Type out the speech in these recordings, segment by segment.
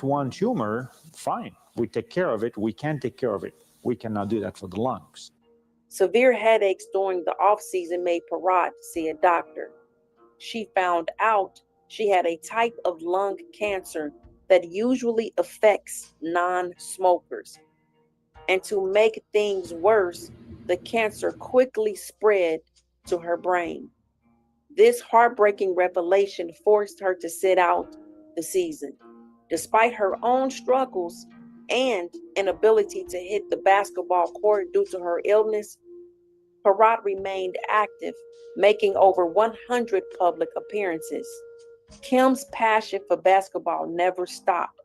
one tumor, fine, we take care of it. We can take care of it. We cannot do that for the lungs. Severe headaches during the off season made Perrot see a doctor. She found out she had a type of lung cancer that usually affects non-smokers. And to make things worse, the cancer quickly spread to her brain. This heartbreaking revelation forced her to sit out the season. Despite her own struggles and inability to hit the basketball court due to her illness, Perrot remained active, making over 100 public appearances. Kim's passion for basketball never stopped.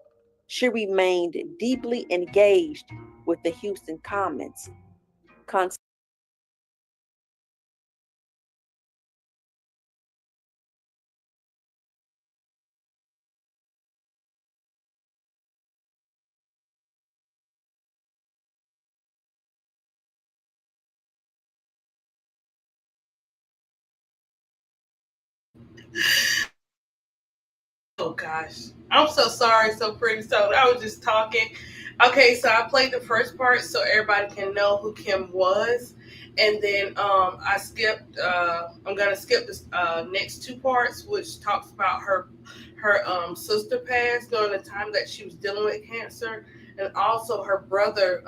She remained deeply engaged with the Houston Comets, Oh gosh, I'm so sorry, so pretty. So I was just talking. Okay, so I played the first part so everybody can know who Kim was, and then I skipped. I'm gonna skip the next two parts, which talks about her sister passed during the time that she was dealing with cancer, and also her brother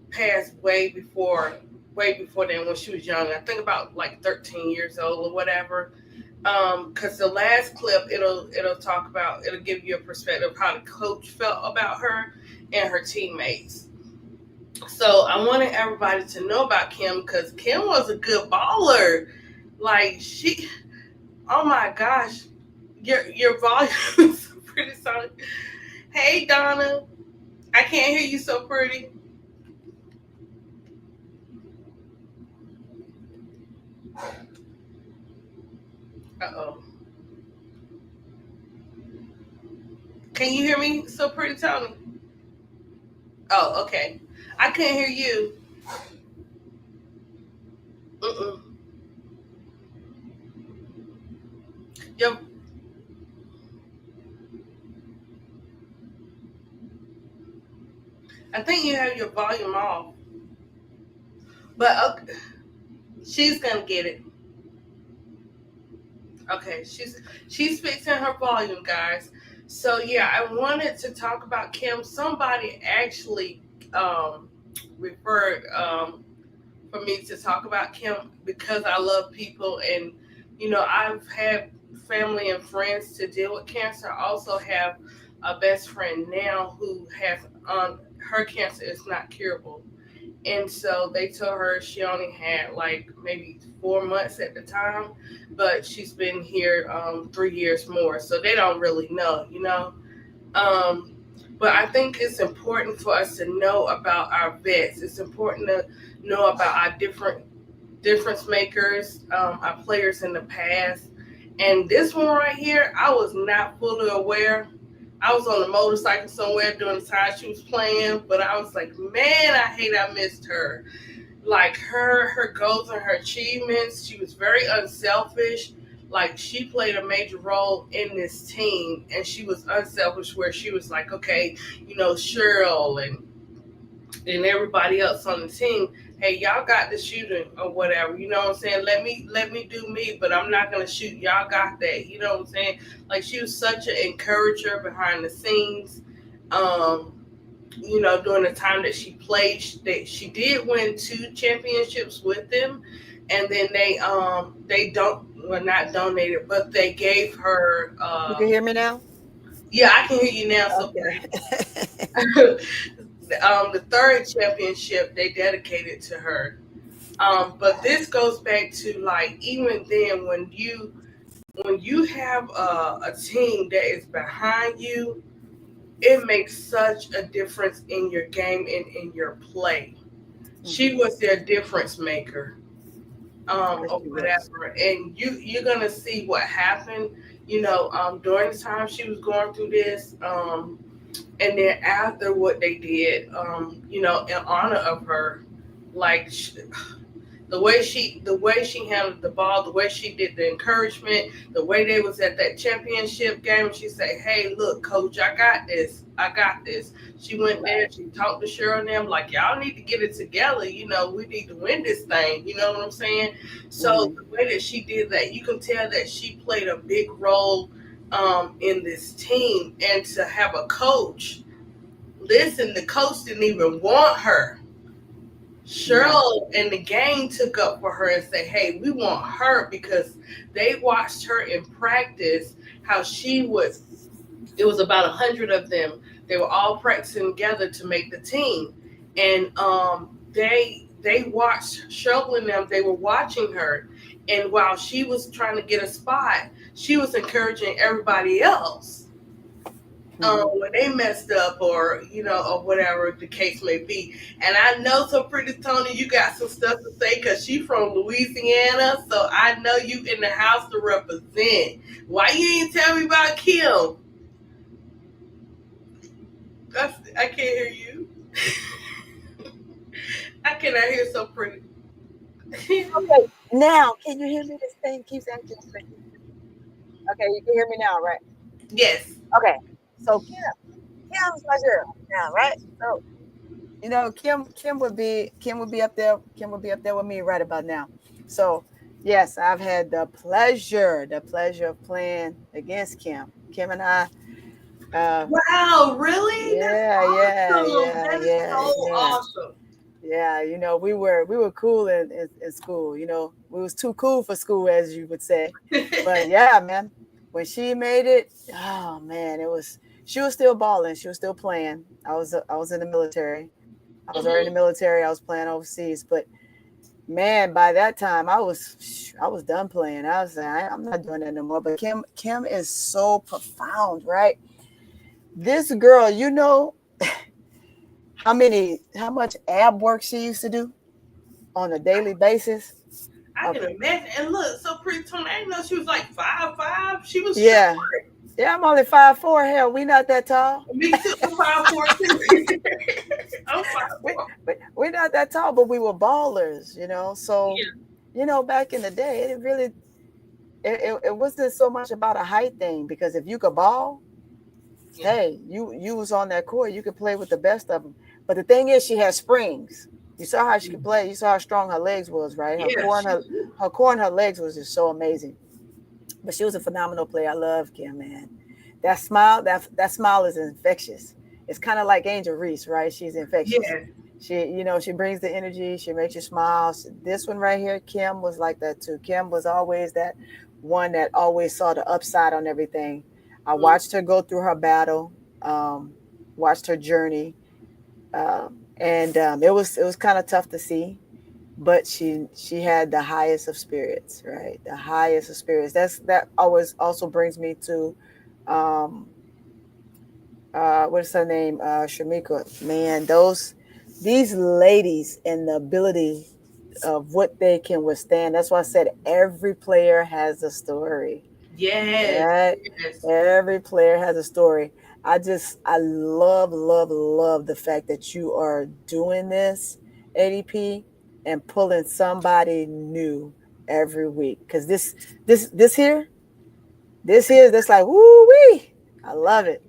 passed way before then when she was young. I think about like 13 years old or whatever. Because the last clip it'll give you a perspective of how the coach felt about her and her teammates. So I wanted everybody to know about Kim because Kim was a good baller. Like oh my gosh, your volume is pretty solid. Hey Donna, I can't hear you so pretty. Uh oh. Can you hear me so pretty, Tony? Oh, okay. I can't hear you. Mm-mm. Your, I think you have your volume off, but okay, she's gonna get it. Okay, she's fixing her volume, guys. So yeah, I wanted to talk about Kim. Somebody actually referred for me to talk about Kim because I love people, and I've had family and friends to deal with cancer. I also have a best friend now who has her cancer is not curable. And so they told her she only had like maybe 4 months at the time, but she's been here 3 years more. So they don't really know. Um, but I think it's important for us to know about our vets. It's important to know about our difference makers, our players in the past. And this one right here, I was not fully aware. I was on a motorcycle somewhere during the time she was playing, but I was like, man, I missed her. Like her goals and her achievements, she was very unselfish. Like she played a major role in this team, and she was unselfish where she was like, okay, Cheryl and everybody else on the team, hey, y'all got the shooting or whatever, you know what I'm saying? Let me do me, but I'm not gonna shoot. Y'all got that, you know what I'm saying? Like she was such an encourager behind the scenes. Um, during the time that she played, that she did win two championships with them, and then they don't well not donated, but they gave her you can hear me now? yeah, I can hear you now, so Okay. the third championship they dedicated to her. But this goes back to like even then when you have a team that is behind you, it makes such a difference in your game and in your play. She was their difference maker, Yes, or she was. whatever, and you're gonna see what happened. During the time she was going through this, and then after what they did, in honor of her, like The way she handled the ball, the way she did the encouragement, the way they was at that championship game, she said, "Hey, look, coach, I got this. I got this." She went there, she talked to Cheryl and them like, "Y'all need to get it together. We need to win this thing." You know what I'm saying? So Mhm. the way that she did that, you can tell that she played a big role in this team, and to have a coach. Listen, the coach didn't even want her. Yeah. Cheryl and the gang took up for her and said, "Hey, we want her," because they watched her in practice. How she would, it was about 100 of them. They were all practicing together to make the team, and they watched Cheryl and them. They were watching her, and while she was trying to get a spot, she was encouraging everybody else Mhm. when they messed up, or or whatever the case may be. And I know, so pretty Tony, you got some stuff to say because she from Louisiana, so I know you in the house to represent. Why you ain't tell me about Kim? I can't hear you. I cannot hear so pretty. Okay. Now, can you hear me? This thing keeps acting crazy. Okay, you can hear me now, right? Yes. Okay. So Kim's my girl now, right? So Kim would be up there. Kim would be up there with me right about now. So yes, I've had the pleasure of playing against Kim. Kim and I, uh, Wow, really? That's yeah, yeah, awesome. yeah, That is so yeah, yeah, awesome. yeah. We were cool in school. We was too cool for school, as you would say. But yeah, man, when she made it, oh man, it was. She was still balling. She was still playing. I was in the military. I was already in Mhm. the military. I was playing overseas, but man, by that time I was done playing. I was like, I'm not doing that no more. But Kim is so profound, right? This girl, how much ab work she used to do on a daily basis. I can Okay. imagine. And look, so pretty Tony, I didn't know she was like 5'5". She was short. Yeah. Yeah, I'm only 5'4". Hell, we not that tall. Me too. I'm 5'4" too. I'm we, 5'4". we're not that tall, but we were ballers. So, Yeah. back in the day, it wasn't so much about a height thing, because if you could ball, Yeah. hey, you was on that court, you could play with the best of them. But the thing is, she had springs. You saw how she could play. You saw how strong her legs was, right? Her Yeah. core and her core and her legs was just so amazing. But she was a phenomenal player. I love Kim, man. That smile is infectious. It's kind of like Angel Reese, right? She's infectious. Yes. She brings the energy. She makes you smile. This one right here, Kim, was like that too. Kim was always that one that always saw the upside on everything. I Mm. watched her go through her battle, watched her journey, and it was kind of tough to see, but she had the highest of spirits, right? The highest of spirits. That always also brings me to, um what's her name, Shamika. Man, these ladies and the ability of what they can withstand. That's why I said every player has a story, Yes. right? Yes. Every player has a story. I love, love, love the fact that you are doing this, ADP, and pulling somebody new every week. Because this here, that's like, woo wee. I love it.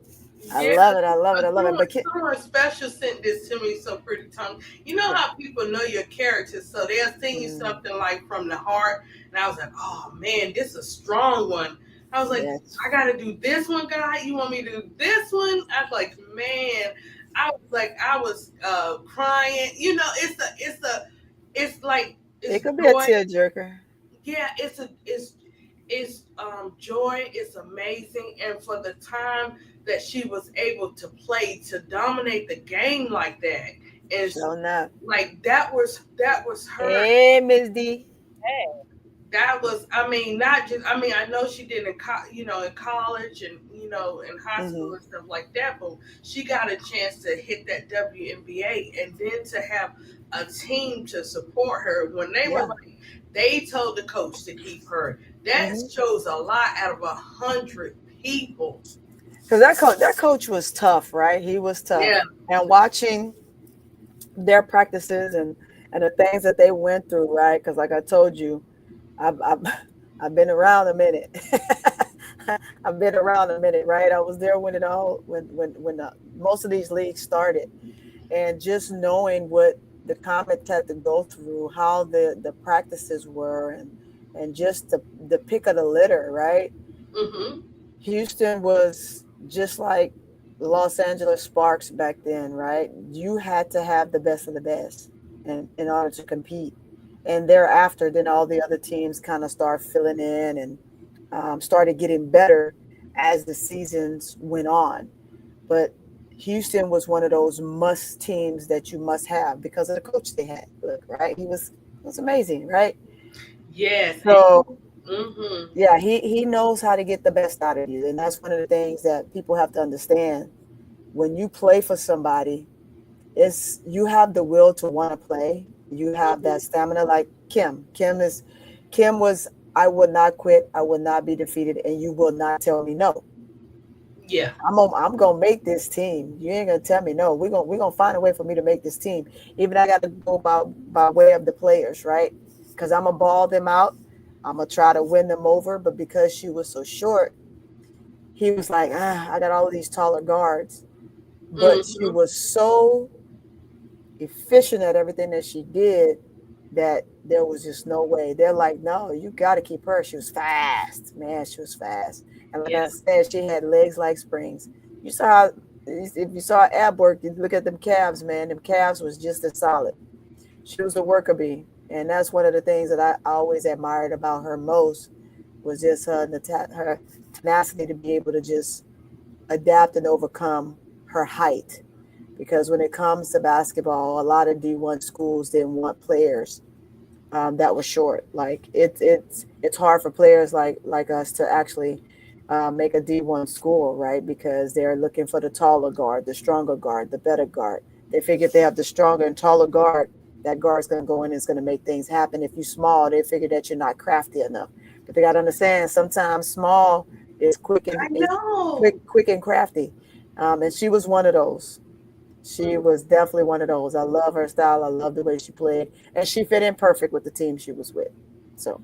I Yeah, love it. I love it. I love it. But someone special sent this to me so pretty Tony. You know how people know your character, so they'll send you mm, something like from the heart, and I was like, oh man, this is a strong one. I was like, yes, I gotta do this one, guy. You want me to do this one? I was like, man, I was crying. It's like it's it could be a joy. tearjerker. Yeah, it's joy. It's amazing, and for the time that she was able to play to dominate the game like that, is Sure enough. like that was her. Hey, Miss D. That was, I mean, not just, I mean, I know she did in in college, and in high school Mm-hmm. and stuff like that, but she got a chance to hit that WNBA, and then to have a team to support her when they were Yeah. like, they told the coach to keep her. That Mm-hmm. shows a lot out of 100 people. Because that coach was tough, right? He was tough. Yeah. And watching their practices and and the things that they went through, right? Because like I told you, I've I've been around a minute. I've been around a minute, right? I was there when it all when most of these leagues started, and just knowing what the Comets had to go through, how the practices were, and just the pick of the litter, right? Mm-hmm. Houston was just like Los Angeles Sparks back then, right? You had to have the best of the best in order to compete. And thereafter, then all the other teams kind of start filling in and started getting better as the seasons went on. But Houston was one of those must teams that you must have because of the coach they had. Look, right? He was amazing, right? Yes. So Mm-hmm. yeah, he knows how to get the best out of you, and that's one of the things that people have to understand. When you play for somebody, it's you have the will to want to play. You have that Mm-hmm. stamina, like Kim. Kim was. I would not quit. I will not be defeated, and you will not tell me no. Yeah. I'm gonna make this team. You ain't gonna tell me no. We're gonna find a way for me to make this team. Even I got to go by way of the players, right? Because I'm gonna ball them out. I'm gonna try to win them over. But because she was so short, he was like, I got all of these taller guards. But she Mm-hmm. was so efficient at everything that she did that there was just no way. They're like, no, you got to keep her. She was fast, man. She was fast, and like I Yeah. said, she had legs like springs. You saw how, if you saw ab work, you look at them calves, man. Them calves was just as solid. She was a worker bee, and that's one of the things that I always admired about her most was just her tenacity to be able to just adapt and overcome her height, because when it comes to basketball, a lot of D1 schools didn't want players that were short. Like it's hard for players like us to actually make a D1 school, right? Because they're looking for the taller guard, the stronger guard, the better guard. They figure if they have the stronger and taller guard, that guard's going to go in and is going to make things happen. If you're small, they figure that you're not crafty enough. But they got to understand sometimes small is quick and I is know. quick and crafty. And she was one of those. She was definitely one of those. I love her style. I love the way she played, and she fit in perfect with the team she was with. So,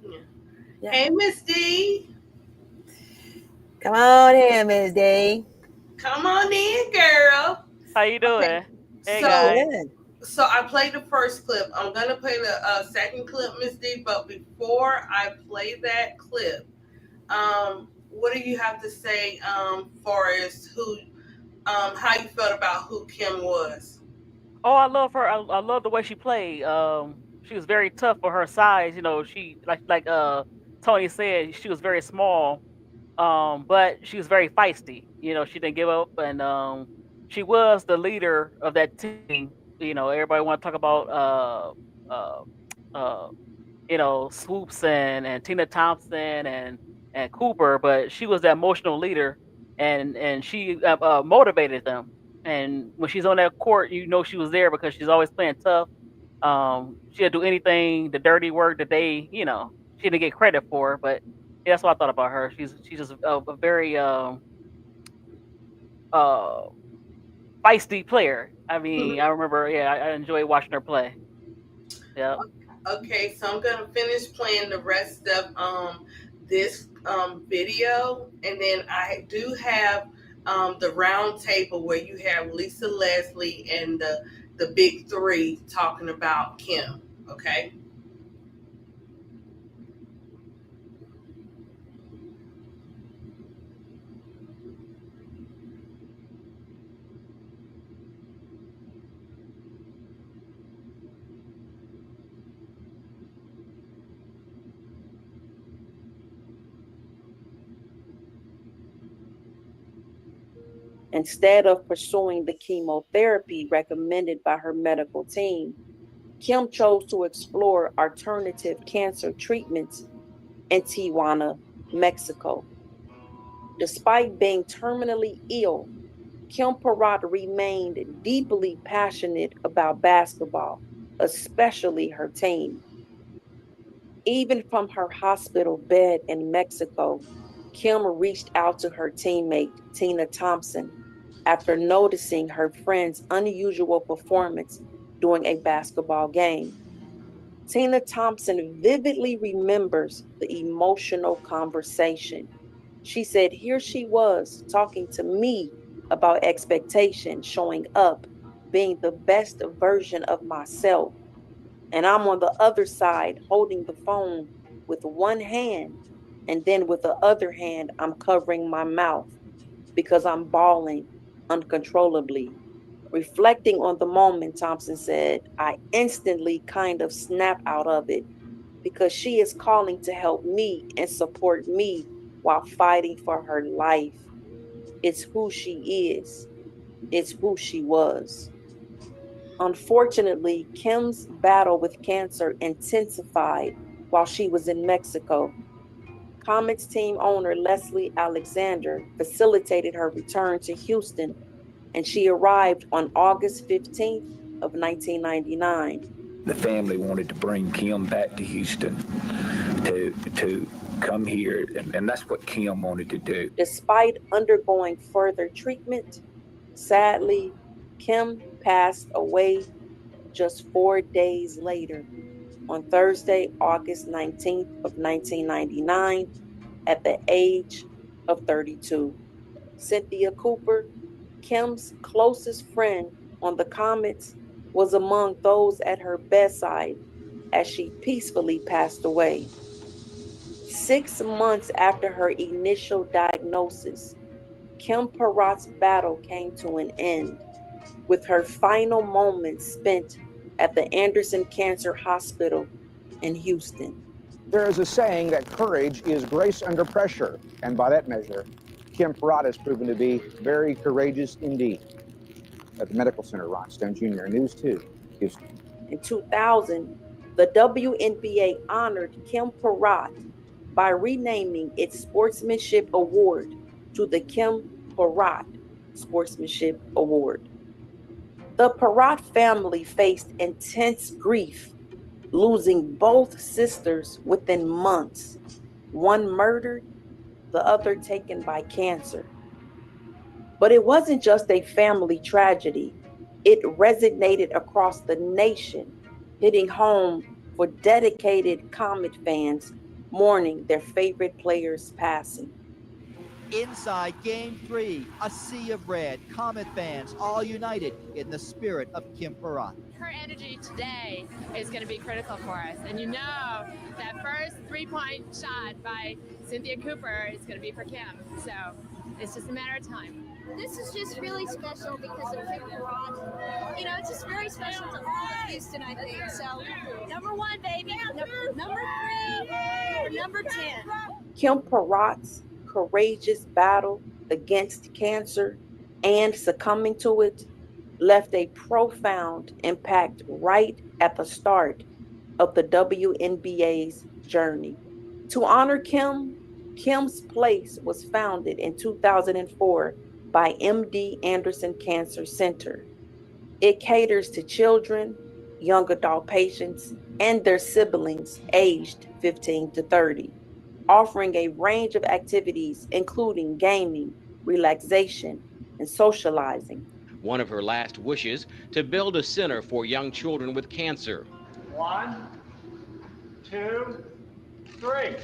Yeah. yeah, Hey, Miss D, come on in, Miss D. come on in, girl. How you Okay. doing? Hey So, guys. Good. I played the first clip. I'm gonna play the second clip, Miss D. But before I play that clip, what do you have to say, far as who, how you felt about who Kim was? Oh, I love her. I love the way she played. She was very tough for her size. You know, she like Tony said, she was very small. But she was very feisty. You know, she didn't give up, and she was the leader of that team. You know, everybody want to talk about uh, uh, Swoops and Tina Thompson and Cooper, but she was the emotional leader, and she motivated them. And when she's on that court, you know she was there because she's always playing tough. She'll do anything, the dirty work that she didn't get credit for. But yeah, that's what I thought about her. She's just a very uh feisty player. I mean, I remember, yeah, I enjoyed watching her play. Yeah. Okay, so I'm gonna finish playing the rest of this video, and then I do have the round table where you have Lisa Leslie and the big three talking about Kim. Okay. Instead of pursuing the chemotherapy recommended by her medical team, Kim chose to explore alternative cancer treatments in Tijuana, Mexico. Despite being terminally ill, Kim Perrot remained deeply passionate about basketball, especially her team. Even from her hospital bed in Mexico, Kim reached out to her teammate, Tina Thompson, after noticing her friend's unusual performance during a basketball game. Tina Thompson vividly remembers the emotional conversation. She said, here she was talking to me about expectation, showing up, being the best version of myself. And I'm on the other side holding the phone with one hand. And then with the other hand, I'm covering my mouth because I'm bawling uncontrollably. Reflecting on the moment, Thompson said, I instantly kind of snap out of it because she is calling to help me and support me while fighting for her life. It's who she is, it's who she was. Unfortunately, Kim's battle with cancer intensified while she was in Mexico. Comets team owner Leslie Alexander facilitated her return to Houston, and she arrived on August 15th of 1999. The family wanted to bring Kim back to Houston to come here, and that's what Kim wanted to do. Despite undergoing further treatment, sadly, Kim passed away just 4 days later, on Thursday, August 19th of 1999, at the age of 32. Cynthia Cooper, Kim's closest friend on the Comets, was among those at her bedside as she peacefully passed away. 6 months after her initial diagnosis, Kim Perrot's battle came to an end, with her final moments spent at the Anderson Cancer Hospital in Houston. There is a saying that courage is grace under pressure, and by that measure, Kim Perrot has proven to be very courageous indeed. At the Medical Center, Ron Stone Jr., News 2, Houston. In 2000, the WNBA honored Kim Perrot by renaming its Sportsmanship Award to the Kim Perrot Sportsmanship Award. The Perrot family faced intense grief, losing both sisters within months, one murdered, the other taken by cancer. But it wasn't just a family tragedy. It resonated across the nation, hitting home for dedicated Comet fans mourning their favorite players' passing. Inside Game 3, a sea of red, Comet fans all united in the spirit of Kim Perrot. Her energy today is going to be critical for us. And you know that first three-point shot by Cynthia Cooper is going to be for Kim. So it's just a matter of time. This is just really special because of Kim Perrot. You know, it's just very special to all of Houston, I think. So, number one, baby. Number 3, or number 10. Kim Perrot's courageous battle against cancer and succumbing to it left a profound impact right at the start of the WNBA's journey. To honor Kim, Kim's Place was founded in 2004 by MD Anderson Cancer Center. It caters to children, young adult patients, and their siblings aged 15 to 30, offering a range of activities including gaming, relaxation, and socializing. One of her last wishes, to build a center for young children with cancer. 1, 2, 3.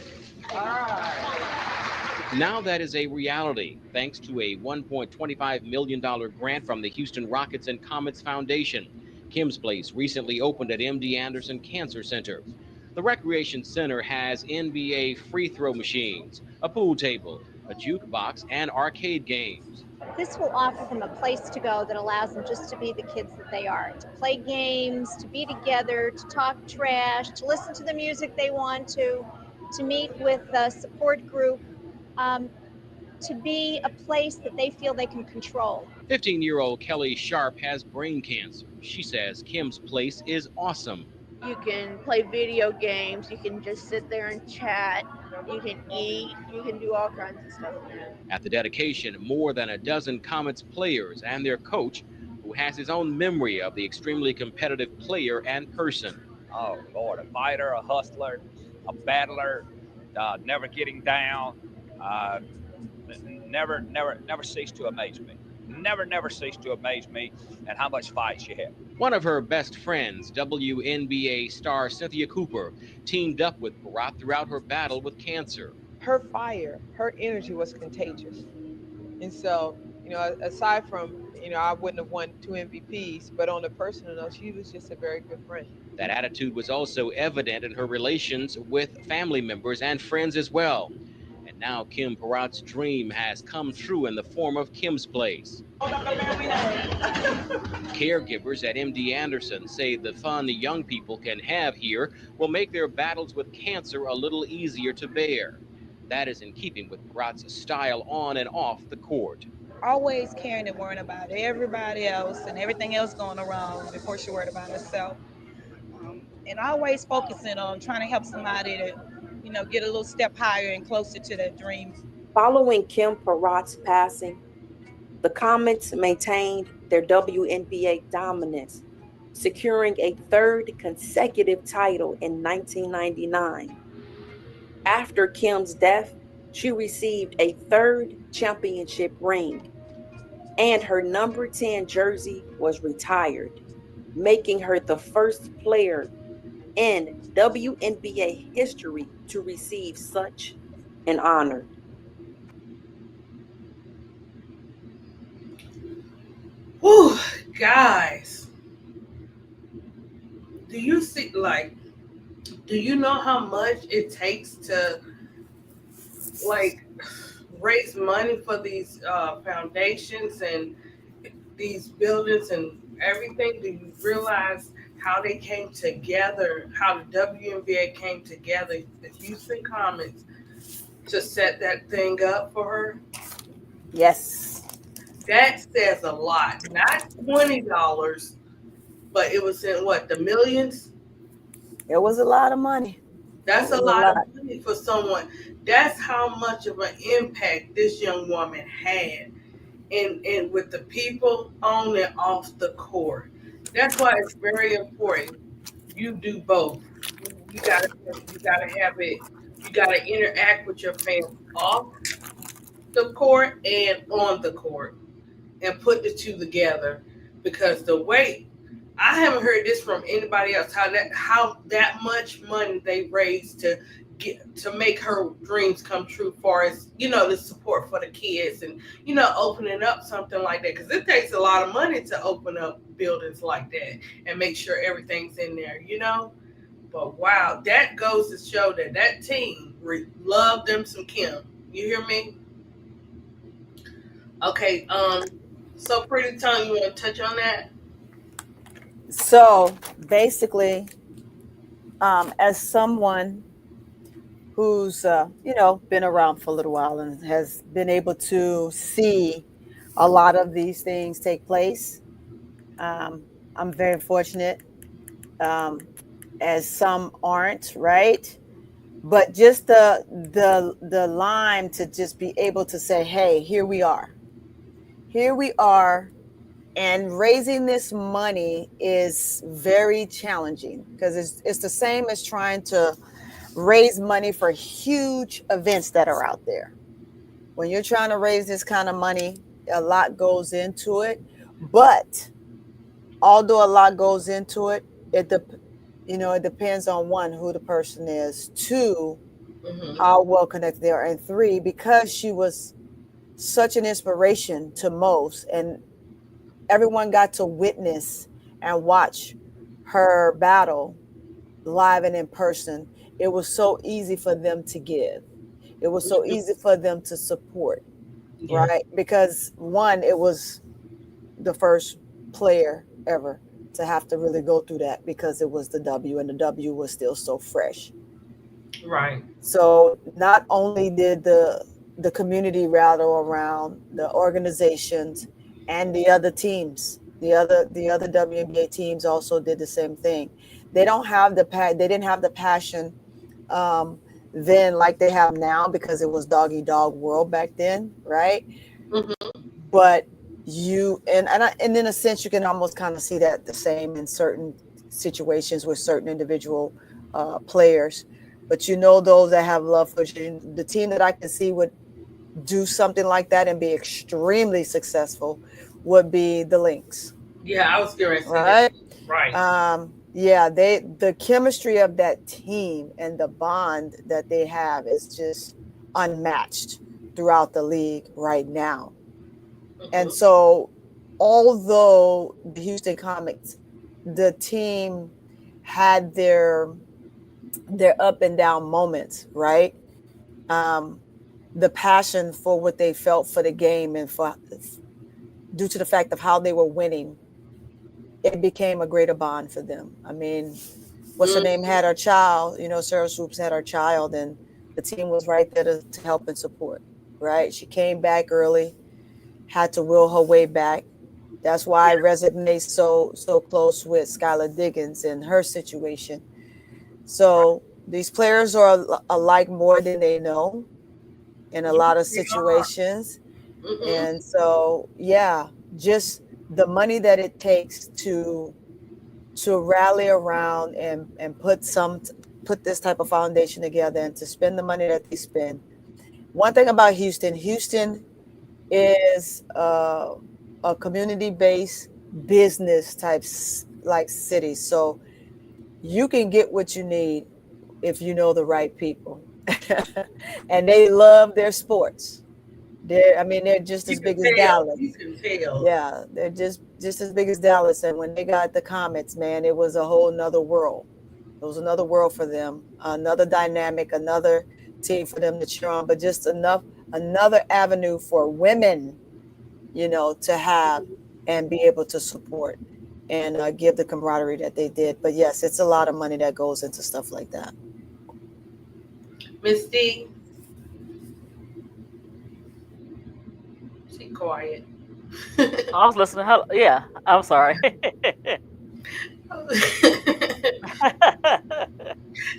All right. Now that is a reality, thanks to a $1.25 million grant from the Houston Rockets and Comets Foundation. Kim's Place recently opened at MD Anderson Cancer Center. The Recreation Center has NBA free throw machines, a pool table, a jukebox, and arcade games. This will offer them a place to go that allows them just to be the kids that they are, to play games, to be together, to talk trash, to listen to the music they want to meet with a support group, to be a place that they feel they can control. 15-year-old Kelly Sharp has brain cancer. She says Kim's Place is awesome. You can play video games, you can just sit there and chat, you can eat, you can do all kinds of stuff. At the dedication, more than a dozen Comets players and their coach, who has his own memory of the extremely competitive player and person. Oh, Lord, a fighter, a hustler, a battler, never getting down, never ceased to amaze me. never ceased to amaze me, and how much fight she had. One of her best friends, WNBA star Cynthia Cooper, teamed up with Perrot throughout her battle with cancer. Her fire, her energy was contagious. And so, aside from, I wouldn't have won 2 MVPs, but on a personal note, she was just a very good friend. That attitude was also evident in her relations with family members and friends as well. And now Kim Perrot's dream has come true in the form of Kim's Place. Caregivers at MD Anderson say the fun young people can have here will make their battles with cancer a little easier to bear. That is in keeping with Perrot's style on and off the court. Always caring and worrying about everybody else and everything else going around before she worried about herself. And always focusing on trying to help somebody to, get a little step higher and closer to their dreams. Following Kim Perrot's passing, the Comets maintained their WNBA dominance, securing a third consecutive title in 1999. After Kim's death, she received a third championship ring, and her number 10 jersey was retired, making her the first player in WNBA history to receive such an honor. Whew, guys, do you know how much it takes to raise money for these foundations and these buildings and everything? Do you realize how they came together, how the WNBA came together, the Houston Comets, to set that thing up for her? Yes. That says a lot. Not $20, but it was in the millions? It was a lot of money. That's a lot of money for someone. That's how much of an impact this young woman had in with the people on and off the court. That's why it's very important. You do both. You gotta have it. You gotta interact with your fans off the court and on the court, and put the two together. Because the way I haven't heard this from anybody else, how that much money they raised to make her dreams come true, far as the support for the kids and opening up something like that, because it takes a lot of money to open up buildings like that and make sure everything's in there. But wow, that goes to show that team loved them some Kim. You hear me? Okay, so Pretty Tongue, you want to touch on that? So basically, as someone who's been around for a little while and has been able to see a lot of these things take place, I'm very fortunate. As some aren't, right? But just the line to just be able to say, hey, here we are, and raising this money is very challenging, because it's the same as trying to raise money for huge events that are out there. When you're trying to raise this kind of money, a lot goes into it. But although a lot goes into it, it depends on, one, who the person is, two, how well connected they are, and three, because she was such an inspiration to most, and everyone got to witness and watch her battle live and in person. It was so easy for them to give. It was so easy for them to support, right? Because, one, it was the first player ever to have to really go through that, because it was the W, and the W was still so fresh. Right. So not only did the community rally around the organizations, and the other teams, the other WNBA teams also did the same thing. They didn't have the passion then like they have now, because it was dog eat dog world back then, right? But and in a sense, you can almost kind of see that the same in certain situations with certain individual players. But those that have love for the team that I can see with do something like that and be extremely successful would be the Lynx. Yeah, I was going to say Right. that. Right. Yeah, the chemistry of that team and the bond that they have is just unmatched throughout the league right now. And so, although the Houston Comets, the team had their up and down moments, right? Um, the passion for what they felt for the game and for due to the fact of how they were winning, it became a greater bond for them. I mean, what's her name had her child, Sarah Swoops had her child, and the team was right there to help and support, right? She came back early, had to will her way back. That's why I resonate so close with Skylar Diggins and her situation. So these players are alike more than they know in a lot of situations. And so, yeah, just the money that it takes to rally around and put this type of foundation together and to spend the money that they spend. One thing about Houston is a community-based business type like city. So you can get what you need if you know the right people. And they love their sports. They're just as big as Dallas. You can tell. Yeah, they're just as big as Dallas. And when they got the Comets, man, it was a whole nother world. It was another world for them, another dynamic, another team for them to cheer on, but just another avenue for women, to have and be able to support and give the camaraderie that they did. But yes, it's a lot of money that goes into stuff like that. Miss D, she quiet. I was listening. Yeah, I'm sorry.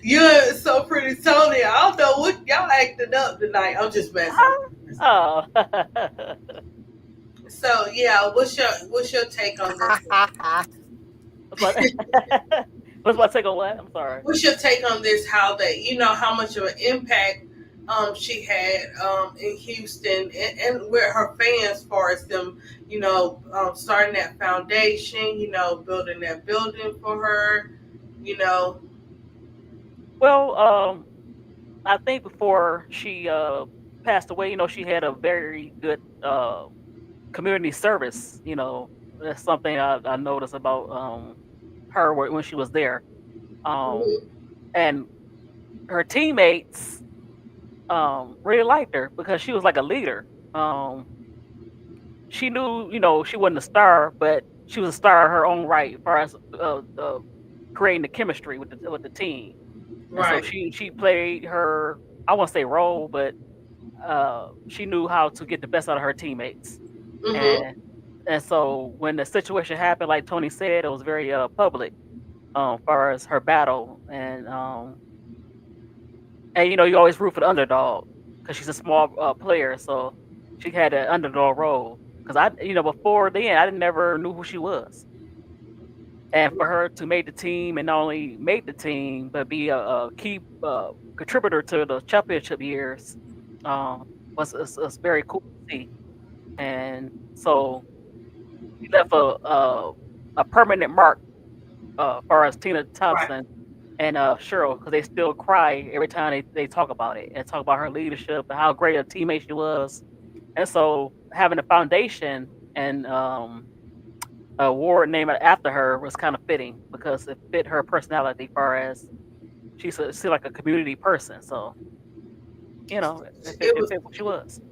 You're so pretty, Tony. I don't know what y'all acting up tonight. I'm just messing. Oh. So yeah, what's your take on this? What's my take on what? I'm sorry. What's your take on this? How how much of an impact she had in Houston and with her fans, as far as them, starting that foundation, building that building for her. Well, I think before she passed away, she had a very good community service. That's something I noticed about her when she was there. And her teammates really liked her because she was like a leader. She knew, she wasn't a star, but she was a star in her own right as far as creating the chemistry with the team. And so Right. she played her, I won't say role, but she knew how to get the best out of her teammates. And so when the situation happened, like Tony said, it was very public as far as her battle. And you always root for the underdog because she's a small player, so she had an underdog role. Because before then, I never knew who she was, and for her to make the team and not only make the team but be a key contributor to the championship years was very cool to see. And so she left a permanent mark as far as Tina Thompson and Cheryl, because they still cry every time they talk about it and talk about her leadership and how great a teammate she was. And so having a foundation and a award named after her was kind of fitting because it fit her personality as far as she's like a community person. So, it fit what she was.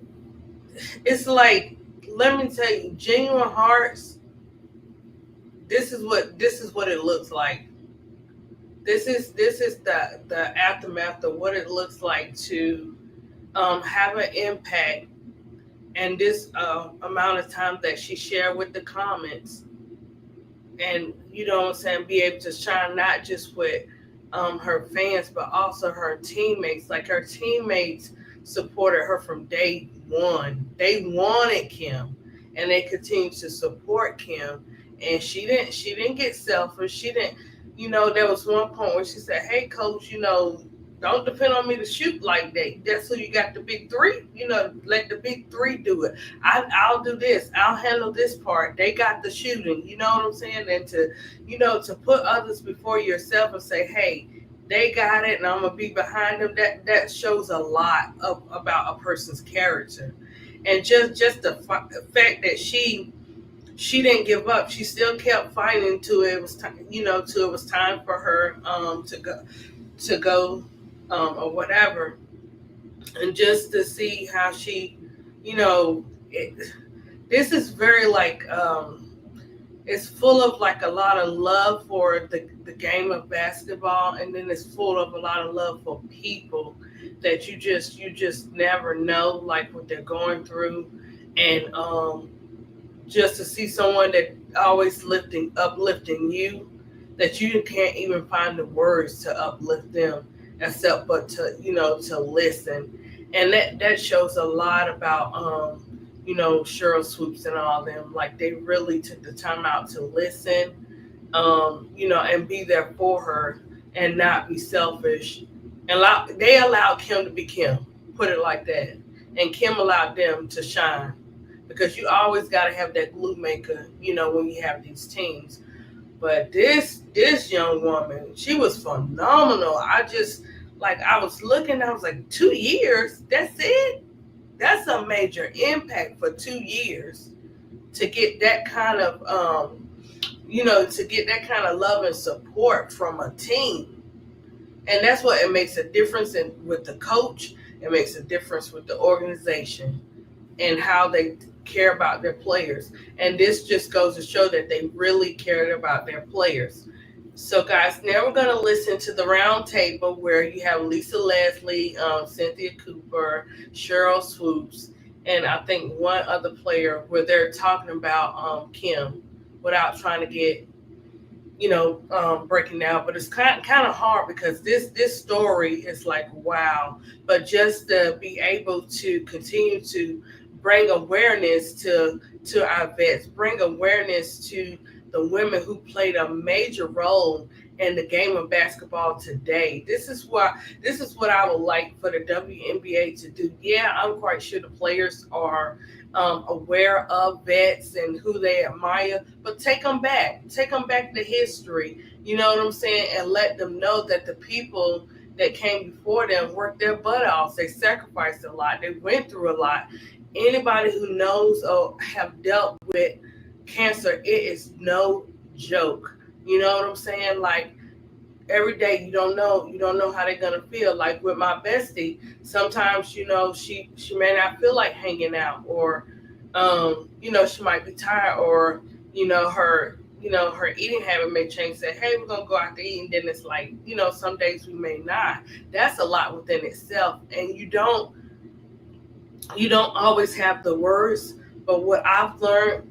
It's like, let me tell you, genuine hearts. This is what it looks like. This is the aftermath of what it looks like to have an impact, and this amount of time that she shared with the comments, and what I'm saying, be able to shine not just with her fans but also her teammates. Like, her teammates supported her from day one. They wanted Kim, and they continue to support Kim. And she didn't get selfish. She didn't. There was one point where she said, "Hey, coach, the Don't depend on me to shoot like that. That's who you got, the big three. Let the big three do it. I'll do this. I'll handle this part. They got the shooting. You know what I'm saying? And to put others before yourself and say, hey, they got it, and I'm gonna be behind them. That shows a lot about a person's character, and just the fact that she didn't give up. She still kept fighting till it was time. Till it was time for her to go or whatever, and just to see how she, this is very like it's full of like a lot of love for the game of basketball, and then it's full of a lot of love for people that you just never know like what they're going through, and just to see someone that always uplifting you, that you can't even find the words to uplift them except but to listen. And that shows a lot about Cheryl Swoops and all them. Like they really took the time out to listen, and be there for her and not be selfish. And they allowed Kim to be Kim, put it like that. And Kim allowed them to shine, because you always got to have that glue maker, when you have these teams. But this young woman, she was phenomenal. I was looking, I was like, 2 years? That's it? That's a major impact for 2 years to get that kind of, love and support from a team. And that's what it makes a difference with the coach. It makes a difference with the organization and how they care about their players. And this just goes to show that they really cared about their players. So guys, now we're going to listen to the round table where you have Lisa Leslie, Cynthia Cooper, Cheryl Swoops, and I think one other player, where they're talking about Kim without trying to get breaking down. But it's kind of hard because this story is like, wow. But just to be able to continue to bring awareness to our vets, bring awareness to the women who played a major role in the game of basketball today. This is what I would like for the WNBA to do. Yeah, I'm quite sure the players are aware of vets and who they admire, but take them back to history. You know what I'm saying? And let them know that the people that came before them worked their butt off. They sacrificed a lot. They went through a lot. Anybody who knows or have dealt with cancer, it is no joke. You know what I'm saying? Like, every day you don't know how they're gonna feel. Like with my bestie, sometimes she may not feel like hanging out, or she might be tired, or her eating habit may change. Say, hey, we're gonna go out to eat, and then it's like, some days we may not. That's a lot within itself, and you don't always have the words. But what I've learned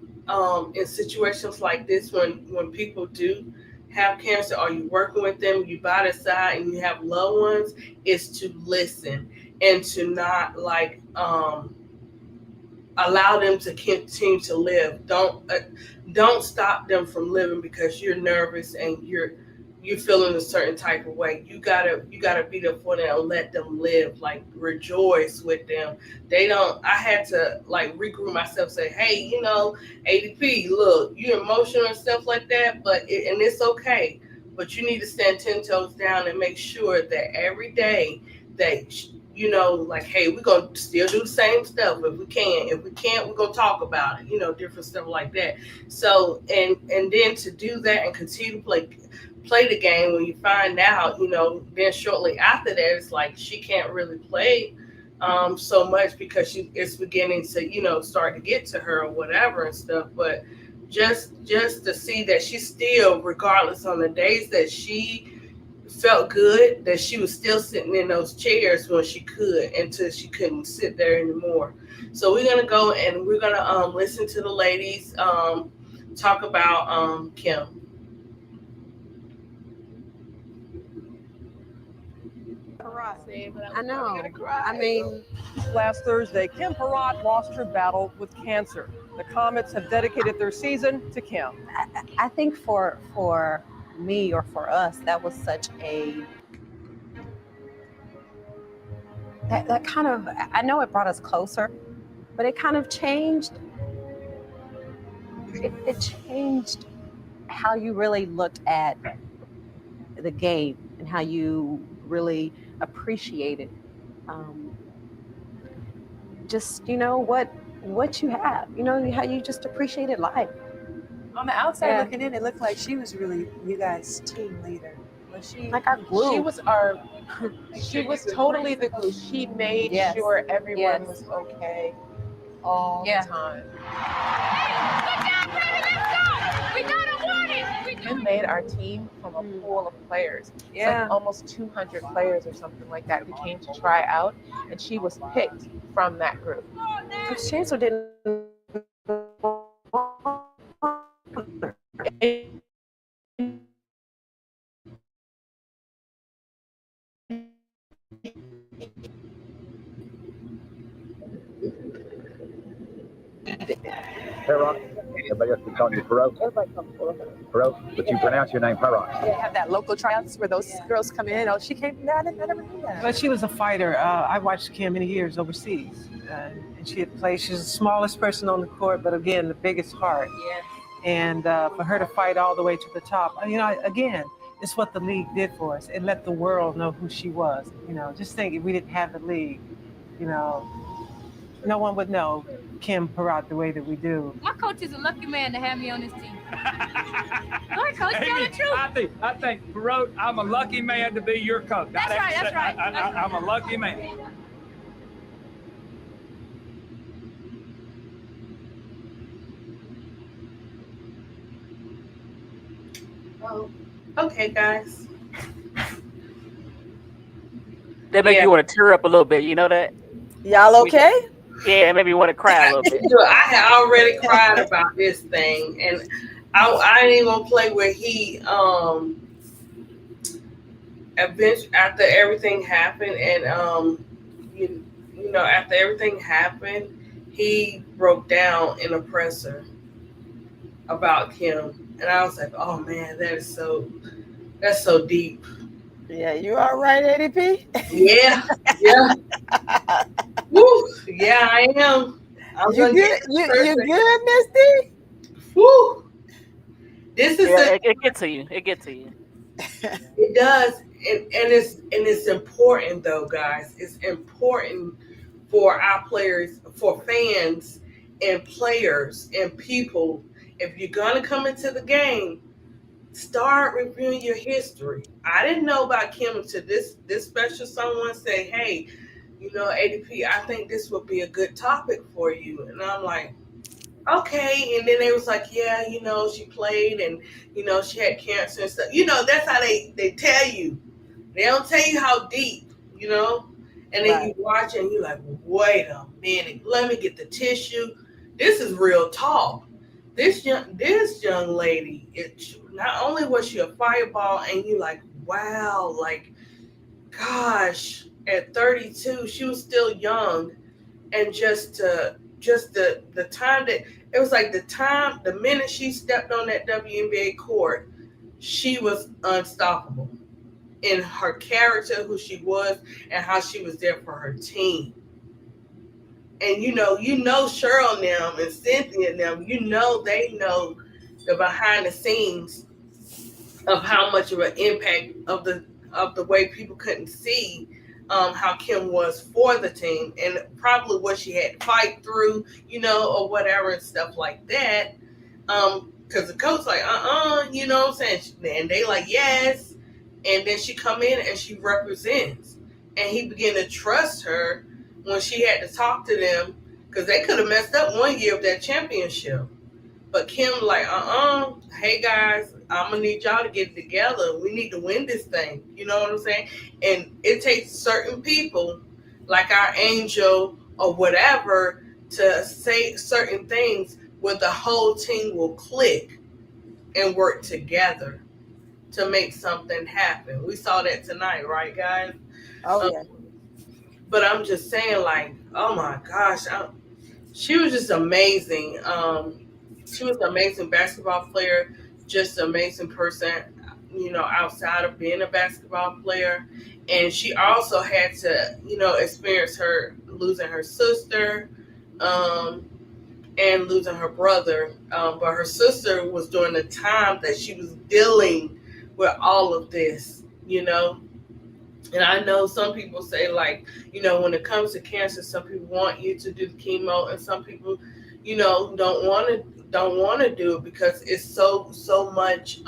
in situations like this, when people do have cancer, or you working with them, you by their side, and you have loved ones, is to listen and to not allow them to continue to live. Don't stop them from living because you're nervous and you're feeling a certain type of way. You gotta be there for them and let them live. Like, rejoice with them. I had to regroup myself, say, hey, ADP, look, you emotional and stuff like that, and it's okay. But you need to stand 10 toes down and make sure that every day that hey, we're gonna still do the same stuff if we can. If we can't, we're gonna talk about it, different stuff like that. So and then to do that and continue to play the game, when you find out, then shortly after that, it's like she can't really play so much because it's beginning to start to get to her or whatever and stuff. But just to see that she still, regardless on the days that she felt good, that she was still sitting in those chairs when she could, until she couldn't sit there anymore. So we're gonna go and we're gonna listen to the ladies talk about Kim. I know. I mean, last Thursday, Kim Perrot lost her battle with cancer. The Comets have dedicated their season to Kim. I think for me, or for us, that was such a that kind of, I know it brought us closer, but it kind of changed. It changed how you really looked at the game and how you really appreciated just what you have, how you just appreciated life. On the outside Yeah. looking in, it looked like she was really you guys' team leader. Was she? Like our glue. She was our. She was totally the glue. She made Yes. sure everyone Yes. was okay all Yeah. the time. We got it! Kim made our team from a pool of players. It's Yeah. like almost 200 players or something like that who came to try out, and she was picked from that group. Coach Chancellor didn't. Perrot. Everybody else be calling you Perrot. Perrot, but you pronounce your name Perrot. They have that local tryouts where those girls come in. Oh, she came. I never knew that. But she was a fighter. I watched Kim many years overseas, and she had played. She's the smallest person on the court, but again, the biggest heart. Yeah. And for her to fight all the way to the top, again, it's what the league did for us. It let the world know who she was. Just think, if we didn't have the league, no one would know Kim Perrot the way that we do. My coach is a lucky man to have me on his team. Go ahead, coach, tell the truth. I think, Perrot, I'm a lucky man to be your coach. That's right. I'm a lucky man. Oh, okay, guys. They make you want to tear up a little bit. You know that? Y'all okay? Yeah, it made me want to cry a little bit. I had already cried about this thing, and I didn't even want to play where he eventually, after everything happened, and after everything happened, he broke down in a presser about Kim, and I was like, oh man, that's so deep. Yeah, you all right, ADP? Yeah. Woo, yeah, I am. You good? You good, Misty? Woo. This is it gets to you. It gets to you. It does, and it's important though, guys. It's important for our players, for fans and players and people. If you're gonna come into the game, start reviewing your history. I didn't know about Kim until this special someone say, hey, ADP, I think this would be a good topic for you. And I'm like, okay. And then they was like, yeah, she played and, she had cancer and stuff. That's how they tell you. They don't tell you how deep, And then you watch and you're like, wait a minute, let me get the tissue. This is real talk. This young lady, not only was she a fireball, and you like, wow, like, gosh, at 32, she was still young, and just the time that it was like the minute she stepped on that WNBA court, she was unstoppable in her character, who she was, and how she was there for her team. And Cheryl and them and Cynthia and them, they know the behind the scenes of how much of an impact of the way people couldn't see how Kim was for the team, and probably what she had to fight through, or whatever and stuff like that. Because the coach like, you know what I'm saying? And they like, yes. And then she come in and she represents. And he began to trust her when she had to talk to them, because they could have messed up one year of that championship. But Kim like, hey guys, I'm gonna need y'all to get it together. We need to win this thing. You know what I'm saying? And it takes certain people, like our Angel or whatever, to say certain things where the whole team will click and work together to make something happen. We saw that tonight, right, guys? Oh yeah. But I'm just saying, like, oh my gosh, she was just amazing. She was an amazing basketball player, just an amazing person. outside of being a basketball player. And she also had to, experience her losing her sister, and losing her brother. But her sister was during the time that she was dealing with all of this, And I know some people say, like, when it comes to cancer, some people want you to do the chemo, and some people, don't want to do it because it's so much,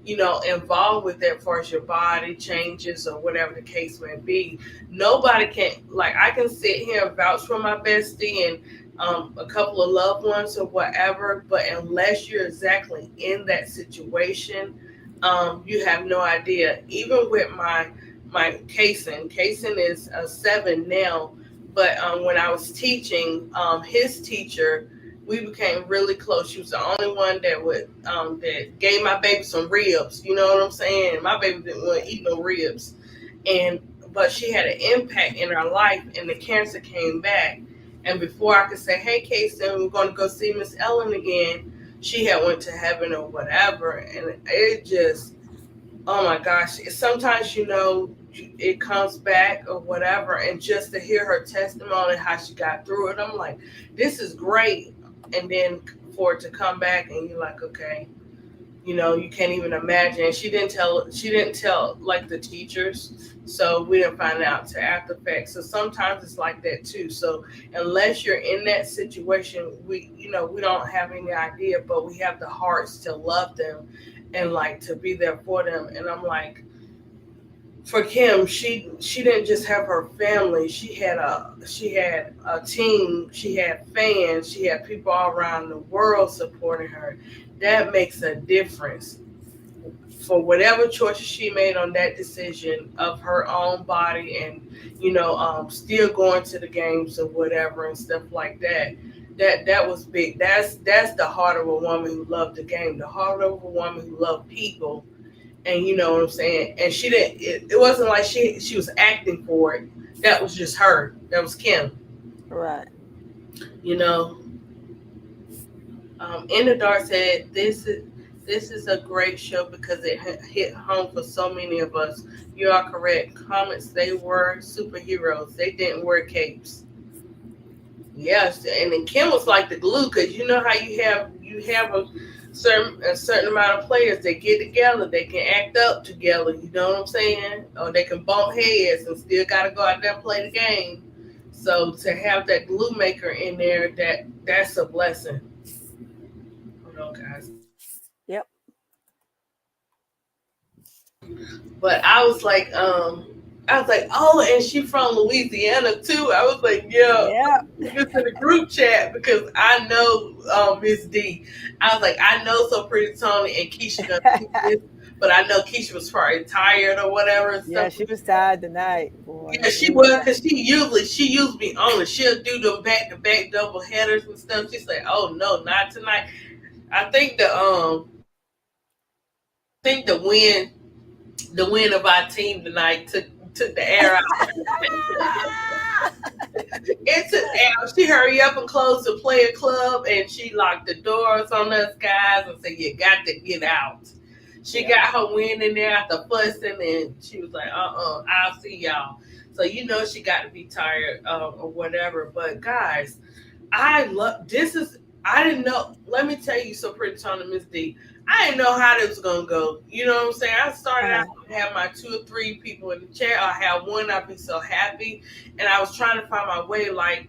involved with that, for as your body changes or whatever the case may be. Nobody can, like, I can sit here and vouch for my bestie and a couple of loved ones or whatever, but unless you're exactly in that situation, you have no idea. Even with my Kason is a 7 now, but when I was teaching, his teacher, we became really close. She was the only one that gave my baby some ribs. You know what I'm saying? My baby didn't want to eat no ribs, but she had an impact in her life, and the cancer came back. And before I could say, "Hey, Kason, we're going to go see Miss Ellen again," she had went to heaven or whatever, and it just, oh my gosh, sometimes it comes back or whatever, and just to hear her testimony, how she got through it, I'm like, this is great. And then for it to come back, and you're like, okay, you can't even imagine. She didn't tell like the teachers, so we didn't find out to after fact. So sometimes it's like that too. So unless you're in that situation, we don't have any idea, but we have the hearts to love them and like to be there for them. And I'm like, for Kim, she didn't just have her family. She had a team. She had fans. She had people all around the world supporting her. That makes a difference. For whatever choices she made on that decision of her own body, and still going to the games or whatever and stuff like that. That was big. That's the heart of a woman who loved the game. The heart of a woman who loved people. And you know what I'm saying? And she didn't, it wasn't like she was acting for it. That was just her. That was Kim. Right. In the Dark said, this is a great show because it hit home for so many of us. You are correct. Comments, they were superheroes. They didn't wear capes. Yes, and then Kim was like the glue, because you know how you have a certain amount of players. They get together, they can act up together. You know what I'm saying? Or they can bump heads and still got to go out there and play the game. So to have that glue maker in there, that's a blessing. Hold on, guys. Yep. But I was like, oh, and she from Louisiana too. I was like, yeah. It's in the group chat because I know Miss D. I was like, I know So Pretty Tony and Keisha gonna do this, but I know Keisha was probably tired or whatever. And Yeah, stuff. she was tired tonight. Boy. Yeah, she was, because she usually be on it. She'll do them back-to-back double headers and stuff. She's like, oh no, not tonight. I think the win of our team tonight took the air out. It took air. She hurry up and closed the player club, and she locked the doors on us guys and said, you got to get out. She got her win in there after fussing, and she was like, I'll see y'all. So she got to be tired or whatever. But guys, I didn't know. Let me tell you, So Pretty Tony, Miss D, I didn't know how this was gonna go. You know what I'm saying? I started out to have my 2 or 3 people in the chat. I had one, I'd be so happy, and I was trying to find my way. Like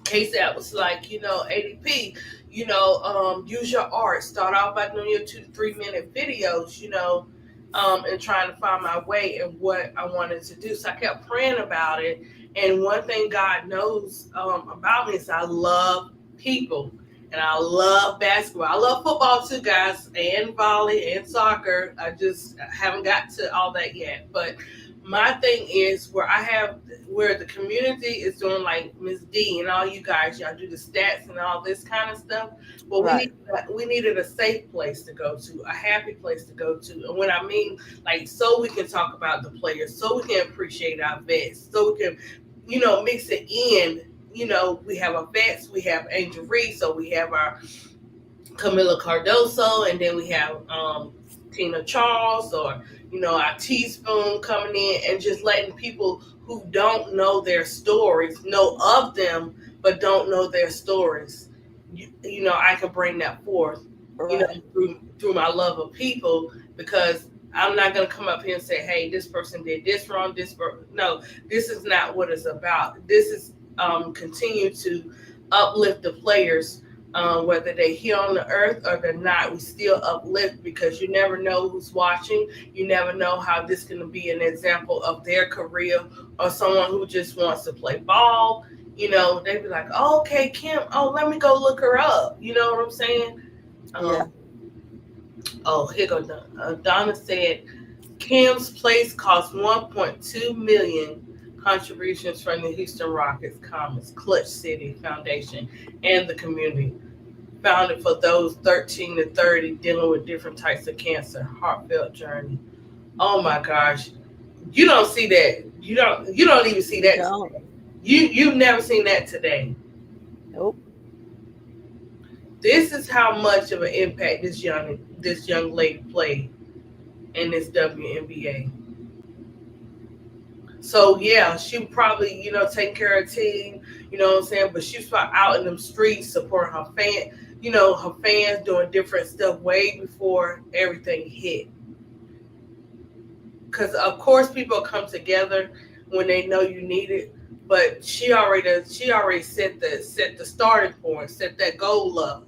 KSAT was like, ADP, use your art. Start off by doing your 2 to 3 minute videos, and trying to find my way and what I wanted to do. So I kept praying about it. And one thing God knows about me is I love people. And I love basketball. I love football too, guys, and volley and soccer. I just haven't got to all that yet. But my thing is where the community is doing, like Miss D and all you guys, y'all do the stats and all this kind of stuff. Well, we needed a safe place to go to, a happy place to go to. And when I mean, like, so we can talk about the players, so we can appreciate our vets, so we can, mix it in. We have our vets, we have Angel Reese, so we have our Camila Cardoso, and then we have Tina Charles or, our teaspoon coming in and just letting people who don't know their stories know of them, but don't know their stories. I can bring that forth, through my love of people, because I'm not going to come up here and say, hey, this person did this wrong. No, this is not what it's about. This is continue to uplift the players, whether they're here on the earth or they're not. We still uplift because you never know who's watching. You never know how this can be an example of their career, or someone who just wants to play ball. They'd be like, oh, okay, Kim, let me go look her up. You know what I'm saying? Oh, here goes Donna said, Kim's place cost $1.2 million. Contributions from the Houston Rockets, Comets, Clutch City Foundation, and the community. Founded for those 13 to 30 dealing with different types of cancer. Heartfelt journey. Oh my gosh. You don't see that. You don't even see that today. You've never seen that today. Nope. This is how much of an impact this young lady played in this WNBA. So yeah, she would probably, take care of her team, you know what I'm saying? But she was out in them streets supporting her her fans doing different stuff way before everything hit. Because of course people come together when they know you need it, but she already set the starting point, set that goal up.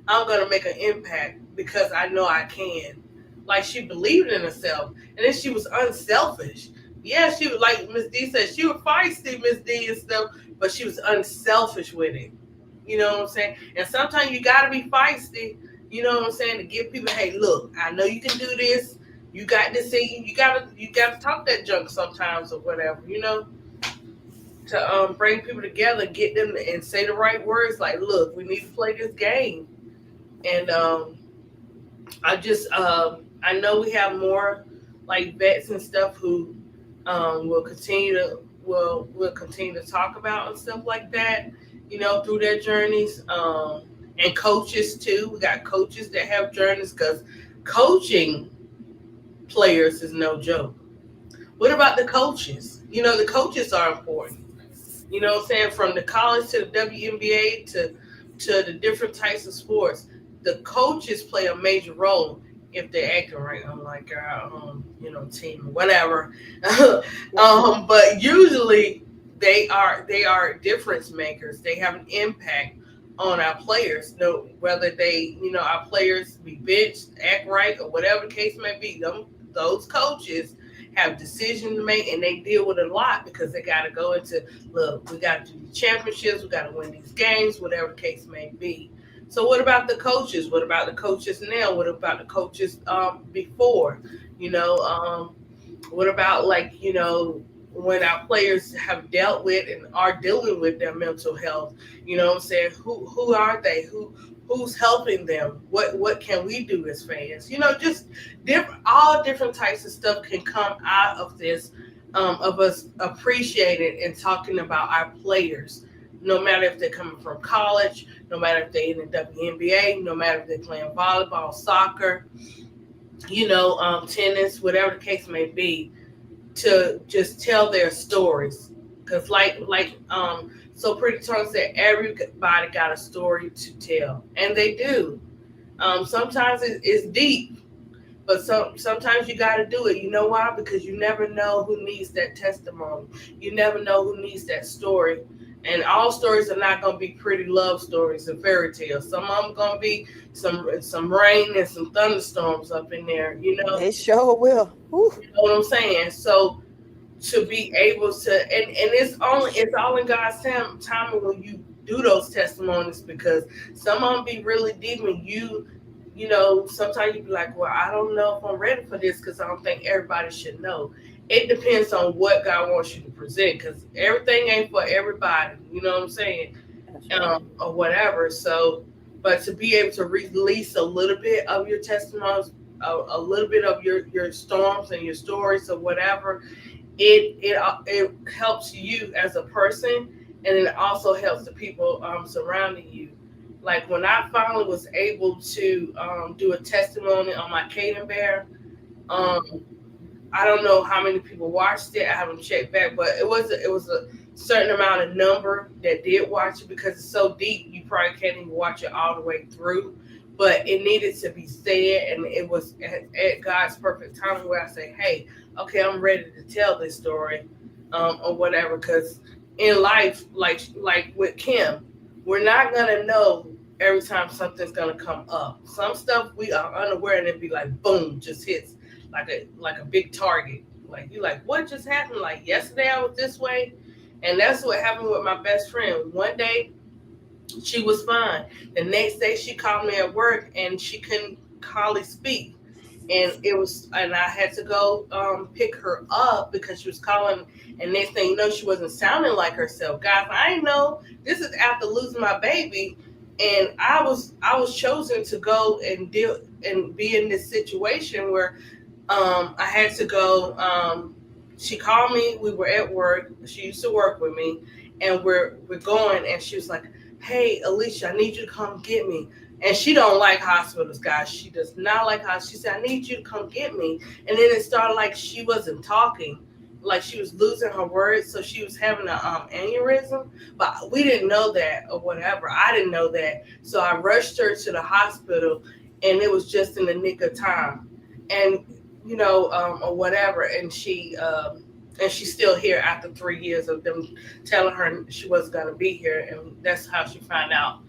I'm gonna make an impact because I know I can. Like, she believed in herself, and then she was unselfish. Yeah, she was, like Miss D said, she was feisty, Miss D, and stuff, but she was unselfish with it. You know what I'm saying? And sometimes you gotta be feisty, you know what I'm saying, to give people, hey, look, I know you can do this. You got this in you. You gotta talk that junk sometimes or whatever, to bring people together, get them and say the right words. Like, look, we need to play this game. And I know we have more like vets and stuff who will continue to talk about and stuff like that, through their journeys. And coaches too. We got coaches that have journeys, because coaching players is no joke. What about the coaches? The coaches are important. You know what I'm saying? From the college to the WNBA to the different types of sports, the coaches play a major role if they're acting right, unlike our team or whatever. But usually they are difference makers. They have an impact on our players. Whether they, our players be benched, act right, or whatever the case may be. Those coaches have decisions to make, and they deal with a lot because they got to go into, look, we got to do the championships, we got to win these games, whatever the case may be. So what about the coaches? What about the coaches now? What about the coaches before? What about, like, when our players have dealt with and are dealing with their mental health? You know what I'm saying? Who are they? Who's helping them? What can we do as fans? Just all different types of stuff can come out of this, of us appreciating and talking about our players, no matter if they're coming from college, no matter if they're in the WNBA, no matter if they're playing volleyball, soccer, tennis, whatever the case may be, to just tell their stories. Because so Pretty Tongue said, everybody got a story to tell, and they do. Sometimes it's deep, but sometimes you got to do it. You know why? Because you never know who needs that testimony. You never know who needs that story. And all stories are not going to be pretty love stories and fairy tales. Some of them going to be some rain and some thunderstorms up in there. They sure will. Whew. You know what I'm saying? So to be able to, and it's all in God's time when you do those testimonies, because some of them be really deep, and sometimes you be like, well, I don't know if I'm ready for this, because I don't think everybody should know. It depends on what God wants you to present, because everything ain't for everybody, you know what I'm saying? Or whatever. So, but to be able to release a little bit of your testimonies, a little bit of your storms and your stories or whatever, it helps you as a person, and it also helps the people surrounding you. Like when I finally was able to do a testimony on my Caden Bear, um, I don't know how many people watched it. I haven't checked back, but it was a certain amount of number that did watch it because it's so deep. You probably can't even watch it all the way through. But it needed to be said, and it was at God's perfect timing where I say, "Hey, okay, I'm ready to tell this story, or whatever." Because in life, like with Kim, we're not gonna know every time something's gonna come up. Some stuff we are unaware, and it'd be like boom, just hits like a big target. Like you like what just happened? Like yesterday I was this way, and that's what happened with my best friend. One day she was fine. The next day she called me at work and she couldn't hardly speak. And I had to go pick her up because she was calling. And next thing you know, she wasn't sounding like herself. Guys, I didn't know this is after losing my baby, and I was chosen to go and deal and be in this situation where I had to go. She called me. We were at work. She used to work with me, and we're going. And she was like, "Hey, Alicia, I need you to come get me." And she don't like hospitals, guys. She does not like hospitals. She said, "I need you to come get me." And then it started like she wasn't talking, like she was losing her words. So she was having an aneurysm, but we didn't know that or whatever. I didn't know that, so I rushed her to the hospital, and it was just in the nick of time. And or whatever. And she's still here after 3 years of them telling her she wasn't gonna be here, and that's how she found out.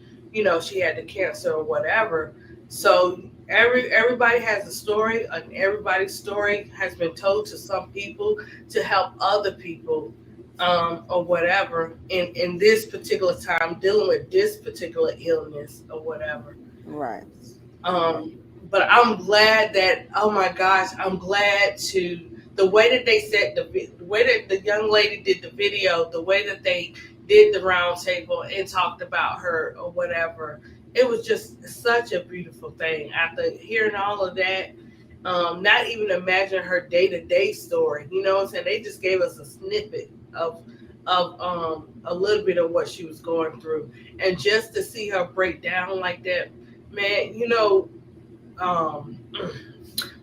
She had the cancer or whatever. So everybody has a story, and everybody's story has been told to some people to help other people, or whatever. In this particular time, dealing with this particular illness or whatever. Right. Um, but I'm glad that, oh my gosh, I'm glad to the way that they said the way that the young lady did the video, the way that they did the round table and talked about her or whatever. It was just such a beautiful thing. After hearing all of that, not even imagine her day to day story. You know what I'm saying? They just gave us a snippet of a little bit of what she was going through, and just to see her break down like that, man. Um,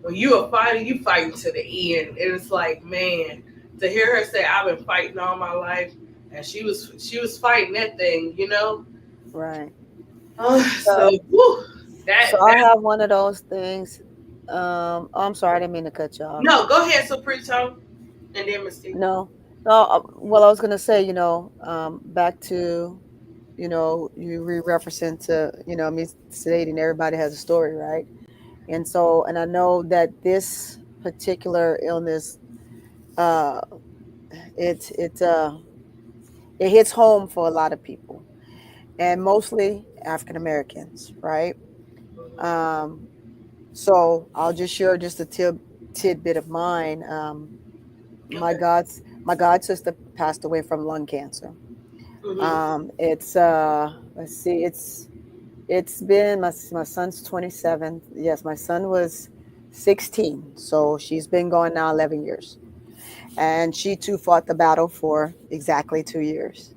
when you are fighting, you fighting to the end. And it's like, man, to hear her say, "I've been fighting all my life," and she was fighting that thing. Right. So, whew, So I have one of those things. Oh, I'm sorry, I didn't mean to cut you off. no, go ahead, Supreme Tone, and then Mystique. No, no. Well, I was gonna say, back to, you re-referencing to, me stating everybody has a story, right? And I know that this particular illness, uh, it hits home for a lot of people, and mostly African Americans, right? Um, so I'll just share just a tidbit of mine. My god sister passed away from lung cancer. It's let's see, it's been my son's 27. Yes, my son was 16, so she's been going now 11 years, and she too fought the battle for exactly 2 years.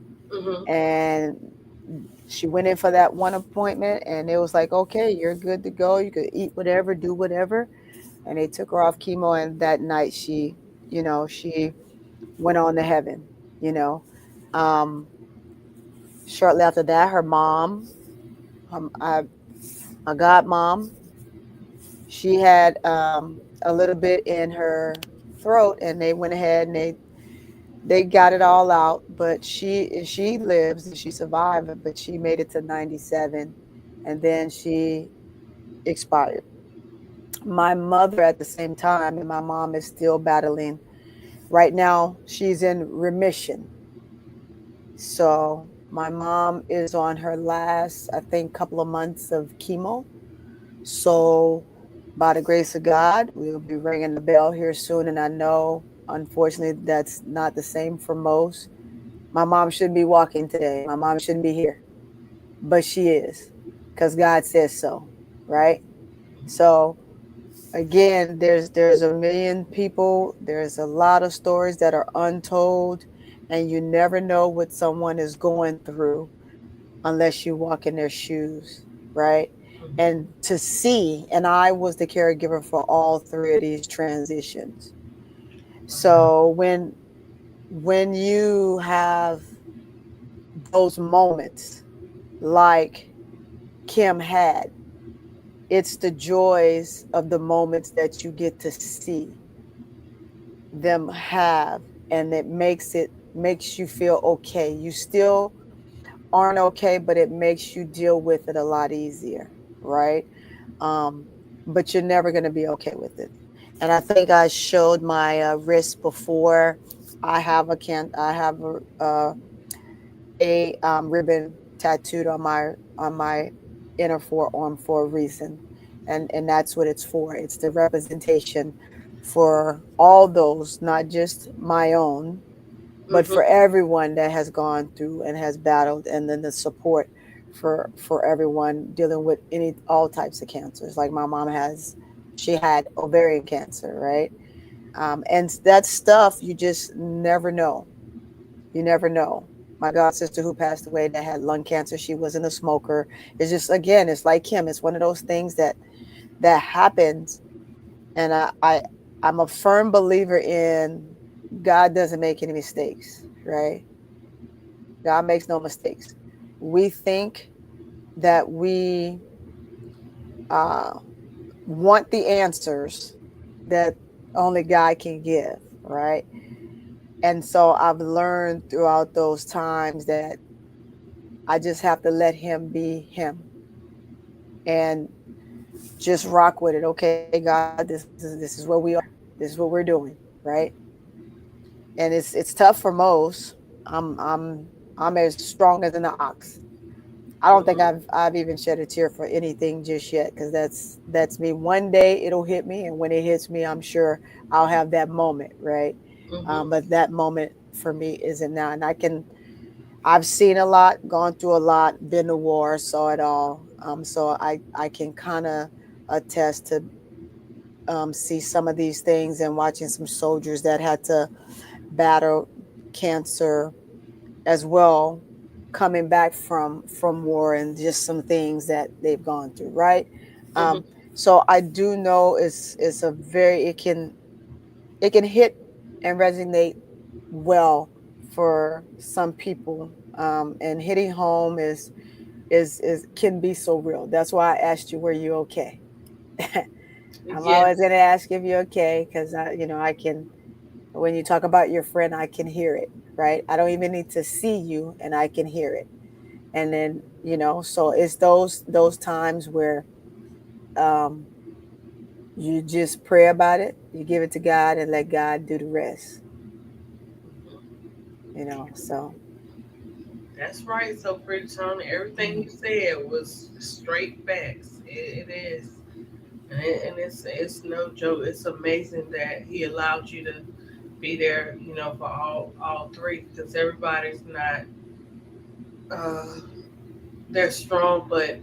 And she went in for that one appointment, and it was like, okay, you're good to go, you could eat whatever, do whatever. And they took her off chemo, and that night she went on to heaven. you know um Shortly after that, her mom, my godmom, she had a little bit in her throat, and they went ahead and they got it all out. But she lives and she survived, but she made it to 97, and then she expired. My mother at the same time, and my mom is still battling. Right now, she's in remission. So my mom is on her last, I think, couple of months of chemo. So by the grace of God, we'll be ringing the bell here soon. And I know, unfortunately, that's not the same for most. My mom shouldn't be walking today. My mom shouldn't be here, but she is, because God says so, right? So again, there's a million people. There's a lot of stories that are untold, and you never know what someone is going through unless you walk in their shoes, right? And to see, and I was the caregiver for all three of these transitions. So when you have those moments like Kim had, it's the joys of the moments that you get to see them have, and it makes you feel okay. You still aren't okay, but it makes you deal with it a lot easier, right? um, but you're never going to be okay with it. And I think I showed my wrist before. I have a ribbon tattooed on my inner forearm for a reason, and that's what it's for. It's the representation for all those, not just my own, but for everyone that has gone through and has battled, and then the support for everyone dealing with any all types of cancers. Like my mom has, she had ovarian cancer, right? And that stuff you just never know. You never know. My god sister who passed away that had lung cancer, she wasn't a smoker. It's just, again, it's like Kim. It's one of those things that happens, and I'm a firm believer in God doesn't make any mistakes, right? God makes no mistakes. We think that we uh, want the answers that only God can give, right? And so I've learned throughout those times that I just have to let Him be Him and just rock with it. Okay, God, this is where we are. This is what we're doing, right? And it's tough for most. I'm as strong as an ox. I don't think I've even shed a tear for anything just yet, because that's me. One day it'll hit me, and when it hits me, I'm sure I'll have that moment, right? But that moment for me isn't now, and I've seen a lot, gone through a lot, been to war, saw it all. So I can kind of attest to see some of these things, and watching some soldiers that had to battle cancer as well, coming back from war, and just some things that they've gone through, right? So I do know it's a very, it can hit and resonate well for some people, and hitting home is can be so real. That's why I asked you, were you okay? I'm always going to ask if you're okay, because I can, when you talk about your friend, I can hear it, right? I don't even need to see you, and I can hear it. And then, so it's those times where um you just pray about it, you give it to God, and let God do the rest. So That's right. So, pretty Tony, everything you said was straight facts. It is, and it's no joke. It's amazing that he allowed you to be there, for all three, because everybody's not uh, they're strong, but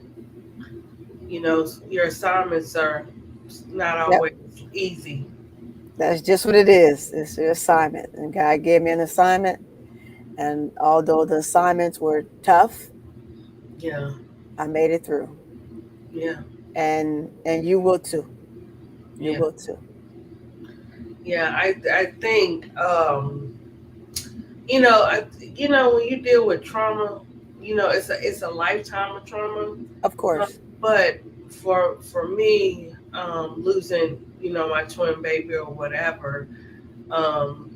your assignments are not yep, always easy. that's just what it is. It's your assignment, and God gave me an assignment, and although the assignments were tough, Yeah, I made it through. yeah, And you will too. You yeah, will too. yeah. I think when you deal with trauma, it's a lifetime of trauma. Of course. But for me, losing my twin baby or whatever, um,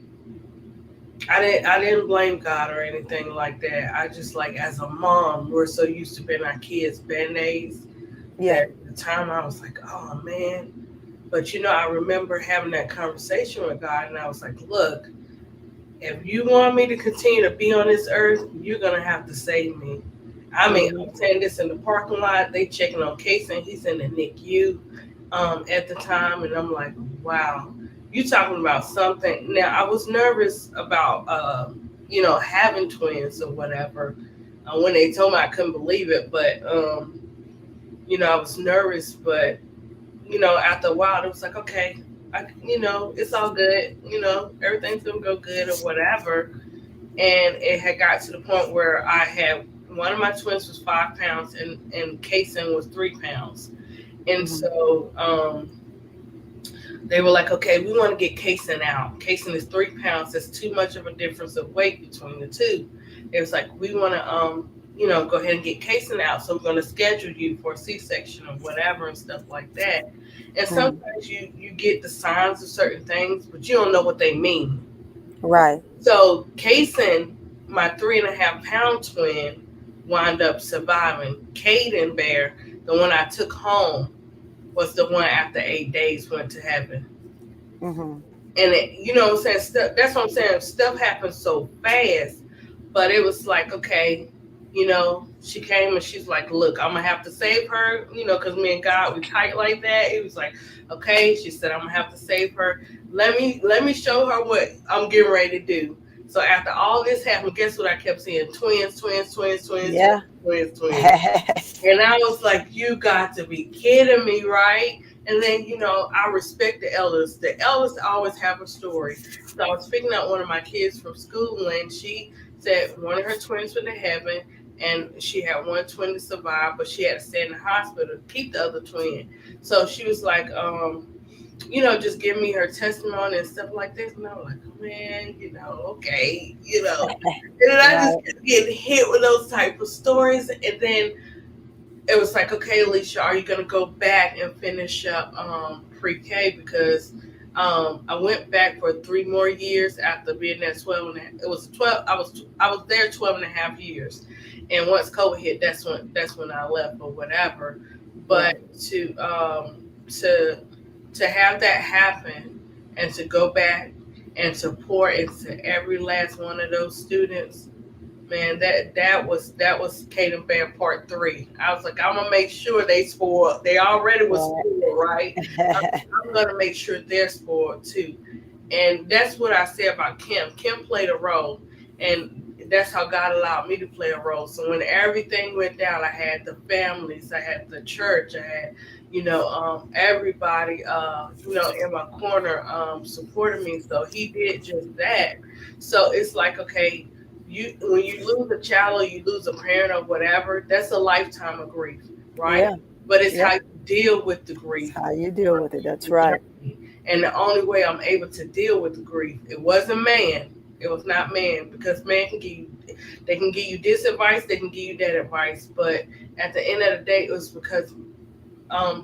I didn't blame God or anything like that. I just, like, as a mom, we're so used to being our kids' band-aids Yeah. that at the time I was like, oh man. But I remember having that conversation with God, and I was like, look, if you want me to continue to be on this earth, you're gonna have to save me. I mean, Mhm. I'm saying this in the parking lot. They checking on Casey. He's in the NICU at the time, and I'm like, wow, you talking about something. Now, I was nervous about having twins or whatever. When they told me, I couldn't believe it, but I was nervous. But after a while, it was like, okay, it's all good. Everything's gonna go good or whatever. And it had got to the point where I had one of my twins was 5 pounds, and Kason was 3 pounds. And Mhm. so they were like, okay, we want to get Kason out. Kason is 3 pounds. There's too much of a difference of weight between the two. It was like, we want to, go ahead and get Kason out. So we're going to schedule you for a C-section or whatever and stuff like that. And sometimes you get the signs of certain things, but you don't know what they mean. Right. So Kason, my 3.5-pound twin, wound up surviving. Caden Bear, the one I took home, was the one after 8 days went to heaven. Mm-hmm. And you know what I'm saying? That's what I'm saying. Stuff happened so fast, but it was like, okay, she came and she's like, look, I'm gonna have to save her, because me and God, we tight like that. It was like, okay, she said, I'm gonna have to save her. Let me show her what I'm getting ready to do. So after all this happened, guess what I kept seeing? Twins. Yeah. Twins. And I was like, you got to be kidding me, right? And then, I respect the elders. The elders always have a story. So I was picking up one of my kids from school, and she said one of her twins went to heaven, and she had one twin to survive, but she had to stay in the hospital to keep the other twin. So she was like, just give me her testimony and stuff like this. And I was like, man, okay, And then I just kept getting hit with those type of stories. And then it was like, okay, Alicia, are you going to go back and finish up pre-K? Because I went back for 3 more years after being there 12 and a half. It was 12. I was there 12 and a half years. And once COVID hit, that's when I left or whatever. But to have that happen and to go back and to pour into every last one of those students, man, that was Caden Bear Part 3. I was like, I'm gonna make sure they spoiled. They already was spoiled, right? I'm gonna make sure they're spoiled too. And that's what I say about Kim. Kim played a role, and that's how God allowed me to play a role. So when everything went down, I had the families, I had the church, I had, everybody, in my corner, supporting me. So he did just that. So it's like, okay, when you lose a child or you lose a parent or whatever, that's a lifetime of grief, right? Yeah. But it's how you deal with the grief. How you deal with it. That's right. And the only way I'm able to deal with the grief, it wasn't man. It was not man, because man can give you this advice, they can give you that advice. But at the end of the day, it was because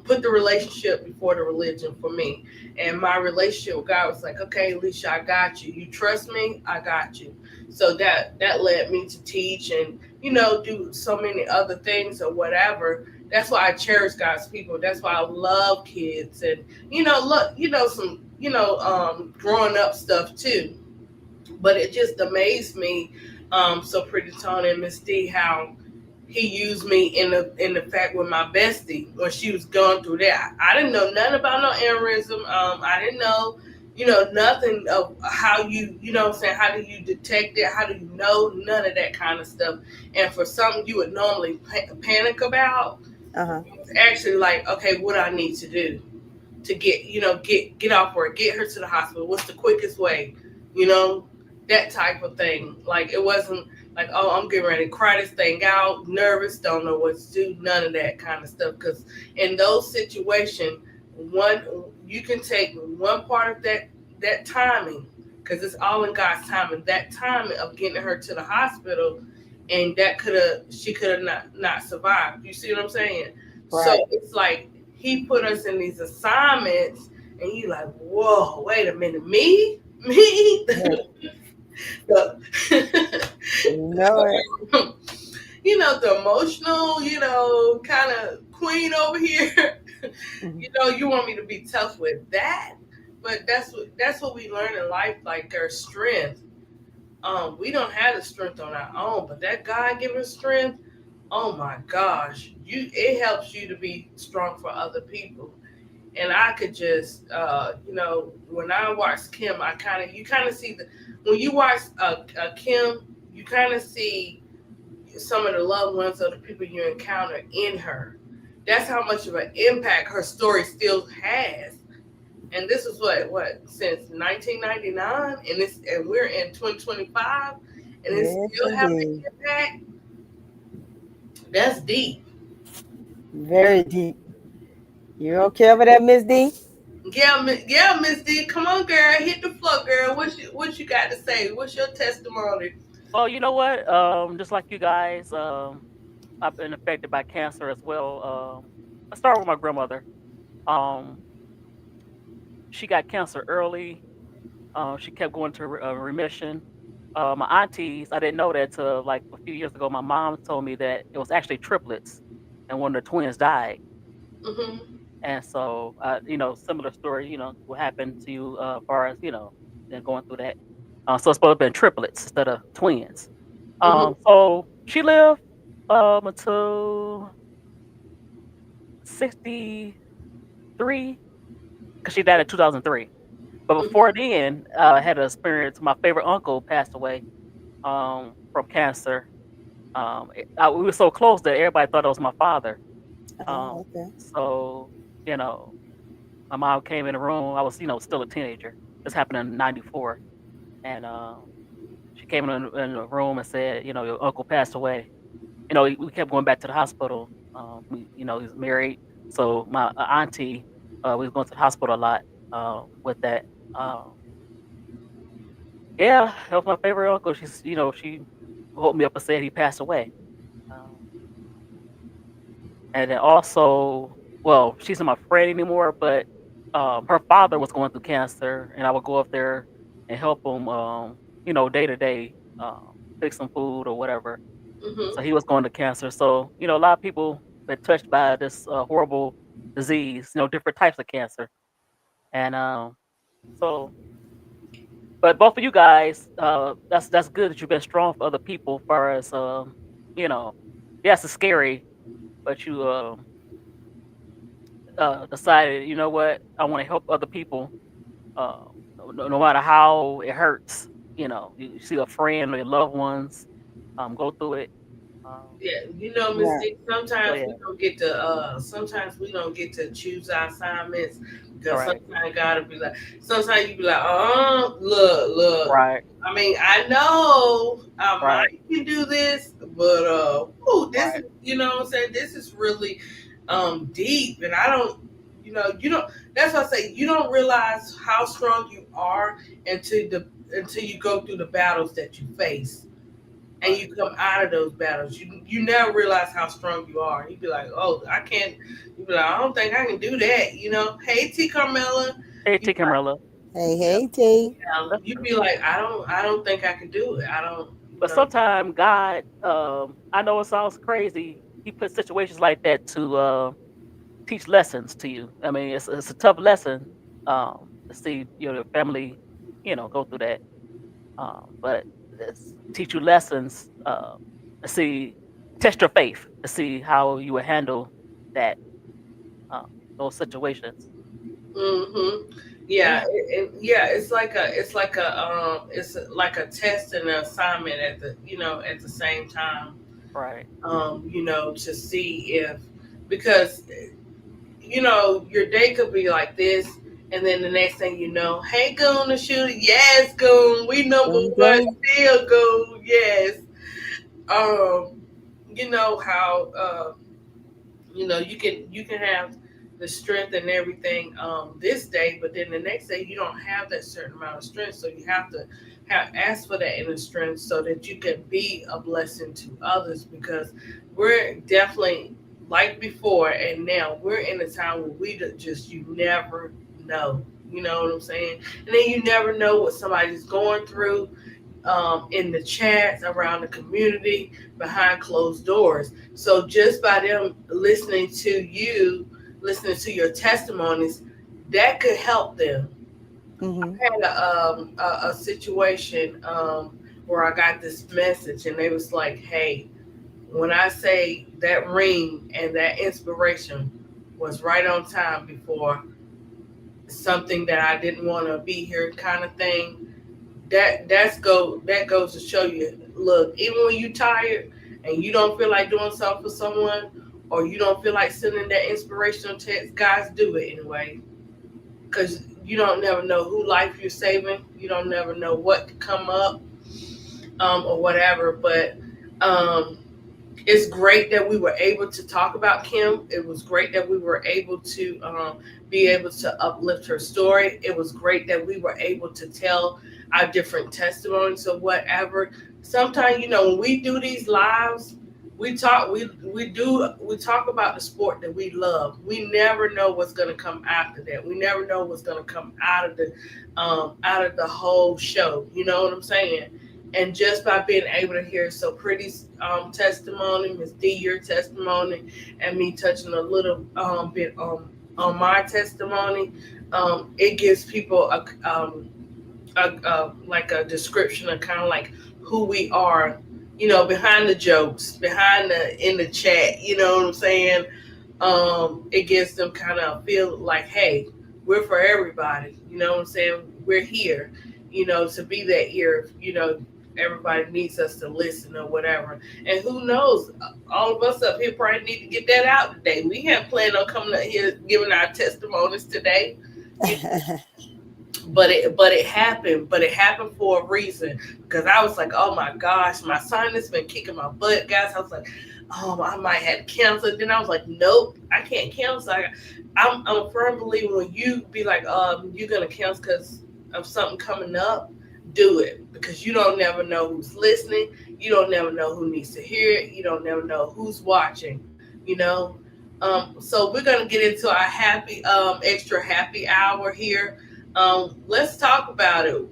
put the relationship before the religion for me. And my relationship with God was like, okay, Alicia, I got you. You trust me, I got you. So that led me to teach and, do so many other things or whatever. That's why I cherish God's people. That's why I love kids and, some, growing up stuff too. But it just amazed me, so Pretty Tony and Miss D, how he used me in the fact with my bestie when she was going through that. I didn't know nothing about no aneurysm. I didn't know, nothing of how you, what I'm saying, how do you detect it? How do you know? None of that kind of stuff. And for something you would normally panic about, it's actually like, okay, what I need to do to get off work, get her to the hospital. What's the quickest way? That type of thing. Like, it wasn't like, oh, I'm getting ready to cry this thing out, nervous, don't know what to do, none of that kind of stuff. Because in those situations, you can take one part of that timing, because it's all in God's timing. That timing of getting her to the hospital, and she could have not survived. You see what I'm saying? Right. So it's like he put us in these assignments, and you like, whoa, wait a minute, me. The emotional, kind of queen over here. You want me to be tough with that, but that's what we learn in life. Like, our strength. We don't have the strength on our own, but that God-given strength, oh my gosh, it helps you to be strong for other people. And I could just, when I watch Kim, you kind of see when you watch Kim, you kind of see some of the loved ones of the people you encounter in her. That's how much of an impact her story still has. And this is what since 1999, and we're in 2025, and it's still having an impact. That's deep. Very deep. You okay over there, Miss D? Yeah, Miss D. Come on, girl. Hit the floor, girl. What you got to say? What's your testimony? Well, you know what? Just like you guys, I've been affected by cancer as well. I started with my grandmother. Um, she got cancer early. She kept going to remission. My aunties, I didn't know that till like a few years ago. My mom told me that it was actually triplets, and one of the twins died. Mhm. And so, similar story. What happened to you as far as then going through that. So it's supposed to have been triplets instead of twins. Mhm. So she lived until 63 because she died in 2003. But Mhm. before then, I had an experience. My favorite uncle passed away from cancer. We were so close that everybody thought it was my father. Oh, okay. So, you know, my mom came in the room. I was, still a teenager. This happened in '94. And she came in the room and said, your uncle passed away. We kept going back to the hospital. He's married. So my auntie, we was going to the hospital a lot with that. Um, yeah, that was my favorite uncle. She woke me up and said he passed away. Um, and then also, well, she's not my friend anymore, but her father was going through cancer, and I would go up there and help him, day to day, fix some food or whatever. So Mhm. he was going to cancer. So a lot of people been touched by this horrible disease. Different types of cancer, and so. But both of you guys, that's good that you've been strong for other people. As far as you know, yes, it's scary, but you decided, you know what, I want to help other people, uh, no matter how it hurts. You see a friend or your loved ones go through it. Um, Yeah, Miss Right. D, so sometimes yeah, we don't get to choose our assignments because right, sometimes God will be like, sometimes you be like, look. right, I mean, I know I right, might can do this, but this right, is, what I'm saying, this is really deep, and I don't, you don't. That's why I say you don't realize how strong you are until you go through the battles that you face and right. you come out of those battles. You never realize how strong you are. You be like, oh, I can't. You be like, I don't think I can do that. Hey T Carmela, Hey, you T. Camarilla. Hey, Yep, hey, T. that's you true. be like, I don't think I can do it. I don't. But sometimes God, I know it sounds crazy. He puts situations like that to teach lessons to you. I mean, it's a tough lesson to see your family, go through that. But it's teach you lessons to see, test your faith to see how you will handle that uh, those situations. Mm-hmm. Yeah, Yeah, yeah. It's like a test and an assignment at the same time. right, To see if because your day could be like this, and then the next thing you know, hey, Goon, the shooter, yes, Goon, we number Dun, one, dun. still Goon, yes. Um, you know how you can have the strength and everything this day, but then the next day you don't have that certain amount of strength, so you have to ask for that inner strength so that you can be a blessing to others because we're definitely like before and now we're in a time where you never know. You know what I'm saying? And then you never know what somebody's going through in the chats around the community behind closed doors. So just by them listening to your testimonies, that could help them. Mm-hmm. I had a situation where I got this message, and they was like, "Hey, when I say that ring and that inspiration was right on time before something that I didn't want to be here, kind of thing." That goes to show you. Look, even when you tired and you don't feel like doing something for someone, or you don't feel like sending that inspirational text, guys, do it anyway. Because you don't never know who life you're saving. You don't never know what could come up, or whatever. But it's great that we were able to talk about Kim. It was great that we were able to be able to uplift her story. It was great that we were able to tell our different testimonies or whatever. Sometimes, when we do these lives, we talk about the sport that we love. We never know what's going to come after that. We never know what's going to come out of the whole show. You know what I'm saying? And just by being able to hear So Pretty's testimony, Miss D, your testimony, and me touching a little bit on my testimony, it gives people like a description of kind of like who we are, behind the jokes, in the chat. You know what I'm saying? It gives them kind of feel like, hey, we're for everybody. You know what I'm saying? We're here, to be that ear. Everybody needs us to listen or whatever. And who knows? All of us up here probably need to get that out today. We have planned on coming up here giving our testimonies today. But it happened. But it happened for a reason. Because I was like, oh my gosh, my sinus been kicking my butt, guys. I was like, oh, I might have to cancel. Then I was like, nope, I can't cancel. I'm a firm believer when you be like, you're gonna cancel because of something coming up. Do it, because you don't never know who's listening. You don't never know who needs to hear it. You don't never know who's watching. So we're gonna get into our happy extra happy hour here. Let's talk about it.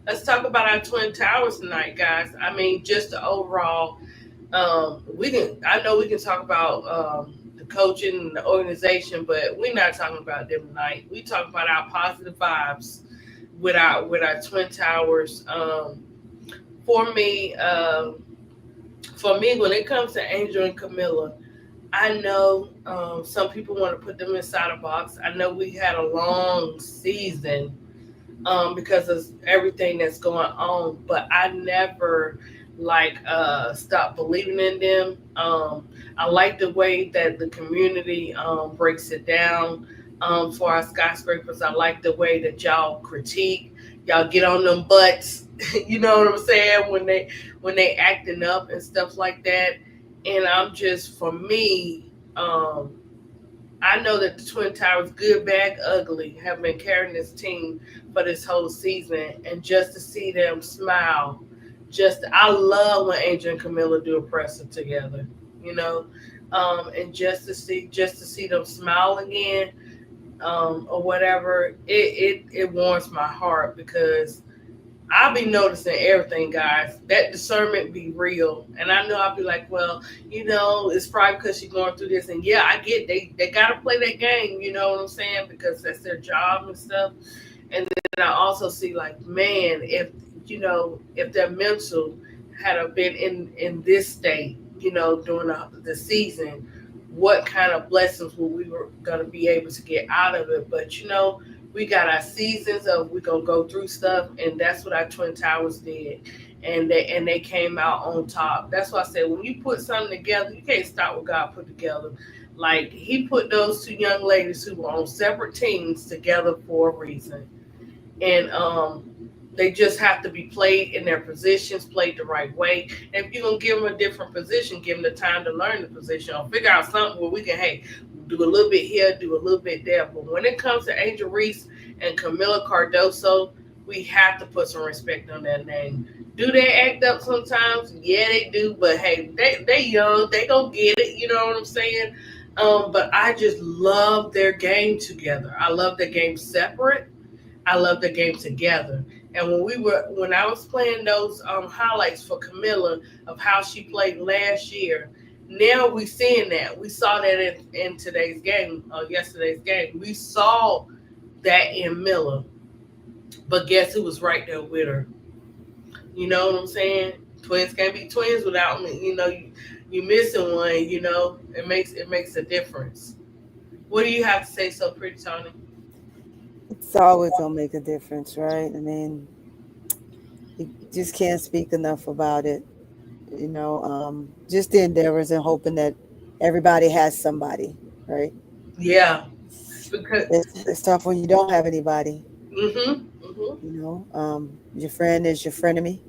Let's talk about our Twin Towers tonight, guys. I mean, just the overall. I know we can talk about the coaching and the organization, but we're not talking about them tonight. We talk about our positive vibes with our Twin Towers. For me, when it comes to Angel and Camilla, I know some people want to put them inside a box. I know we had a long season because of everything that's going on, but I never stopped believing in them. I like the way that the community breaks it down for our skyscrapers. I like the way that y'all critique, y'all get on them butts. You know what I'm saying, when they acting up and stuff like that. And I'm just, for me, I know that the Twin Towers, good, bad, ugly, have been carrying this team for this whole season, and just to see them smile, I love when Angel and Camilla do a presser together, and just to see them smile again, or whatever, it warms my heart, because I'll be noticing everything, guys. That discernment be real. And I know I'll be like, well, it's probably because she's going through this. And yeah, I get they got to play that game, you know what I'm saying? Because that's their job and stuff. And then I also see, like, man, if their mental had been in this state, during the season, what kind of blessings we were going to be able to get out of it. But, we got our seasons of we're going to go through stuff, and that's what our Twin Towers did. And they came out on top. That's why I said, when you put something together, you can't stop what God put together. Like, he put those two young ladies who were on separate teams together for a reason. And they just have to be played in their positions, played the right way. And if you're going to give them a different position, give them the time to learn the position, or figure out something where we can, do a little bit here, do a little bit there. But when it comes to Angel Reese and Camila Cardoso, we have to put some respect on that name. Do they act up sometimes? Yeah, they do. But hey, they young. They gonna get it. You know what I'm saying? But I just love their game together. I love their game separate. I love their game together. And when I was playing those highlights for Camilla of how she played last year, now we seeing that. We saw that in today's game, yesterday's game. We saw that in Miller. But guess who was right there with her? You know what I'm saying? Twins can't be twins without me. You missing one. It makes a difference. What do you have to say, So Pretty, Tony? It's always gonna make a difference, right? I mean, you just can't speak enough about it. Just the endeavors and hoping that everybody has somebody, right? Yeah, because it's tough when you don't have anybody. Mm-hmm. Your friend is your frenemy.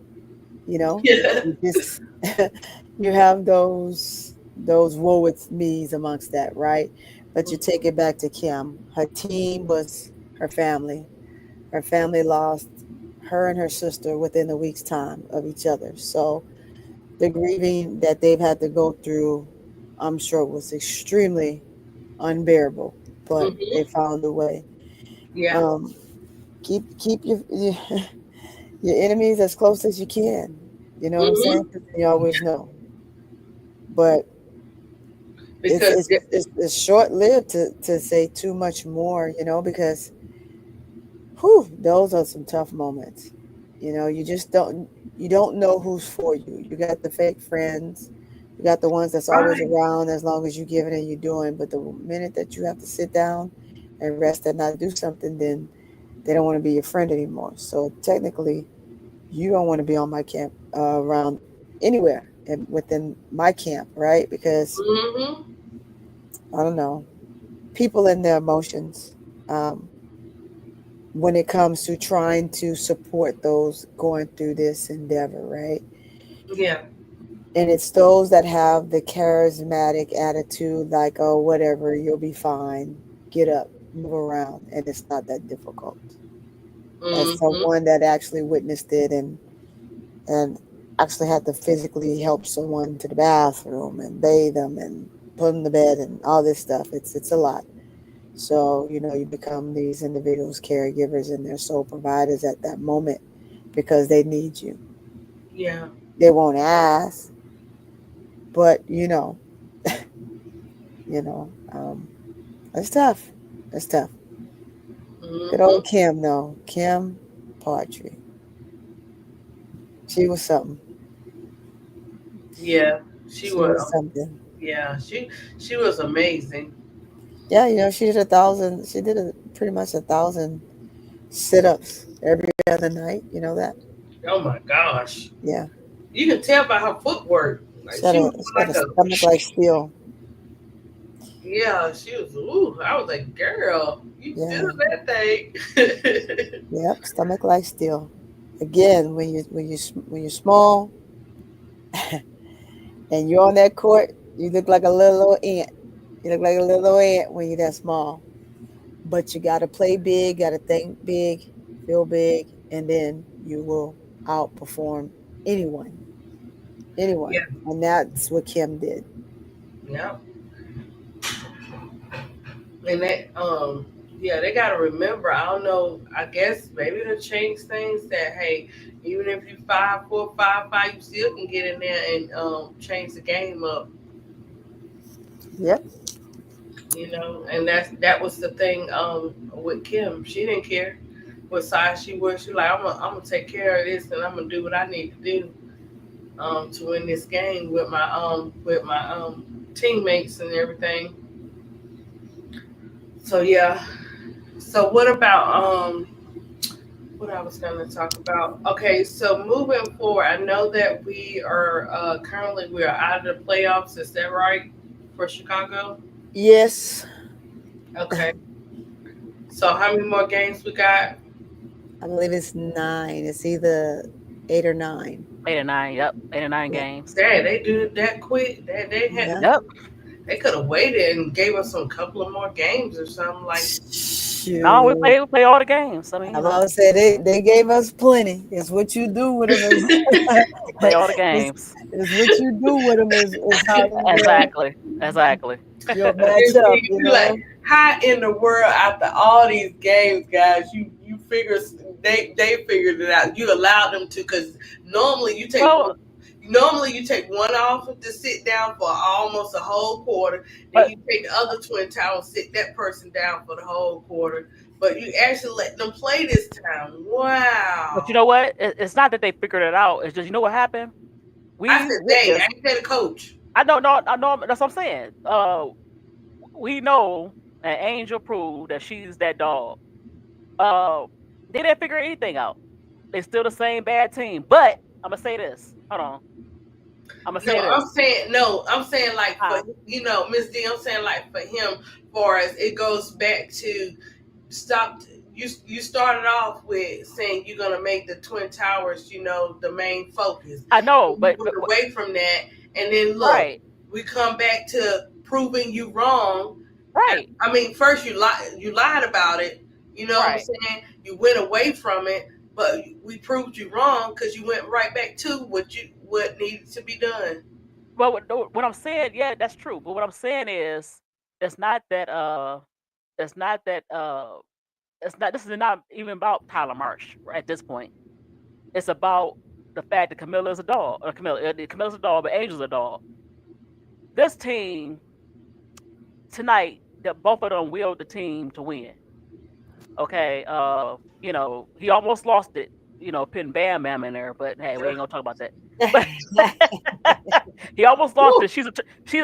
Yeah. you have those woe with me's amongst that, right? But you take it back to Kim. Her team was her family. Her family lost her and her sister within a week's time of each other. So the grieving that they've had to go through, I'm sure, was extremely unbearable. But they found a way. Yeah. Um, keep your enemies as close as you can. You know what I'm saying? 'Cause you always know. But it's Because it's it's short lived to say too much more. You know, because those are some tough moments. You know, you don't know who's for you. You got the fake friends. You got the ones that's always right. around as long as you give it and you're doing. But the minute that you have to sit down and rest and not do something, then they don't want to be your friend anymore. So technically, you don't want to be on my camp around anywhere within my camp, right? Because I don't know, people and their emotions. When it comes to trying to support those going through this endeavor, right? Yeah. And it's those that have the charismatic attitude, like, oh, whatever, you'll be fine. Get up, move around. And it's not that difficult. As someone that actually witnessed it and actually had to physically help someone to the bathroom and bathe them and put them to bed and all this stuff, it's a lot. So, you know, you become these individuals, caregivers, and their sole providers at that moment because they need you. Yeah. They won't ask, but you know, it's tough. It's tough. Good old Kim, though. Kim Partry. She was something. Yeah. She She was was. something. Yeah. She was amazing. Yeah, you know, she did 1,000. She did pretty much 1,000 sit-ups every other night. You know that? Oh my gosh. Yeah. You can tell by her footwork. Like she was She had like a a. stomach like steel. Yeah, she was. Ooh, I was like, girl, you Yeah. do that thing. Yep. Stomach like steel. Again, when you're small and you're on that court, you look like a little ant. You look like a little ant when you're that small. But you got to play big, got to think big, feel big, and then you will outperform anyone. Anyone. Yeah. And that's what Kim did. Yeah. And that yeah, they gotta remember, I don't know, I guess maybe to change things that hey, even if you 5'4", 5'5", you still can get in there and change the game up. Yep. You know, and that was the thing with Kim. She didn't care what size she was. She like, I'm gonna take care of this and I'm gonna do what I need to do to win this game with my teammates and everything. So yeah. So what about what I was going to talk about? Okay, so moving forward, I know that we are currently we are out of the playoffs. Is that right for Chicago? Yes. Okay. So how many more games we got? I believe it's 9. It's either 8 or 9. 8 or 9. Yep, 8 or 9 Yeah. games. Dang, they do it that quick. They had. Yeah. Yep. They could have waited and gave us some couple of more games or something like. No, we Shoot. play all the games. I mean, I'm about to say they gave us plenty. It's what you do with them. we play all the games. It's what you do with them is how they Exactly. Exactly. you'll match up, you know. Like, how in the world after all these games, guys, you figure they figured it out. You allowed them to because normally you take one off to sit down for almost a whole quarter. Then you take the other Twin Towers, sit that person down for the whole quarter. But you actually let them play this time. Wow. But you know what? It's not that they figured it out. It's just, you know what happened? I said they. I ain't said the coach. I don't know. I know. That's what I'm saying. We know, and Angel proved that she's that dog. They didn't figure anything out. They're still the same bad team. But I'm gonna say this. Hold on. I'm gonna say this. I'm saying like for Miss D. I'm saying like for him, far as it goes back to stop. You started off with saying you're gonna make the Twin Towers, the main focus. I know, but away from that, and then look, we come back to proving you wrong. Right. I mean, first you lied about it. You know what I'm saying? You went away from it, but we proved you wrong because you went right back to what needed to be done. Well, what I'm saying, yeah, that's true. But what I'm saying is, it's not that. It's not that. It's not. This is not even about Tyler Marsh at this point. It's about the fact that Camilla's a dog. Camilla's a dog, but Angel's a dog. This team tonight, that both of them willed the team to win. Okay, you know, he almost lost it, you know, putting Bam Bam in there, but hey, we ain't gonna talk about that. But he almost lost it. She's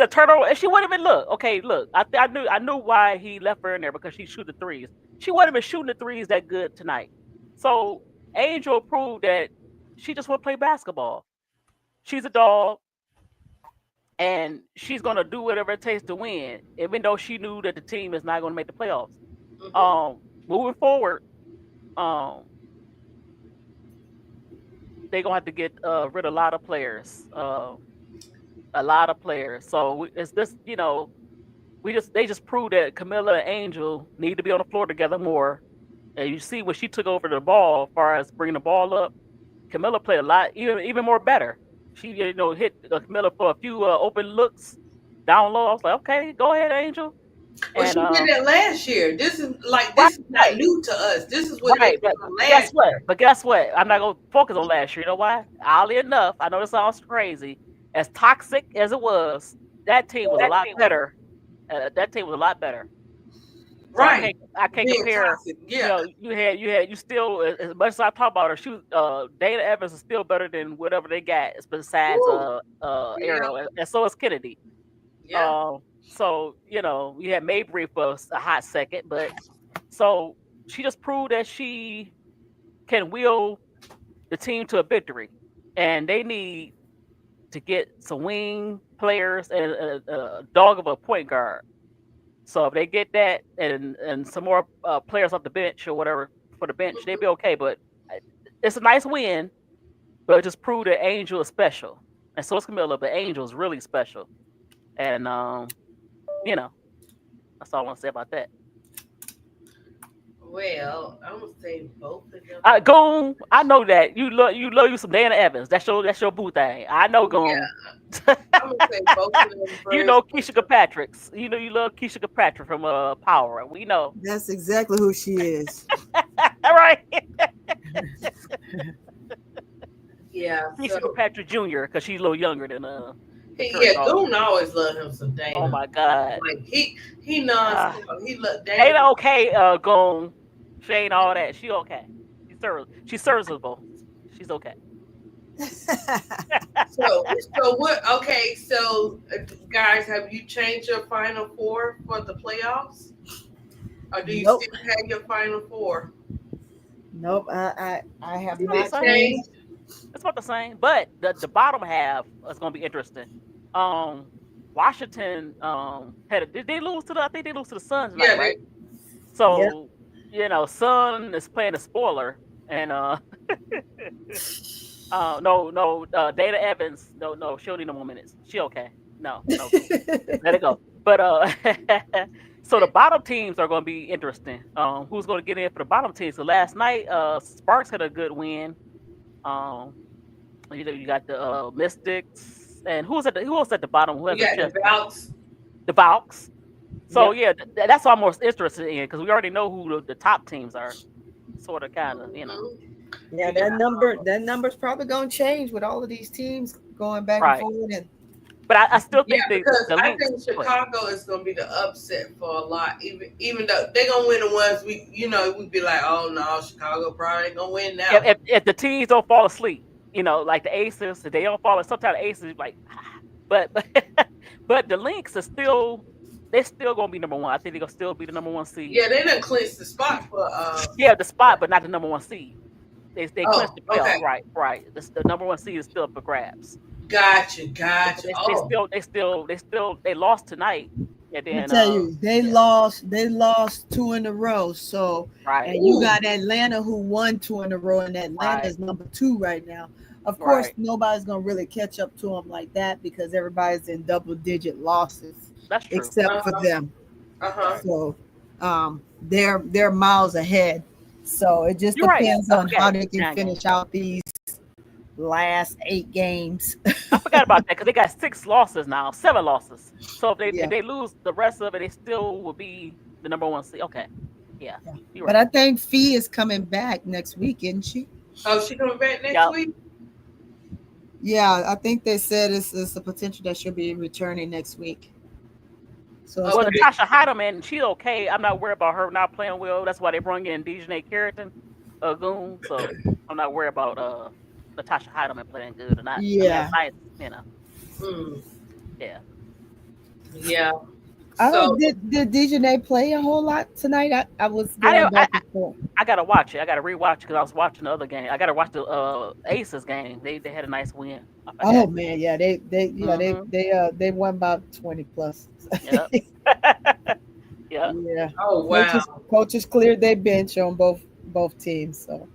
a turtle, and she wouldn't even look. Okay, look, I knew why he left her in there, because she shoot the threes. She wasn't even shooting the threes that good tonight. So Angel proved that she just want to play basketball. She's a dog, and she's gonna do whatever it takes to win, even though she knew that the team is not gonna make the playoffs. Moving forward, they're gonna have to get rid of a lot of players. So it's this, you know, they just proved that Camilla and Angel need to be on the floor together more. And you see when she took over the ball, as far as bringing the ball up, Camilla played a lot, even more better. She, you know, hit Camilla for a few open looks down low. I was like, okay, go ahead, Angel. Well, And, she did that last year. This is not new to us. This is what they did last guess what? year. But guess what? I'm not gonna focus on last year. You know why? Oddly enough, I know this sounds crazy. As toxic as it was, that team was a lot better. That team was a lot better. So Right. I can't Being compare. toxic, yeah. You know, you still, as much as I talk about her, she was, Dana Evans is still better than whatever they got besides Ariel, and so is Kennedy. Yeah. So, you know, we had Mabry for a hot second, but so she just proved that she can will the team to a victory, and they need to get some wing players and a dog of a point guard. So if they get that and some more players off the bench or whatever for the bench, they'd be okay. But it's a nice win, but it just proved that Angel is special, and so is Camilla, but Angel is really special, and you know, that's all I want to say about that. Well, I'm gonna say both of them. Goon, I know that you love you some Dana Evans. That's your boo thing. I know, Goon. Yeah. I'm gonna say both of them first. You know Keisha Kirkpatrick's. You know you love Keisha Kirkpatrick from Power. We know. That's exactly who she is. All right. Yeah. Keisha Kirkpatrick Jr. because she's a little younger than Goon always loved him some Dana. Oh my God. Like he non he loved Dana. Dana okay, Goon. She ain't all that. She okay. She's serviceable. She's okay. So what? Okay, so guys, have you changed your Final Four for the playoffs, or do you still have your Final Four? Nope, I have not changed. It's about the same, but the bottom half is going to be interesting. Washington did they lose to I think they lose to the Suns tonight, right? So you know, Sun is playing a spoiler, and Dana Evans, no, she don't need no more minutes. She okay. No, let it go. But so the bottom teams are going to be interesting. Who's going to get in for the bottom teams? So last night, Sparks had a good win. You got the Mystics, and who else at the bottom? Who has you got the Valks. The Valks. So that's what I'm most interested in, because we already know who the top teams are. Sort of, kind of, you know. Yeah, that number's probably gonna change with all of these teams going back and forth. But I still think I think Chicago is gonna be the upset for a lot. Even though they're gonna win the ones we'd be like, oh no, Chicago probably ain't gonna win now. If the teams don't fall asleep, you know, like the Aces, if they don't fall asleep, sometimes the Aces like, but the Lynx are still. They're still gonna be number one. I think they're gonna still be the number one seed. Yeah, they done clinched the spot for. The spot, but not the number one seed. They clinched the playoff, right. The number one seed is still up for grabs. Gotcha. They lost tonight. And then, I tell you, they lost 2 in a row. So and you got Atlanta who won 2 in a row, and Atlanta is number 2 right now. Of course, Right. nobody's gonna really catch up to them like that because everybody's in double-digit losses, That's true. except for them. Uh-huh. So, they're miles ahead. So it just You're right. depends I on how forgot. they can Nine games. finish out these last 8 games. I forgot about that because they got 6 losses now, 7 losses. So if Yeah. they lose the rest of it, they still will be the number 1 seed. Okay. Yeah. You're But right. I think Fee is coming back next week, isn't she? Oh, she coming back next Yep. week? Yeah, I think they said it's a potential that she'll be returning next week. So it's Well, gonna be Natasha Heidemann, she's okay. I'm not worried about her not playing well. That's why they brought in Dejanay Carrington, Goon. So I'm not worried about Natasha Heidemann playing good or not. I mean, yeah. that's nice, you know. Mm, Yeah. yeah. I So don't did Dejanay play a whole lot tonight? I was I going don't. back and forth. I gotta watch it. I gotta rewatch it because I was watching the other game. I gotta watch the Aces game. They had a nice win. I Oh forgot. man, yeah, they won about 20 plus. Yep. Yep. Yeah. oh wow. Coaches cleared their bench on both teams. So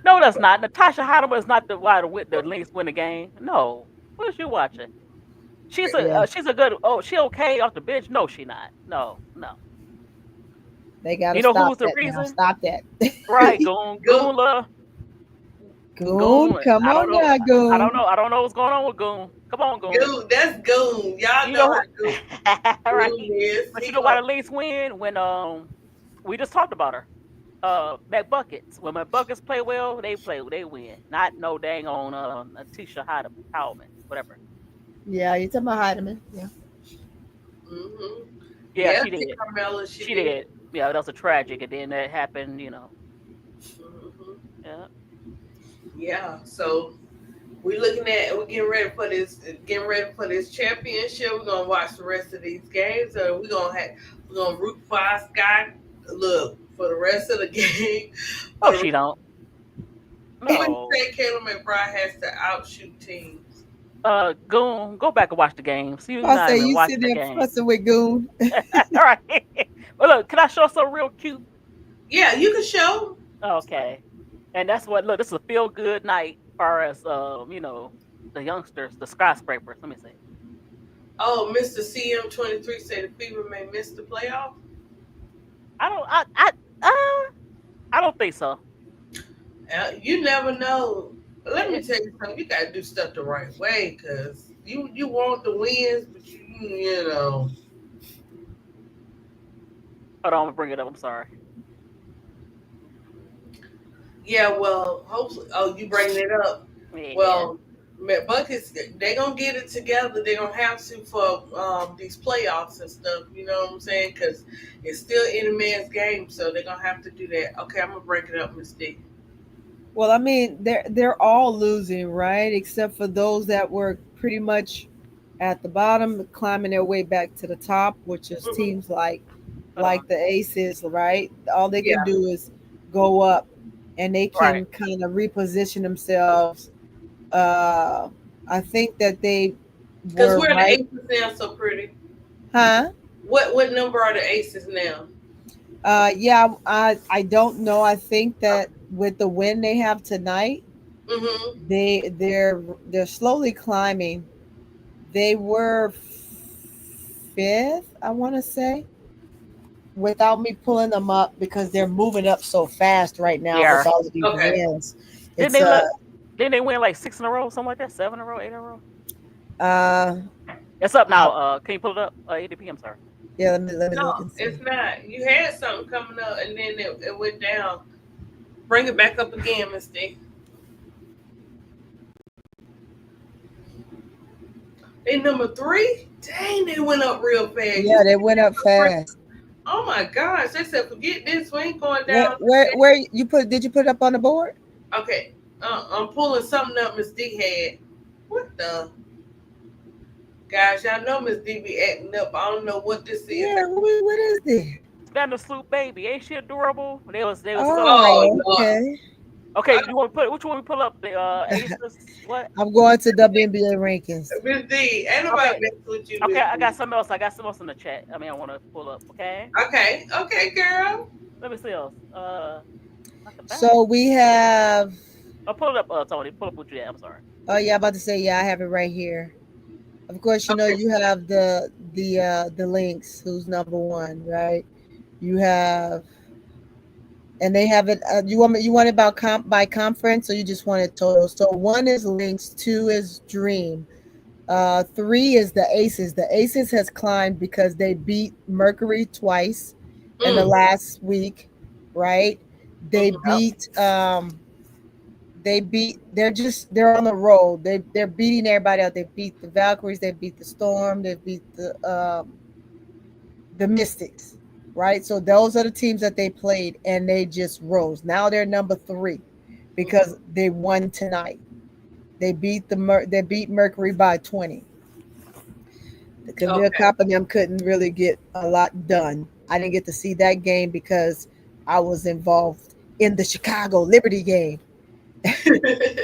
No, that's not. Natasha Heidemann is not the why the Lynx win the game. No. What is you watching? She's Yeah. a good. Oh, she okay off the bench? No, she not. No. they gotta You know stop who's the that now. reason? Stop that. Right, Goon. Goon, come I on don't know. now, Goon. I don't know what's going on with Goon. Come on, Goon. Goon, that's Goon. Y'all You know know how Goon, right. Goon is. But you know why the Lynx win? When we just talked about her. McBuckets. When McBuckets play well, they win. Not no dang on Tisha Heidemann, whatever. Yeah, you talking about Heidemann. Yeah. Mm-hmm. Yeah, she did. Carmella, She did. Yeah, that was a tragic, and then that happened. Mm-hmm. Yeah. Yeah. So we're getting ready for this championship. We're gonna watch the rest of these games, or we're gonna root for our Sky. Look for the rest of the game. Oh, she don't. No. Say Kayla McBride has to outshoot teams. Goon, go back and watch the game. See, you're I not say even you watching sitting the there game. fussing with Goon. All right. Well, look, can I show something real cute? Yeah, you can show. Okay. And that's what. Look, this is a feel good night, as far as the youngsters, the skyscrapers. Let me see. Oh, Mr. CM23 said the Fever may miss the playoff. I don't think so. You never know. Let me tell you something. You gotta do stuff the right way, cause you want the wins, but you know. Hold on, I'm gonna bring it up. I'm sorry. Yeah, well, hopefully. Oh, you bringing it up? Yeah. Well, Buckets, they gonna get it together. They gonna have to for these playoffs and stuff. You know what I'm saying? Because it's still in a man's game, so they're gonna have to do that. Okay, I'm gonna break it up, Miss D. Well, I mean, they're all losing, right? Except for those that were pretty much at the bottom, climbing their way back to the top, which is teams like the Aces, right? All they can do is go up, and they can kind of reposition themselves. I think that they because we're the Aces now, so pretty. Huh? What number are the Aces now? Yeah, I don't know. I think that with the win they have tonight, they're slowly climbing. They were 5th, I want to say, without me pulling them up because they're moving up so fast right now with all of these wins. Didn't they win like 6 in a row, something like that? 7 in a row, 8 in a row? It's up now. Can you pull it up? ADP, I'm sorry. Yeah, let me look and see. It's not. You had something coming up and then it went down. Bring it back up again, Miss D. They number 3? Dang, they went up real fast. Yeah, they went up fast. Oh my gosh. They said forget this, we ain't going down. Where you did you put it up on the board? Okay. I'm pulling something up Miss D had. What the? Guys, y'all know Miss D be acting up. I don't know what this is. Yeah, what is this? Vanna Sloop baby, ain't she adorable? They was okay. Okay, you want to put which one we pull up? The Aces? What? I'm going to WNBA rankings. Miss D, ain't nobody messing with you. Okay, I got something else. I got something else in the chat. I mean, I want to pull up. Okay. Okay, girl. Let me see else. So we have. Pull it up, Tony. Pull up what you had. I'm sorry. Oh yeah, I'm about to say yeah. I have it right here. Of course, Okay. you have the links. Who's number one, right? You have, and they have it. You want it about by conference, or you just want it total? So one is links, two is Dream, three is the Aces. The Aces has climbed because they beat Mercury twice in the last week, right? They beat they're on the road. They're beating everybody out. They beat the Valkyries, they beat the Storm, they beat the Mystics, right? So those are the teams that they played and they just rose. Now they're number 3 because they won tonight. They beat Mercury by 20. The Camille Okay. Cup and them couldn't really get a lot done. I didn't get to see that game because I was involved in the Chicago Liberty game.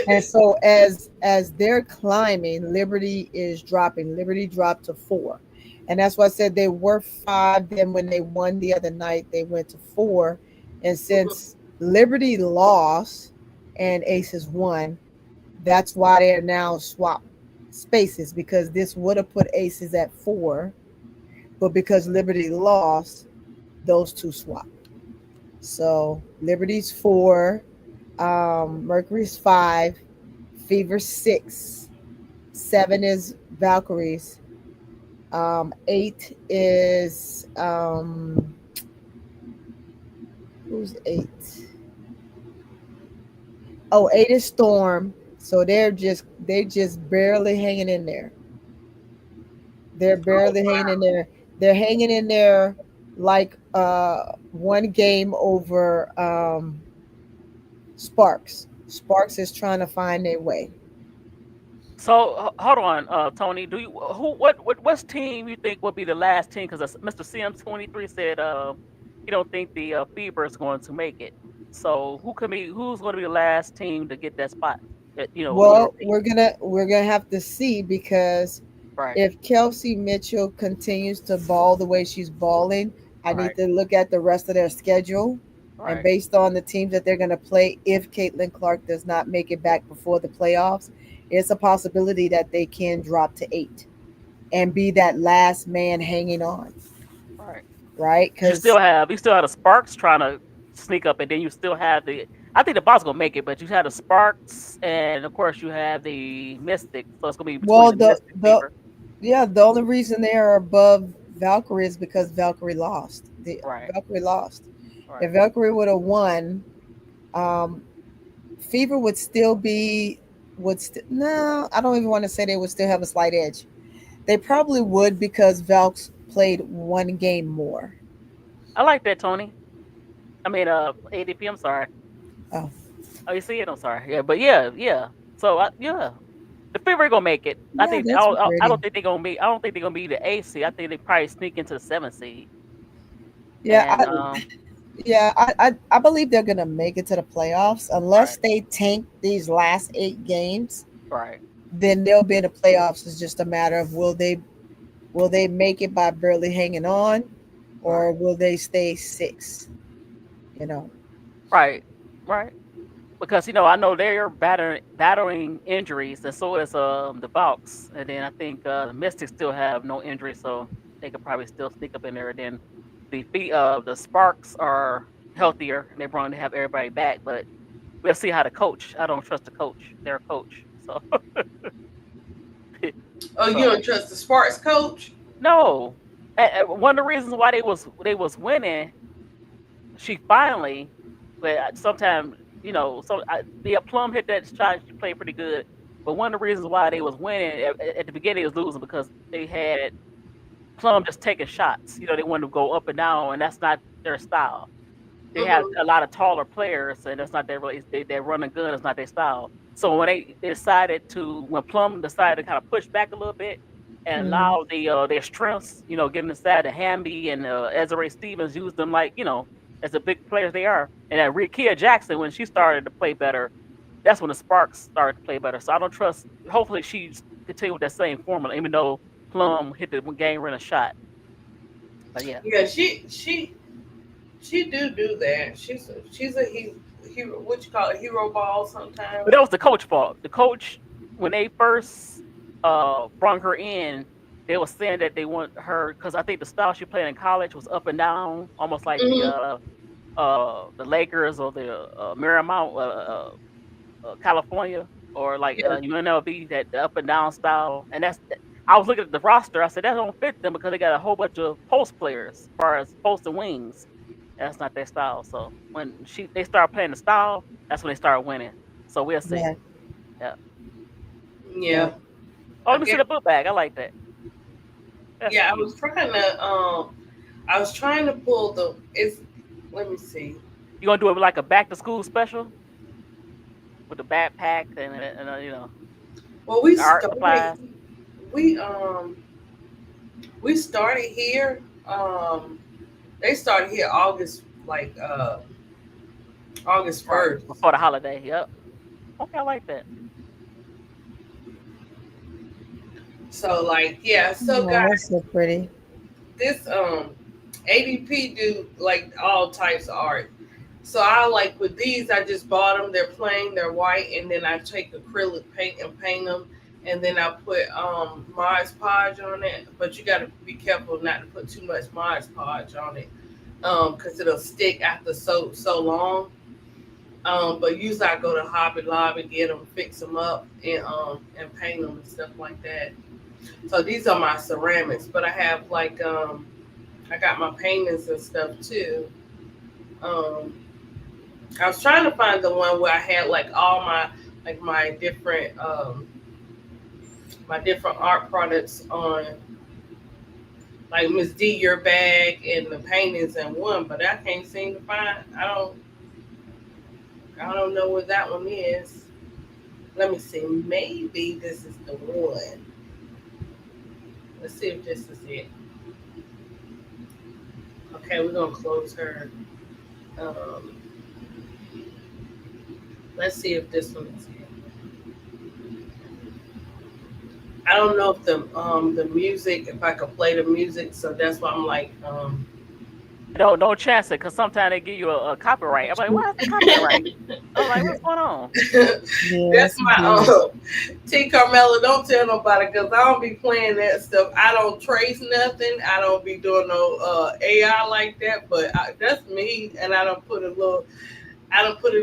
And so as they're climbing, Liberty is dropping. Liberty dropped to 4. And that's why I said they were 5. Then when they won the other night, they went to 4. And since Liberty lost and Aces won, that's why they're now swapped spaces, because this would have put Aces at 4, but because Liberty lost, those two swapped. So Liberty's 4, Mercury's 5, Fever 6, 7 is Valkyries, 8 is who's 8? Oh, 8 is Storm. So they just barely hanging in there. They're barely hanging in there. They're hanging in there like one game over Sparks. Sparks is trying to find their way. So hold on, Tony. Do you what's team you think will be the last team? Because Mr. Sims 23 said he don't think the Fever is going to make it. So who's going to be the last team to get that spot? In your Well, opinion. we're gonna have to see, because Right. if Kelsey Mitchell continues to ball the way she's balling, I need Right. to look at the rest of their schedule. And Right. based on the teams that they're going to play, if Caitlin Clark does not make it back before the playoffs, it's a possibility that they can drop to 8 and be that last man hanging on, Right. right? You Because still have the Sparks trying to sneak up, and then you still have the. I think the Bucks gonna make it, but you have the Sparks, and of course you have the Mystics. So it's gonna be between well, the Mystic Fever. the only reason they are above Valkyrie is because Valkyrie lost. Right. Valkyrie lost. Right. If Valkyrie would have won, um, Fever would still be no, I don't even want to say they would still have a slight edge. They probably would, because Valks played one game more. I like that, Tony. I mean, ADP. I'm sorry. Oh. Oh, you see it? I'm sorry. Yeah, but yeah. So yeah, the Fever gonna make it. I Yeah, think. that's I pretty. don't think they're gonna be. I don't think they're gonna be the 8th seed. I think they probably sneak into the 7th seed. Yeah, And, I believe they're gonna make it to the playoffs unless they tank these last 8 games. Right. Then they'll be in the playoffs. It's just a matter of will they make it by barely hanging on, or will they stay 6? You know. Right. Because I know they're battering injuries, and so is the Bucks, and then I think the Mystics still have no injuries, so they could probably still sneak up in there. And then the Sparks are healthier, and they're going to have everybody back, but we'll see how the coach. I don't trust the coach, their coach. So. Oh, you don't trust the Sparks coach? No. One of the reasons why they was winning, she finally, but sometimes Plum hit that shot. She played pretty good, but one of the reasons why they was winning at the beginning was losing because they had Plum just taking shots. They wanted to go up and down, and that's not their style. They have a lot of taller players, and that's not their really. They run and gun is not their style. So when when Plum decided to kind of push back a little bit and allow their strengths, getting inside the Hamby and Ezra Stevens, use them like as the big players they are. And that Rikia Jackson, when she started to play better, that's when the Sparks started to play better. So I don't trust. Hopefully she's continue with that same formula, even though Plum hit the game winning shot. But yeah. Yeah, she do that. She's a hero. What you call it, hero ball sometimes. But that was the coach fault. The coach when they first brought her in, they were saying that they want her because I think the style she played in college was up and down, almost like the Lakers or the Miramount, California, or like Yeah. UNLV, that the up and down style. And I was looking at the roster. I said that don't fit them because they got a whole bunch of post players, as far as post and wings. That's not their style. So when they start playing the style, that's when they start winning. So we'll see. Yeah. Yeah. Yeah. Oh, let me see the book bag. I like that. That's Yeah, cute. I was trying to pull let me see. You gonna do it like a back to school special with the backpack and Well, we art started supplies. we started here. They started here August August 1st. Before the holiday. Yep. Okay, I like that. So so Oh, guys, that's so pretty. this ADP do like all types of art. So I like with these, I just bought them. They're plain, they're white, and then I take acrylic paint and paint them, and then I put Mod Podge on it. But you got to be careful not to put too much Mod Podge on it, because it'll stick after so long. But usually I go to Hobby Lobby, get them, fix them up, and paint them and stuff like that. So these are my ceramics, but I have I got my paintings and stuff too. I was trying to find the one where I had all my different art products on, like Miss D your bag and the paintings in one, but I can't seem to find. I don't know what that one is. Let me see. Maybe this is the one. Let's see if this is it. Okay, we're gonna close her. Let's see if this one is it. I don't know if the music, if I could play the music, so that's why I'm like Don't chance it, because sometimes they give you a copyright. I'm like, why is the copyright? I'm like, what's going on? That's my T Carmela, don't tell nobody, because I don't be playing that stuff. I don't trace nothing. I don't be doing no AI like that, but that's me, and I don't put it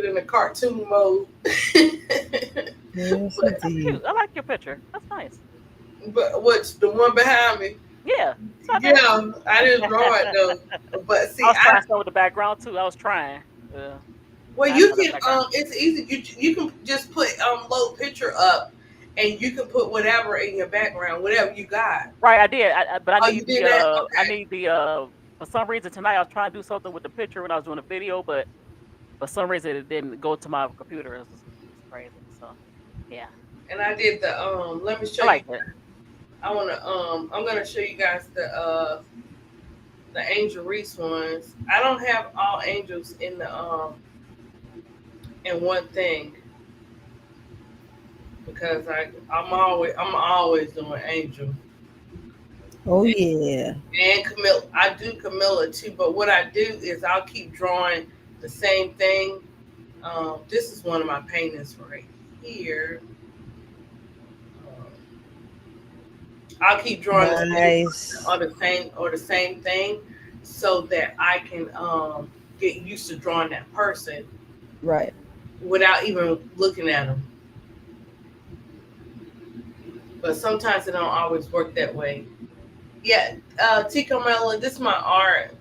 in the cartoon mode. Yes, That's cute. I like your picture. That's nice. But what's the one behind me? Yeah. Yeah, I didn't draw it though. But see, I was trying to start with the background too. I was trying. Well, you can. It's easy. You can just put load picture up, and you can put whatever in your background, whatever you got. Right, I did. But I need you did that? Okay. I need the for some reason tonight I was trying to do something with the picture when I was doing a video, but for some reason it didn't go to my computer. It's crazy. So yeah. And I did the let me show I like you. that. I wanna I'm gonna show you guys the Angel Reese ones. I don't have all angels in the in one thing, because I'm always doing angel. Oh yeah. And Camilla, I do Camilla too, but what I do is I'll keep drawing the same thing. This is one of my paintings right here. I'll keep drawing the same thing, so that I can get used to drawing that person, right, without even looking at them. But sometimes it don't always work that way. Yeah, T Carmela, this is my art.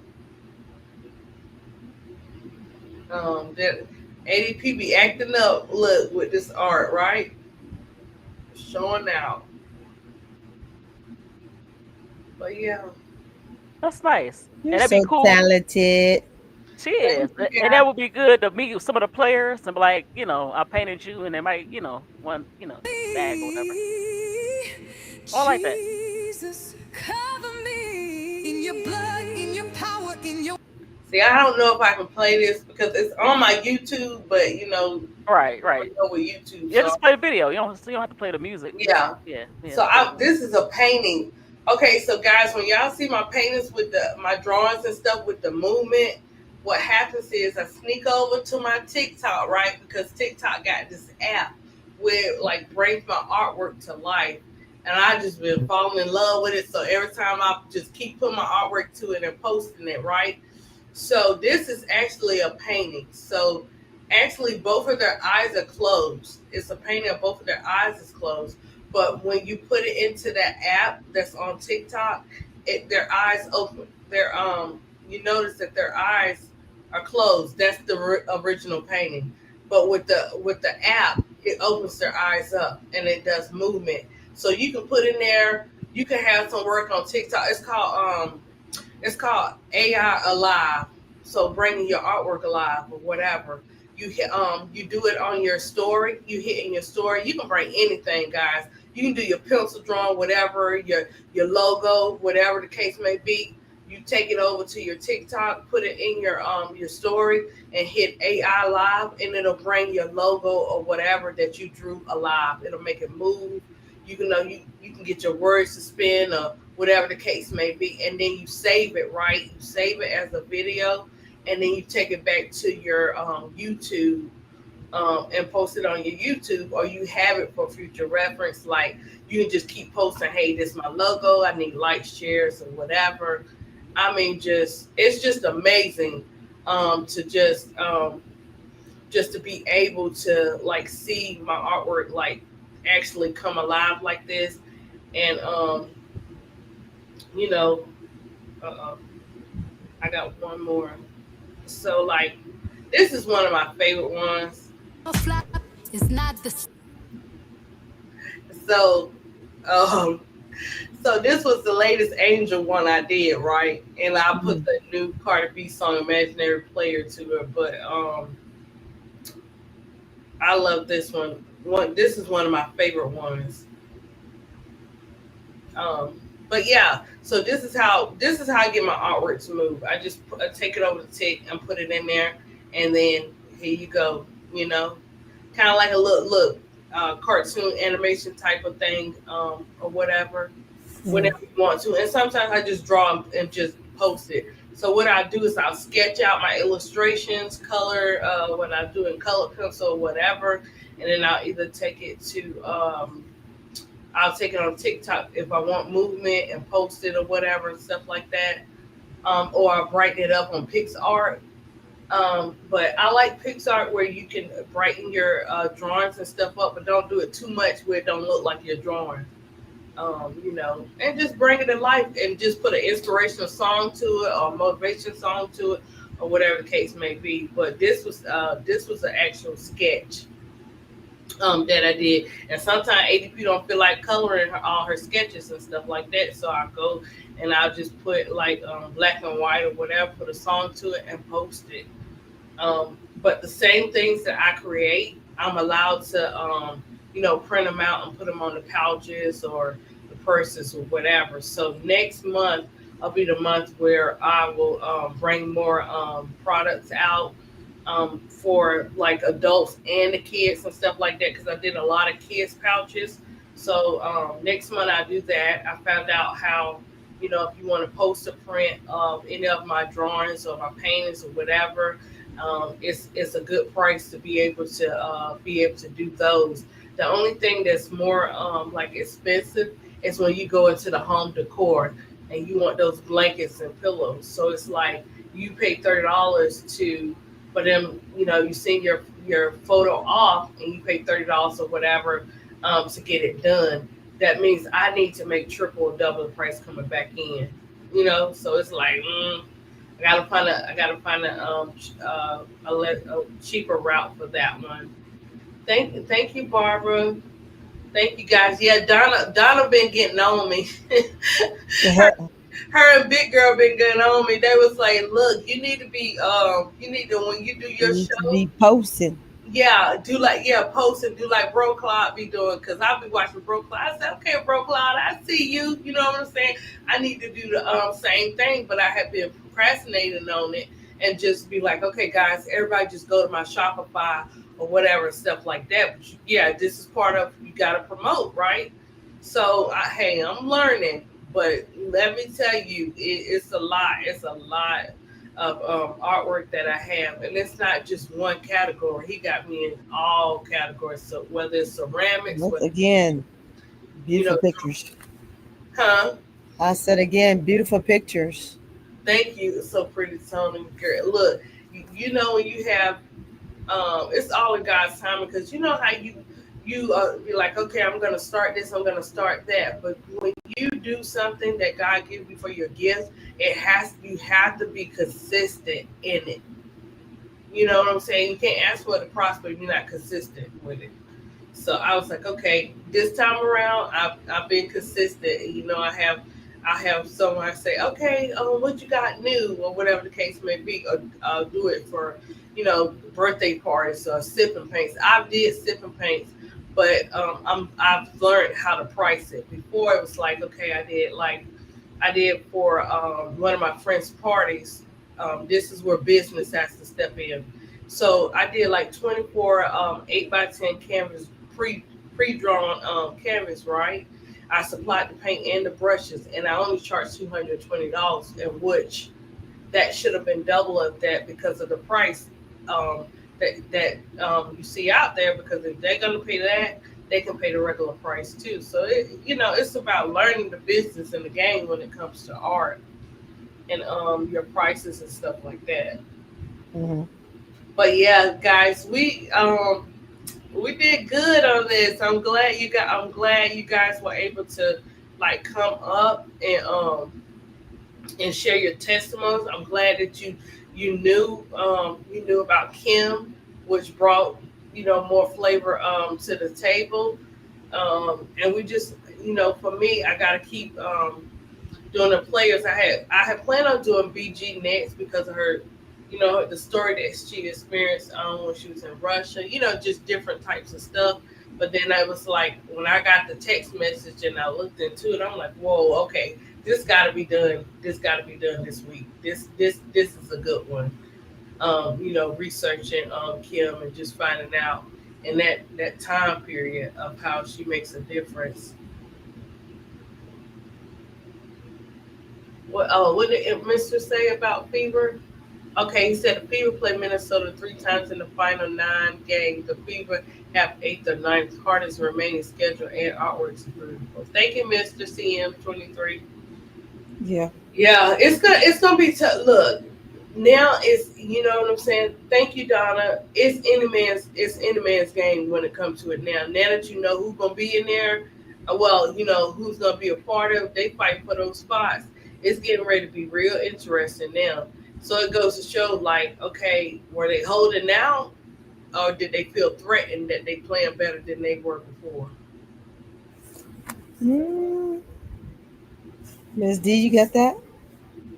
That ADP be acting up, look, with this art, right? Showing out. But yeah. That's nice. You're and that'd so be cool. talented. She is. And that would be good to meet some of the players and be like, I painted you, and they might, one, bag or whatever. I like that. Jesus, cover me in your blood, in your power, in your. See, I don't know if I can play this because it's on my YouTube, but Right. I know with YouTube. Yeah, just play the video. You don't have to play the music. Yeah. So this is a painting. Okay, so guys, when y'all see my paintings with my drawings and stuff with the movement, what happens is I sneak over to my TikTok, right? Because TikTok got this app with like brings my artwork to life, and I just been falling in love with it. So every time I just keep putting my artwork to it and posting it, right? So this is actually a painting. So actually both of their eyes are closed. It's a painting of both of their eyes is closed. But when you put it into that app that's on TikTok, their eyes open. Their you notice that their eyes are closed. That's the original painting. But with the app, it opens their eyes up and it does movement. So you can put in there. You can have some work on TikTok. It's called AI Alive. So bringing your artwork alive or whatever. You do it on your story. You hit in your story. You can bring anything, guys. You can do your pencil drawing, whatever your logo, whatever the case may be. You take it over to your TikTok, put it in your story, and hit AI Live, and it'll bring your logo or whatever that you drew alive. It'll make it move. You can know you can get your words to spin or whatever the case may be, and then you save it, right? You save it as a video, and then you take it back to your YouTube and post it on your YouTube, or you have it for future reference. Like you can just keep posting, hey, this is my logo. I need likes, shares, or whatever. I mean, it's just amazing to just to be able to like see my artwork like actually come alive like this, and you know, I got one more. So like, this is one of my favorite ones. It's not the So, um, so this was the latest Angel one I did, right? And I put the new Cardi B song "Imaginary Player" to it, but I love this one. This is one of my favorite ones. But yeah, so this is how I get my artwork to move. I just take it over to Tik and put it in there, and then here you go. You know, kind of like a look cartoon animation type of thing, or whatever, whenever you want to. And sometimes I just draw and just post it. So what I do is I'll sketch out my illustrations, color when I'm doing color pencil or whatever, and then I'll either take it to I'll take it on TikTok if I want movement and post it or whatever and stuff like that. Or I'll brighten it up on PixArt. But I like PixArt where you can brighten your drawings and stuff up, but don't do it too much where it don't look like you're drawing. You know, and just bring it to life and just put an inspirational song to it or motivation song to it or whatever the case may be. But this was an actual sketch that I did. And sometimes ADP don't feel like coloring all her sketches and stuff like that. So I go and I'll just put like black and white or whatever, put a song to it and post it. But the same things that I create, I'm allowed to, print them out and put them on the pouches or the purses or whatever. So next month will be the month where I will bring more products out for like adults and the kids and stuff like that, because I did a lot of kids pouches. So next month I do that. I found out how, if you want to post a print of any of my drawings or my paintings or whatever, it's a good price to be able to do those. The only thing that's more like expensive is when you go into the home decor and you want those blankets and pillows. So it's like you pay $30 for them, you send your photo off and you pay $30 or whatever to get it done. That means I need to make triple or double the price coming back in. So it's like I gotta find a cheaper route for that one. Thank you, Barbara. Thank you, guys. Yeah, Donna been getting on me. her and Big Girl been getting on me. They was like, look, you need to when you do your show, be posting. Yeah, post and do like Bro Cloud be doing, because I'll be watching Bro Cloud. I said, okay, Bro Cloud, I see you. You know what I'm saying? I need to do the same thing, but I have been procrastinating on it and just be like, okay, guys, everybody just go to my Shopify or whatever, stuff like that. But yeah, this is part of, you got to promote, right? So, I'm learning, but let me tell you, it's a lot. It's a lot of artwork that I have, and it's not just one category. He got me in all categories. So whether it's ceramics, Once whether again, you beautiful know, pictures. huh? I said again, beautiful pictures. Thank you. It's so pretty, Tony. Girl, look, you know when you have it's all in God's time because you know how you be like, okay, I'm gonna start this, I'm gonna start that. But when you do something that God gives you for your gift, you have to be consistent in it. You know what I'm saying? You can't ask for it to prosper if you're not consistent with it. So I was like, okay, this time around, I've been consistent. You know, I have someone I say, okay, what you got new or whatever the case may be, or I'll do it for, birthday parties or sipping paints. I did sipping paints, but I've learned how to price it. Before it was like, okay, I did for one of my friends' parties. This is where business has to step in. So I did like 24 8x10 canvas pre-drawn canvas, right? I supplied the paint and the brushes, and I only charged $220, in which that should have been double of that because of the price um, that you see out there. Because if they're gonna pay that, they can pay the regular price too. So it's about learning the business and the game when it comes to art and your prices and stuff like that. Mm-hmm. But yeah, guys, we did good on this. I'm glad you guys were able to like come up and share your testimonies. I'm glad that you knew about Kim, which brought more flavor to the table. And we just for me, I gotta keep doing the players. I had planned on doing BG next because of her, the story that she experienced when she was in Russia. Just different types of stuff. But then I was like, when I got the text message and I looked into it, I'm like, whoa, okay, this got to be done. This got to be done this week. This is a good one. Researching Kim and just finding out in that time period of how she makes a difference. What did Mr. say about Fever? Okay, he said the Fever played Minnesota 3 times in the final 9 games. The Fever have eighth or ninth hardest remaining schedule and artworks. Thank you, Mr. CM23. Yeah. Yeah, it's gonna be tough. Look, now it's what I'm saying. Thank you, Donna. It's any man's game when it comes to it now. Now that you know who's gonna be in there, well, who's gonna be a part of. They fight for those spots. It's getting ready to be real interesting now. So it goes to show, like, okay, were they holding out, or did they feel threatened that they playing better than they were before? Ms. D, you got that?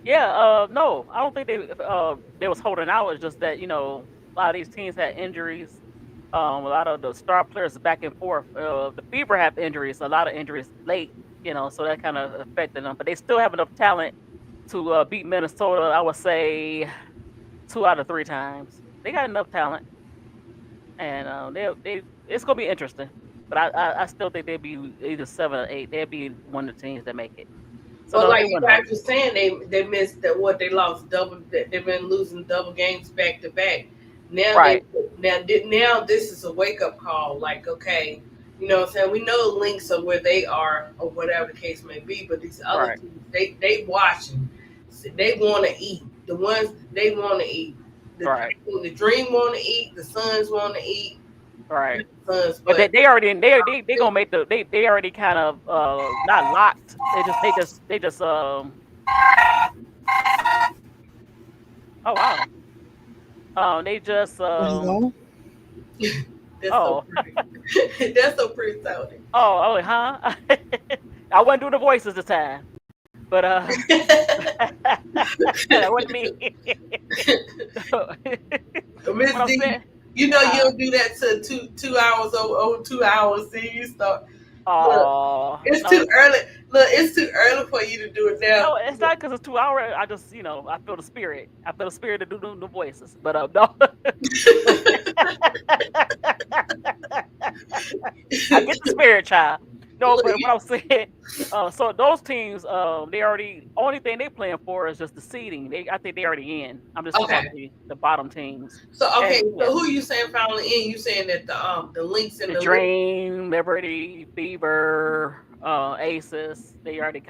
Yeah, no, I don't think they was holding out. It's just that a lot of these teams had injuries. A lot of the star players back and forth. The Fever have injuries, a lot of injuries late. So that kind of affected them. But they still have enough talent to beat Minnesota. I would say 2 out of 3 times. They got enough talent, and they it's gonna be interesting. But I still think they'd be either 7 or 8. They'd be one of the teams that make it. So Well, no, they like you wouldn't hold. guys were saying, they missed that what they lost double. They've been losing double games back to back. Now Right. now this is a wake up call. Like, okay, what I'm saying, we know the links of where they are or whatever the case may be, but these other Right. teams, they watching. They want to eat. The ones they want to eat. Right. The Dream want to eat. The Suns want to eat. Right. Suns, But but they already they gonna make they already kind of not locked. They just oh wow. They just Hello? that's oh so pretty. That's so pretty, Tony. oh huh. I wasn't doing the voices this time, but that wasn't me. Miss What I'm D, saying. you don't do that to 2 hours over 2 hours. See, you start. Look, Oh it's no, too early. Look, it's too early for you to do it now. no, it's not because it's 2 hours. I just I feel the spirit. I feel the spirit to do the voices. But no. I get the spirit, child. No, but what I'm saying, so those teams, they already only thing they playing for is just the seeding. I think they already in. I'm just talking about the bottom teams. So okay, And, so who you saying finally in? You saying that the Lynx and the the Dream, Liberty, Fever, Aces, they already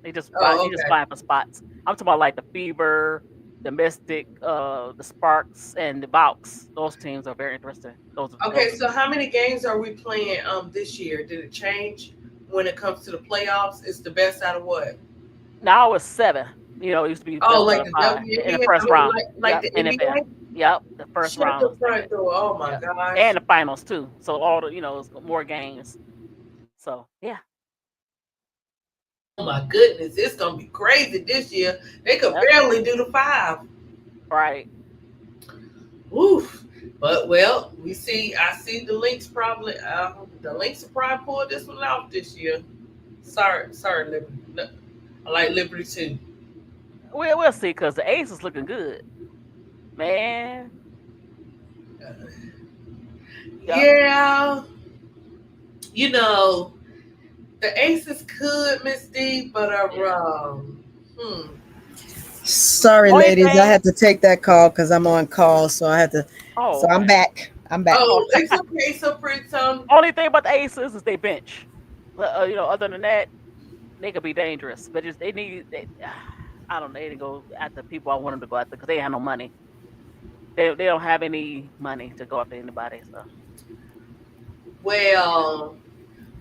they just vying for spots. I'm talking about like the Fever, the Mystic, the Sparks, and the Valks. Those teams are very interesting. Okay, so how many games are we playing this year? Did it change when it comes to the playoffs? It's the best out of what? Now it's 7. You know, it used to be best like out of the 5 in the WNBA? first round. Like Yep, the NFL. NBA? Yep, the first Shut round. the front door. Oh my gosh. And the finals too. So all the it's more games. So yeah. Oh my goodness, it's gonna be crazy this year. They could barely do the 5. Right. Woof. But well, I see the Lynx probably the Lynx will probably pull this one off this year. Sorry, Liberty. No, I like Liberty too. We'll see, because the Ace is looking good. Man. Yeah. You know, the Aces could, Miss D, but Sorry, ladies, I had to take that call because I'm on call, so I had to. Oh, so I'm back. I'm back. Oh, it's okay. So pretty. Only thing about the Aces is they bench. Other than that, they could be dangerous. But just I don't know. They didn't go after people I want them to go after because they have no money. They don't have any money to go after anybody. So. Well,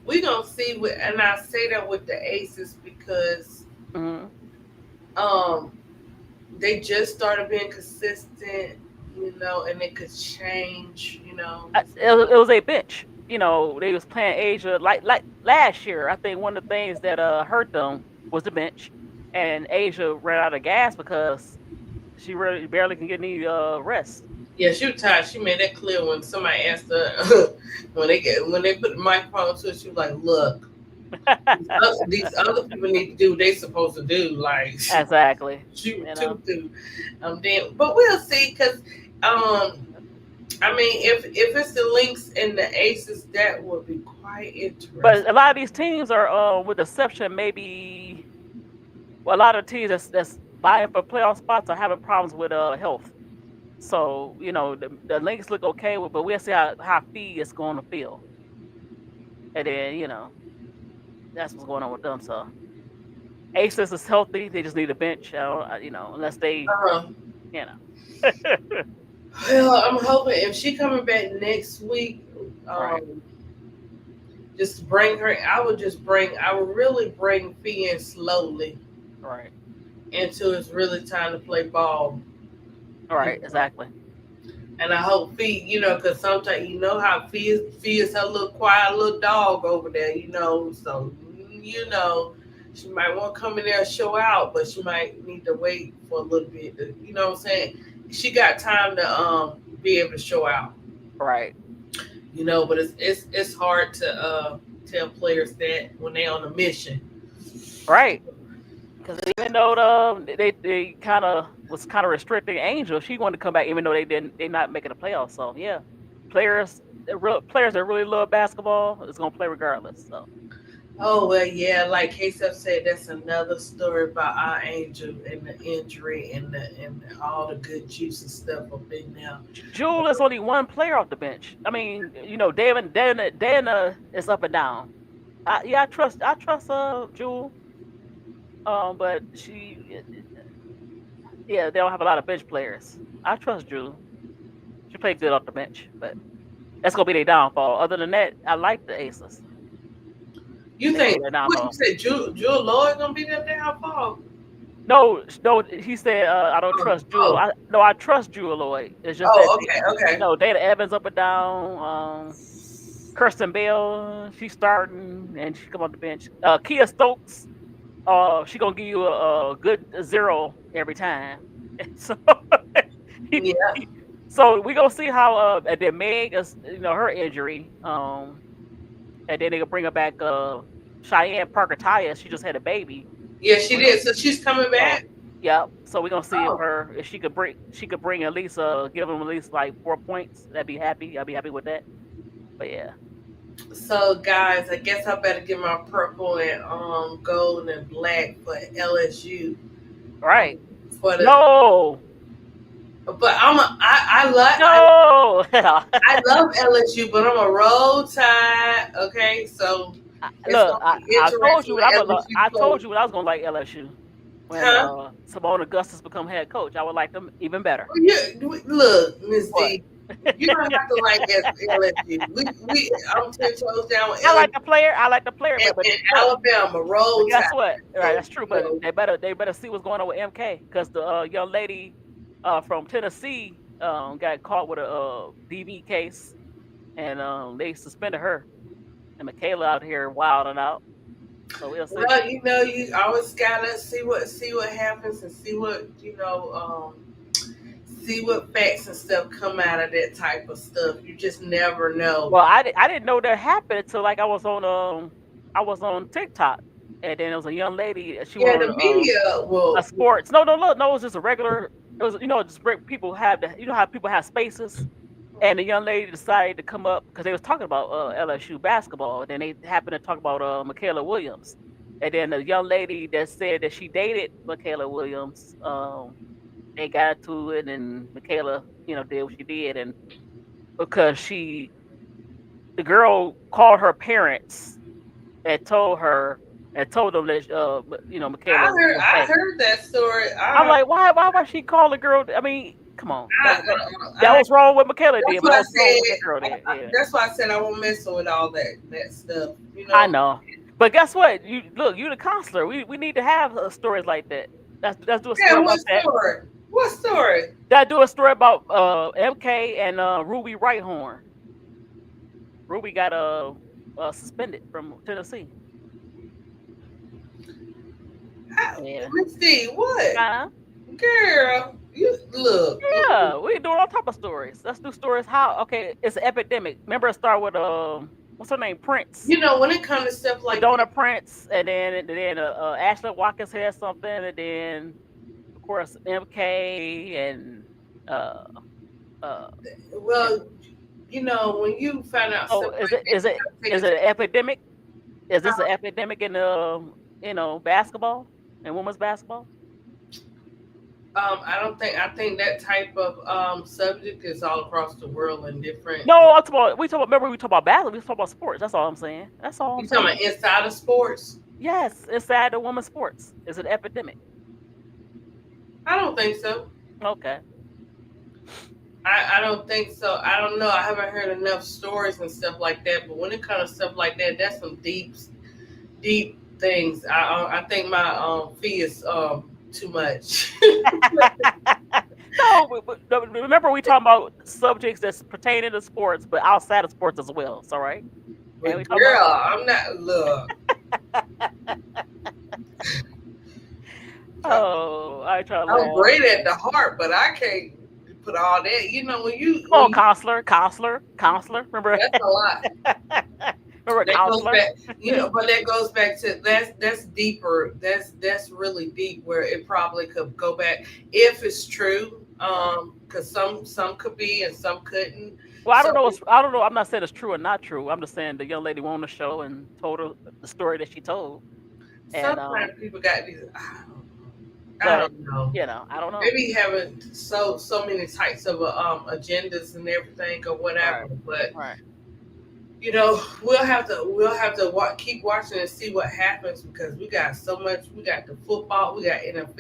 we're gonna see and I say that with the Aces because they just started being consistent, and it could change, It was a bench. They was playing Asia like last year. I think one of the things that hurt them was the bench, and Asia ran out of gas because she really barely can get any rest. Yeah, she was tired. She made that clear when somebody asked her when they put the microphone to her. She was like, "Look, these other people need to do what they're supposed to do." Like exactly. She was too. But we'll see because I mean, if it's the Lynx and the Aces, that would be quite interesting. But a lot of these teams are, with the exception maybe, a lot of teams that's vying for playoff spots are having problems with health. So the Lynx look okay, but we'll see how Fee is going to feel, and then that's what's going on with them. So Aces is healthy; they just need a bench, unless they, Well, I'm hoping if she coming back next week, just bring her. I would really bring Fee in slowly, right, until it's really time to play ball. Right, exactly. And I hope Fee, because sometimes how Fee is her little quiet little dog over there, so she might want to come in there and show out, but she might need to wait for a little bit. You know what I'm saying? She got time to be able to show out. Right. But it's hard to tell players that when they're on a mission. Right. Because even though they kind of restricting Angel, she wanted to come back even though they're not making the playoffs. So yeah, players that really love basketball is gonna play regardless. So. Oh well, yeah. Like K-Sep said, that's another story about our Angel and the injury and all the good juice and stuff up in there. Jewel is only one player off the bench. I mean, Dana is up and down. I trust Jewel. But they don't have a lot of bench players. I trust Jewel. She played good off the bench, but that's gonna be their downfall. Other than that, I like the Aces. You think? What you said? Jewel Lloyd gonna be their downfall? No. He said I don't trust Jewel. I trust Jewel Lloyd. It's just okay. Dana Evans up and down. Kirsten Bell, she's starting and she come on the bench. Kia Stokes. She gonna give you a good 0 every time. So yeah. So we gonna see how and then Meg is her injury. And then they gonna bring her back. Cheyenne Parker Tyus, she just had a baby. Yeah, she did. So she's coming back. Yep. So we're gonna see if she could bring at least give them at least like 4 points. I'd be happy with that. But yeah. So guys, I guess I better get my purple and gold and black for LSU. Right. For the No. but I No. I love LSU, but I'm a roll tide. Okay, so it's Look, gonna be I told interesting you when what I LSU told plays. you what I was gonna like LSU when Huh? Simone Augustus become head coach. I would like them even better. Look, Miss What? D, you don't have to like LSU. I'm 10 toes down with I like LSU the player. I like the player, but and look, Alabama. but Roll guess tide. what? Right, So that's true. you But know, they better see what's going on with MK because the young lady from Tennessee got caught with a DV case and they suspended her. And Michaela out here wilding out. So we'll see. well, you always gotta see what happens and see what see what facts and stuff come out of that type of stuff. You just never know. Well, I didn't know that happened until like I was on TikTok, and then there was a young lady. She Yeah, was the on media a will. sports. No, it was just a regular. It was just people have the how people have spaces, and the young lady decided to come up because they was talking about LSU basketball. And then they happened to talk about Michaela Williams, and then the young lady that said that she dated Michaela Williams. They got to it, and Michaela, did what she did, and because the girl called her parents and told them that Michaela was I pregnant. heard that story. I'm like, why she call the girl? I mean, come on, that I was wrong what Michaela did, that's but what that I was wrong what that said. girl did. Yeah, That's why I said I won't mess with all that stuff. I know. But guess what? You the counselor. We need to have stories like that. Let's do a Yeah, story what about that. story? What story? Let's do a story about MK and Ruby Righthorn. Ruby got suspended from Tennessee. Yeah. Misty, what? Uh-huh. Girl, you look. Yeah, we doing all type of stories. Let's do stories. It's an epidemic. Remember, it started with what's her name, Prince. You know, when it comes to stuff like Madonna Prince, and then Ashley Watkins had something, and then of course MK and well, when you find out oh, stuff is like it that, you is gotta it an epidemic? Is this take an it. epidemic in basketball and women's basketball? I think that type of subject is all across the world and different. No, remember we talk about basketball. We talk about sports. That's all I'm saying. That's all I'm You saying. talking about inside of sports? Yes, inside the women's sports. It's an epidemic. I don't think so. Okay. I don't think so. I don't know. I haven't heard enough stories and stuff like that. But when it comes to stuff like that, that's some deep things. I think my fee is too much. No, but remember we talking about subjects that's pertaining to sports, but outside of sports as well. It's all right. But girl, I'm not. Look. I try to. I'm great at the heart, but I can't put all that. When you. Come on, counselor. Remember? That's a lot. Remember that counselor? goes back, but that goes back to that's deeper. That's really deep where it probably could go back if it's true. Because some could be and some couldn't. Well, I don't know. I don't know. I'm not saying it's true or not true. I'm just saying the young lady won the show and told her the story that she told. Sometimes people got these. But, I don't know. I don't know. Maybe having so many types of agendas and everything or whatever. Right. But right. We'll have to keep watching and see what happens because we got so much. We got the football. We got NFL.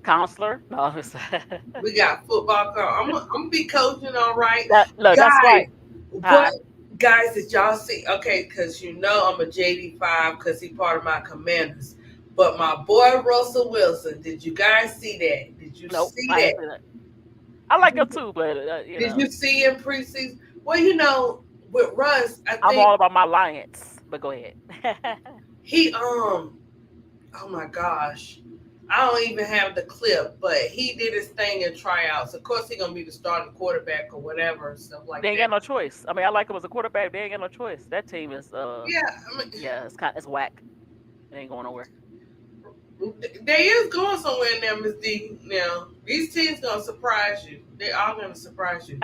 Counselor. No, we got football. I'm gonna be coaching, all right. That's right. What guys did y'all see? Okay, because I'm a JD5 because he's part of my Commanders. But my boy Russell Wilson, did you guys see that? Did you see that? I like him too, but did you see him preseason? Well, with Russ, I think I'm all about my Lions. But go ahead. He oh my gosh, I don't even have the clip, but he did his thing in tryouts. Of course, he's gonna be the starting quarterback or whatever, stuff like that. They ain't got no choice. I mean, I like him as a quarterback. They ain't got no choice. That team is it's whack. It ain't going nowhere. They is going somewhere now, Miss D. Now these teams gonna surprise you. They are gonna surprise you.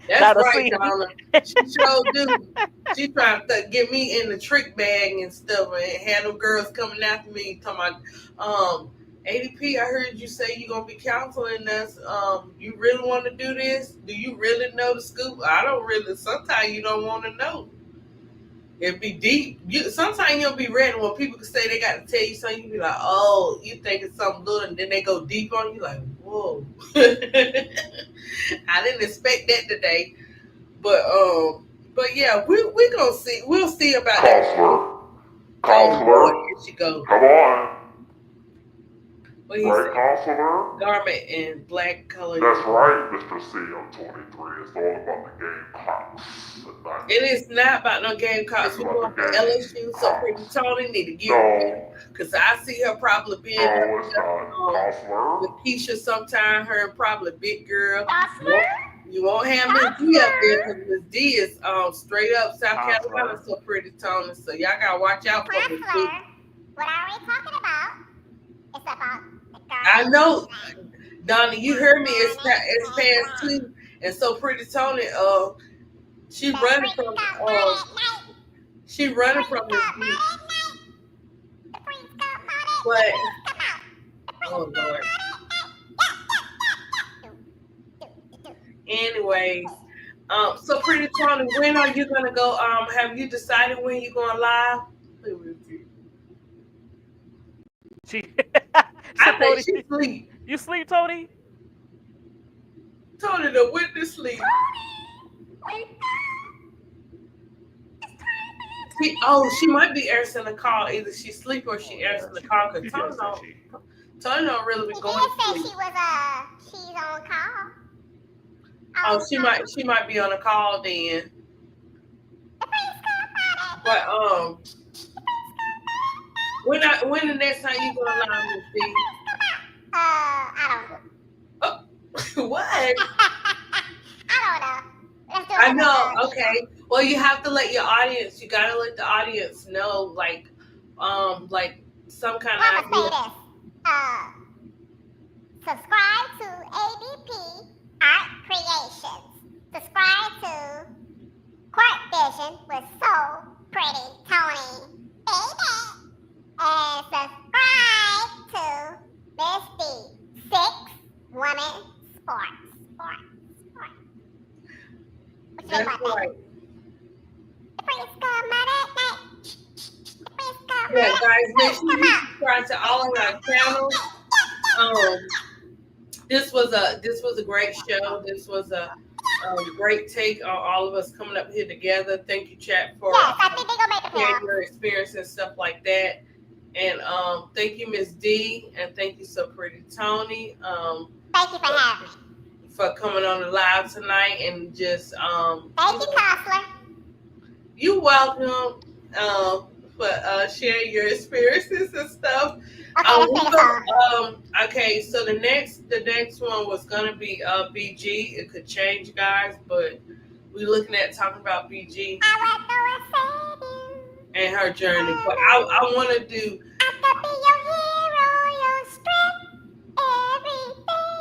That's That's to right, see. Donna. She sure do. She trying to get me in the trick bag and stuff, and had them girls coming after me talking about, ADP. I heard you say you gonna be counseling us. You really want to do this? Do you really know the scoop? I don't really. Sometimes you don't want to know. It be deep. Sometimes you'll be ready when people can say they got to tell you something. You be like, oh, you think it's something little, and then they go deep on you. Like, whoa. I didn't expect that today, but yeah, we gonna see. We'll see about that. Oh Lord, here she goes. Come on. What he Right, said? counselor? Garment in black color. That's right, Mr. C. I'm 23. It's all about the Gamecocks. It is not about no Gamecocks. We're going for LSU, so Pretty Tony need to get ready. Because I see her probably being with Keisha sometime, her and probably Big Girl. You won't have Miss D up there because Miss D is straight up South Carolina, so Pretty Tony. So y'all got to watch out for Miss D. What are we talking about? It's about the girl. I know, Donna, you heard me. It's past 2. And so Pretty Tony, she running from Miss D. But oh Lord. Anyways, so Pretty Tony, when are you gonna go? Have you decided when you're going live? I think she sleep. You sleep, Tony? Tony the went to sleep. She might be answering the call. Either she sleep or she answering the call. Cause Tony don't really be going to sleep. She's on call. Oh, she might be on a call then. But when the next time you going live, Miss D? I don't know. What? I don't know. Let's do it. I know. Okay. Well, you have to let your audience. You gotta let the audience know, like some kind of idea. Say this. Subscribe to ADP Art Creations. Subscribe to Court Vision with So Pretty Tony, baby, and subscribe to Miss D 6 Women Sports. That's right. Yeah, guys, make sure you subscribe to all of our channels. This was a great show. This was a great take on all of us coming up here together. Thank you, chat, for sharing your experience and stuff like that. And thank you, Miss D, and thank you, So Pretty Tony. Thank you for having me. For coming on the live tonight and just thank you, counselor. You're welcome. For sharing your experiences and stuff. Okay, so the next one was gonna be BG. It could change, guys, but we're looking at talking about BG and her journey. But I want to do. I could be your hero, your strength, everything.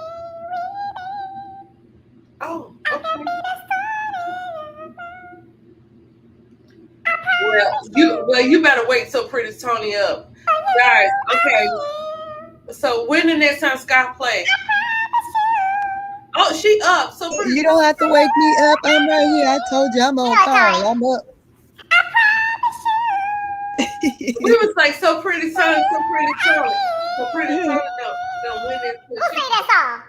Oh, I okay. could be the Well, you better wait till Pretty Tony up, guys. Okay. So when the next time Scott plays? Oh, she up. So Pretty You don't have to wake me up. I'm right here. I told you I'm on call. I'm up. We was like So Pretty Tony, So Pretty Tony, So Pretty Tony. No, when it. Who sing that song?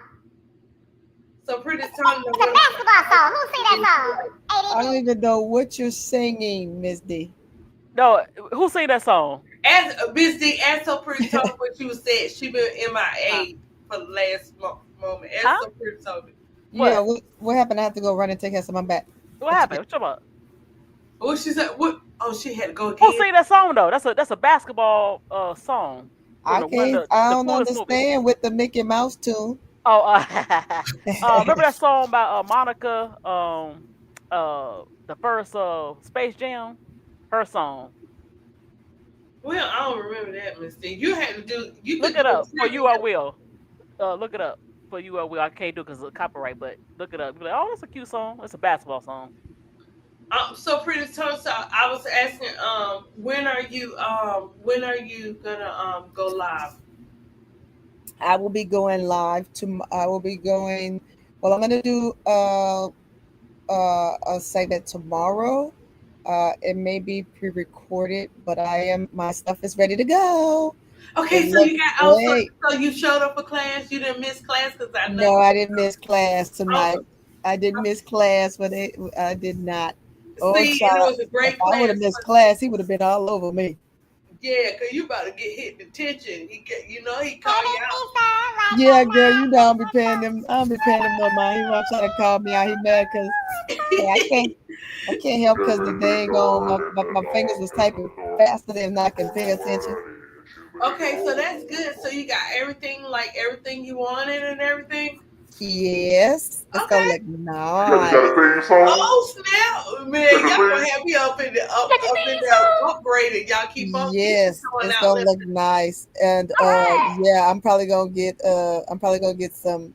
So Pretty Tony. It's a basketball song. Who sing that song? I don't even know what you're singing, Miss D. No, who sang that song? As Miss D, as So Pretty Tony, what you said, she been MIA for the last moment. As So Pretty Tony. Yeah, what happened? I have to go run and take care of my back. What happened? What you talking about? What she said? What? Oh, she had to go again. Who sang that song though? That's a basketball song. I don't understand with the Mickey Mouse tune. Oh, remember that song by Monica? The first Space Jam, her song. Well, I don't remember that, Miss D. You had to do. You look it up. For you, I will. Look it up. for you. Well, I can't do it because of copyright, but look it up. Be like, oh, that's a cute song. It's a basketball song. So pretty Tony, so I was asking, when are you gonna go live? I will be going live to. I will be going. Well, I'm gonna do a segment tomorrow. It may be pre-recorded, but my stuff is ready to go. It Okay, so you looks got also, great. so you showed up for class. You didn't miss class because I know No, you. I didn't miss class Oh, tonight. I didn't miss class, but I did not. Oh, see, and it child. was a If great I would have class. missed class, he would have been all over me. Yeah, cause you about to get hit detention. He called you out. Yeah, girl, you know I'll be paying them. I'll be paying him no mind. He want to try to call me out. He mad because hey, I can't help because the dang on my fingers was typing faster than I can pay attention. Okay, so that's good. So you got everything, like everything you wanted and everything. Yes, it's gonna Okay. look You got nice. a theme song? Oh snap, man! You got Y'all a gonna theme? have me up in there upgraded. Y'all keep Yes, throwing it's out. gonna look nice. And yeah, I'm probably gonna get some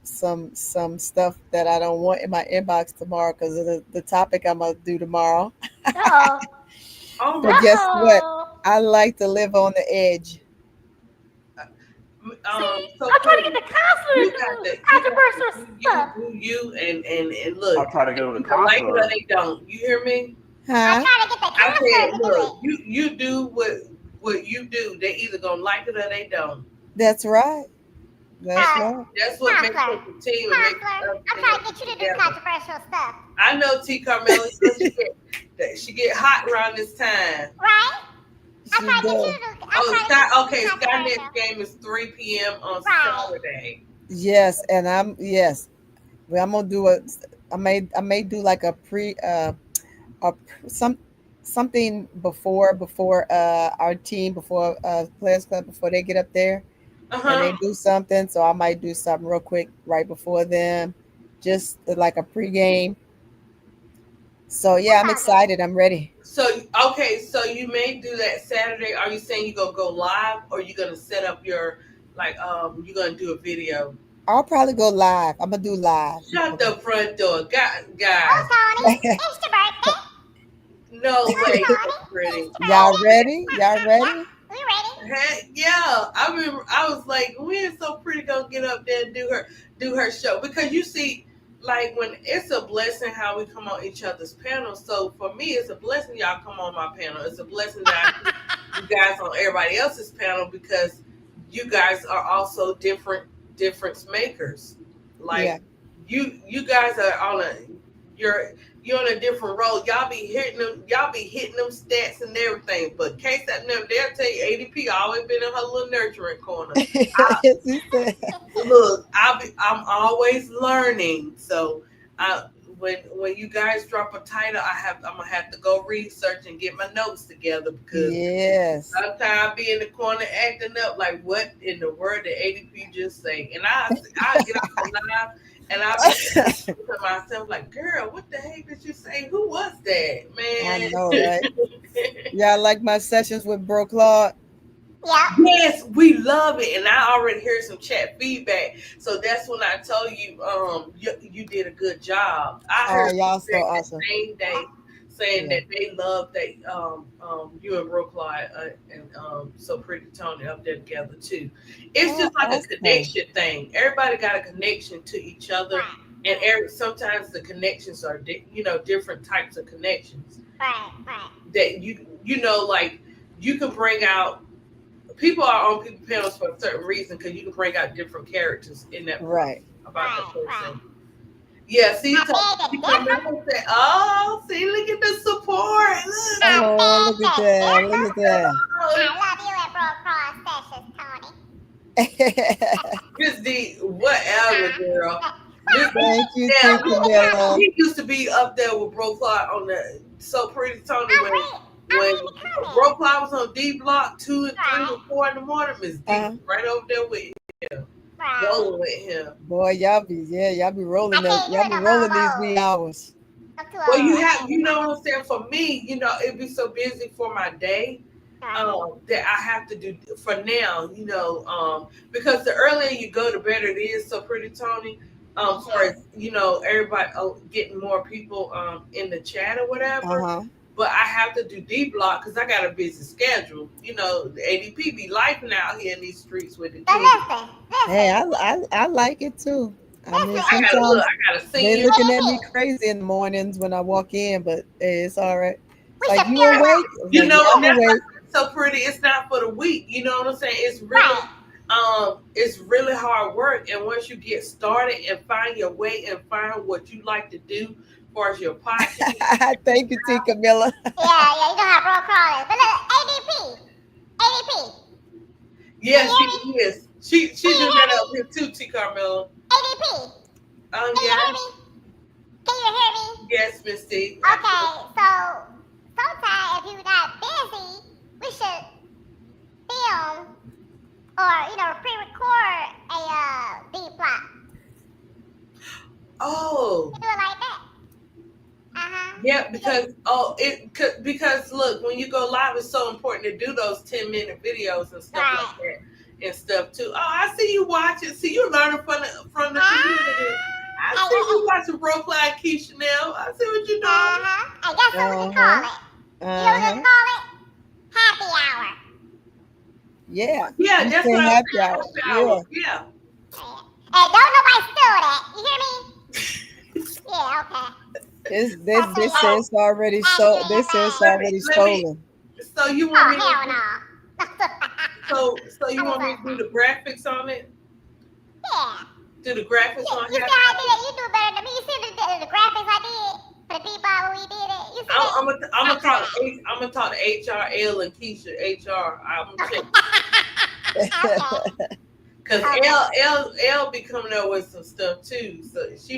stuff that I don't want in my inbox tomorrow because of the topic I'm gonna do tomorrow. Oh But my. guess what? I like to live on the edge. So I'm trying to get pretty. the counselor to You got do to controversial stuff. do you and look. I'm trying to get with a Either like it or counselor. they don't. You hear me? Huh? I said, look, you do what you do. They either gonna like it or they don't. That's right. That's And right. that's what makes us a team and makes us I'm trying to get you to do together. controversial stuff, I know T. Carmela, you know she get hot around this time. right? I'm She trying to get you does. to do. I'm Oh, trying to get you to do Skynet's controversial. game is 3 p.m. on Right. Saturday. Yes, and yes. Well, I'm gonna do a. I may do like a some something before our team before players club before they get up there Uh and they huh. do something. So I might do something real quick right before them, just like a pregame. So yeah, I'm excited. I'm ready. So okay, so you may do that Saturday. Are you saying you gonna go live or you gonna set up your you gonna do a video? I'll probably go live. I'm gonna do live. Shut the front door, Oh, guys. Tony, it's your birthday. No Oh, way, so Tony, pretty. it's your Y'all birthday. ready? Y'all Yeah, ready? we ready. Heck yeah! I remember I was like, when so pretty gonna get up there and do her show because you see, like when it's a blessing how we come on each other's panels. So for me, it's a blessing y'all come on my panel. It's a blessing that I see you guys on everybody else's panel because you guys are also difference makers. Yeah. Like you guys are on a you're you're on a different road. Y'all be hitting them stats and everything. But case that never they'll tell you ADP always been in her little nurturing corner. She said, Look, I'm always learning. So I when you guys drop a title, I'm gonna have to go research and get my notes together because yes. sometimes I be in the corner acting up like what in the world did ADP just say? And I get off the live and I'll be thinking to myself like, girl, what the heck did you say? Who was that? I Man. know, right? Y'all like my sessions with Bro Claude? Yeah. Yes, we love it, and I already heard some chat feedback. So that's when I told you, you did a good job. I Oh, heard y'all so feedback awesome. the same day saying Yeah. that they love that you and Brookline and so pretty Tony up there together too. It's Oh, just like a awesome. connection thing. Everybody got a connection to each other, and sometimes the connections are different types of connections Right. that like you can bring out people are on people panels for a certain reason because you can bring out different characters in that Right. about that person. Yeah, see, Carmela said, "Oh, see, look at the support. Look, Oh, look at that. Look at that. I love you at Broke Cross Sessions, Tony. Miss D, whatever, girl. Miss D, Thank you, yeah, T. Camilla. we used to be up there with Bro Clyde on the So Pretty Tony when Bro Clyde was on D Block 2 and 3 and 4 in the morning. Miss D was right over there with him, rolling with him. Boy, y'all be rolling these wee hours. Well, you know what I'm saying? For me, it'd be so busy for my day that I have to do for now, because the earlier you go, the better it is. So pretty Tony, for everybody getting more people in the chat or whatever. But I have to do D block because I got a busy schedule. The ADP be lifing out here in these streets with the kids. Hey, I like it too. I mean, I gotta look. sometimes I gotta see they're you. looking at me crazy in the mornings when I walk in, but hey, it's all right. It's like, you awake? It's like, yeah, I'm That's awake. so pretty. It's not for the weak. You know what I'm saying? It's really hard work. And once you get started and find your way and find what you like to do, as far as your podcast. Thank you, T. Camilla. Yeah, you don't have roll crawlers. But look, ADP. Yeah, she is. She do that up here too, T. Carmela. ADP. Yeah. Can you hear me? Yes, Miss T. Okay, so sometimes if you're not busy, we should film or pre-record a D block. Oh. You do it like that. Yeah, because look, when you go live, it's so important to do those 10-minute videos and stuff like that and stuff too. Oh, I see you watching. See you learning from the community. I see you watching Brooklyn Keisha now. I see what you're doing. I guess that's what you call it. You know what you call it? Happy hour. Yeah. Yeah, that's what happy hour. Yeah. Hey, don't nobody steal that. You hear me? Yeah, okay. They say it's already so. They say it's already stolen. So you want me to? Hell no. So you want me to do the graphics on it? Yeah. Do the graphics on it? You see how I did it? You do better than me. You see the graphics I did for the D-Ball when we did it? You see I'm gonna talk to HRL and Keisha. HR. I'm gonna check. Cause L be coming up with some stuff too. So she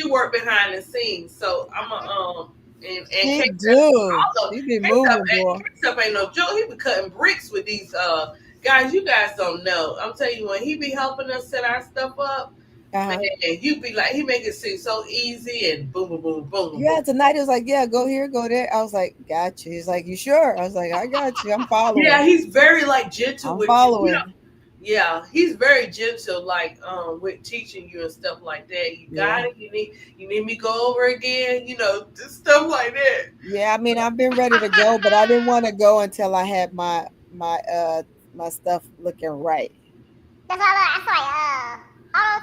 work behind the scenes. So I'm and she do. She be moving, boy. K-Tup ain't no joke. He be cutting bricks with these guys. You guys don't know. I'm telling you, when he be helping us set our stuff up, man, you be like, he make it seem so easy and boom, boom, boom, boom. Yeah, tonight he was like, yeah, go here, go there. I was like, got you. He's like, you sure? I was like, I got you. I'm following. Yeah, he's very like gentle I'm with following. you. Yeah, he's very gentle, like with teaching you and stuff like that. You got it. You need me to go over again. Just stuff like that. Yeah, I mean, I've been ready to go, but I didn't want to go until I had my stuff looking right. That's why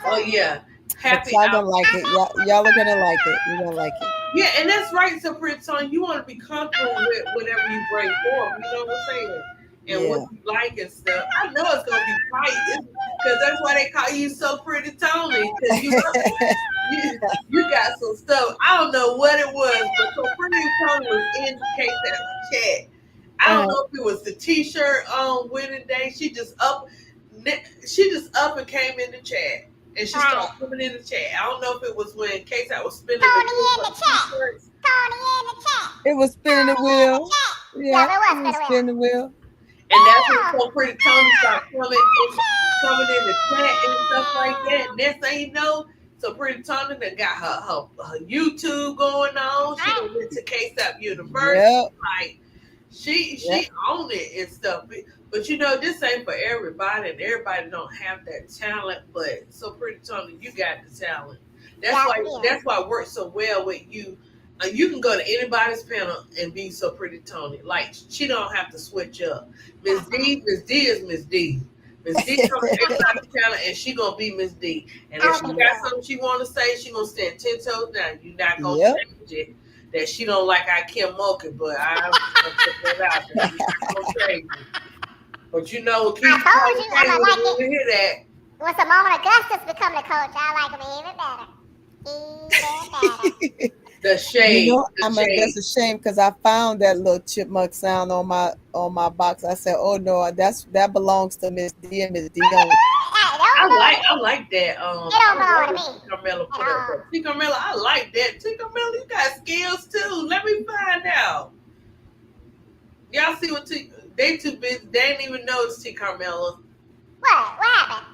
Oh yeah, happy. Y'all gonna like it. Y'all are gonna like it. You're gonna like it. Yeah, and that's right. So, Pretty Tony, you want to be comfortable with whatever you bring forth. You know what I'm saying? And what you like and stuff. I know it's gonna be tight because that's why they call you So Pretty Tony. Because you got some stuff. I don't know what it was, but So Pretty Tony was in that chat. I don't know if it was the T-shirt on winning day. She just up and came in the chat. And she started coming in the chat. I don't know if it was when K-Sat was spinning the T-shirts. It was spinning the wheel. Yeah, it was spinning the wheel. And that's when So Pretty Tony started coming in the chat and stuff like that. Next thing you know, So Pretty Tony that got her YouTube going on. She went to K-Sap University. Yep. Like she owned it and stuff. But this ain't for everybody, and everybody don't have that talent. But So Pretty Tony, you got the talent. That's why it works so well with you. You can go to anybody's panel and be So Pretty Tony. Like she don't have to switch up. Miss D is Miss D. Miss D comes to everybody's panel and she gonna be Miss D. And if she got something she want to say, she gonna stand 10 toes down. You're not gonna change it. That she don't like I Kim Mulkey, but I'm gonna put that out there. You're not gonna change it. But I told you I'm gonna like it. Hear that? When Simone Augustus become the coach, I like him even better. The shade. That's a shame because I found that little chipmunk sound on my box. I said, "Oh no, that belongs to Miss D and Miss D only." I like that. It don't belong to me. Carmela put up. T. Carmela, I like that. T. Carmela, you got skills too. Let me find out. Y'all see what they too busy. They didn't even notice T. Carmela. What happened?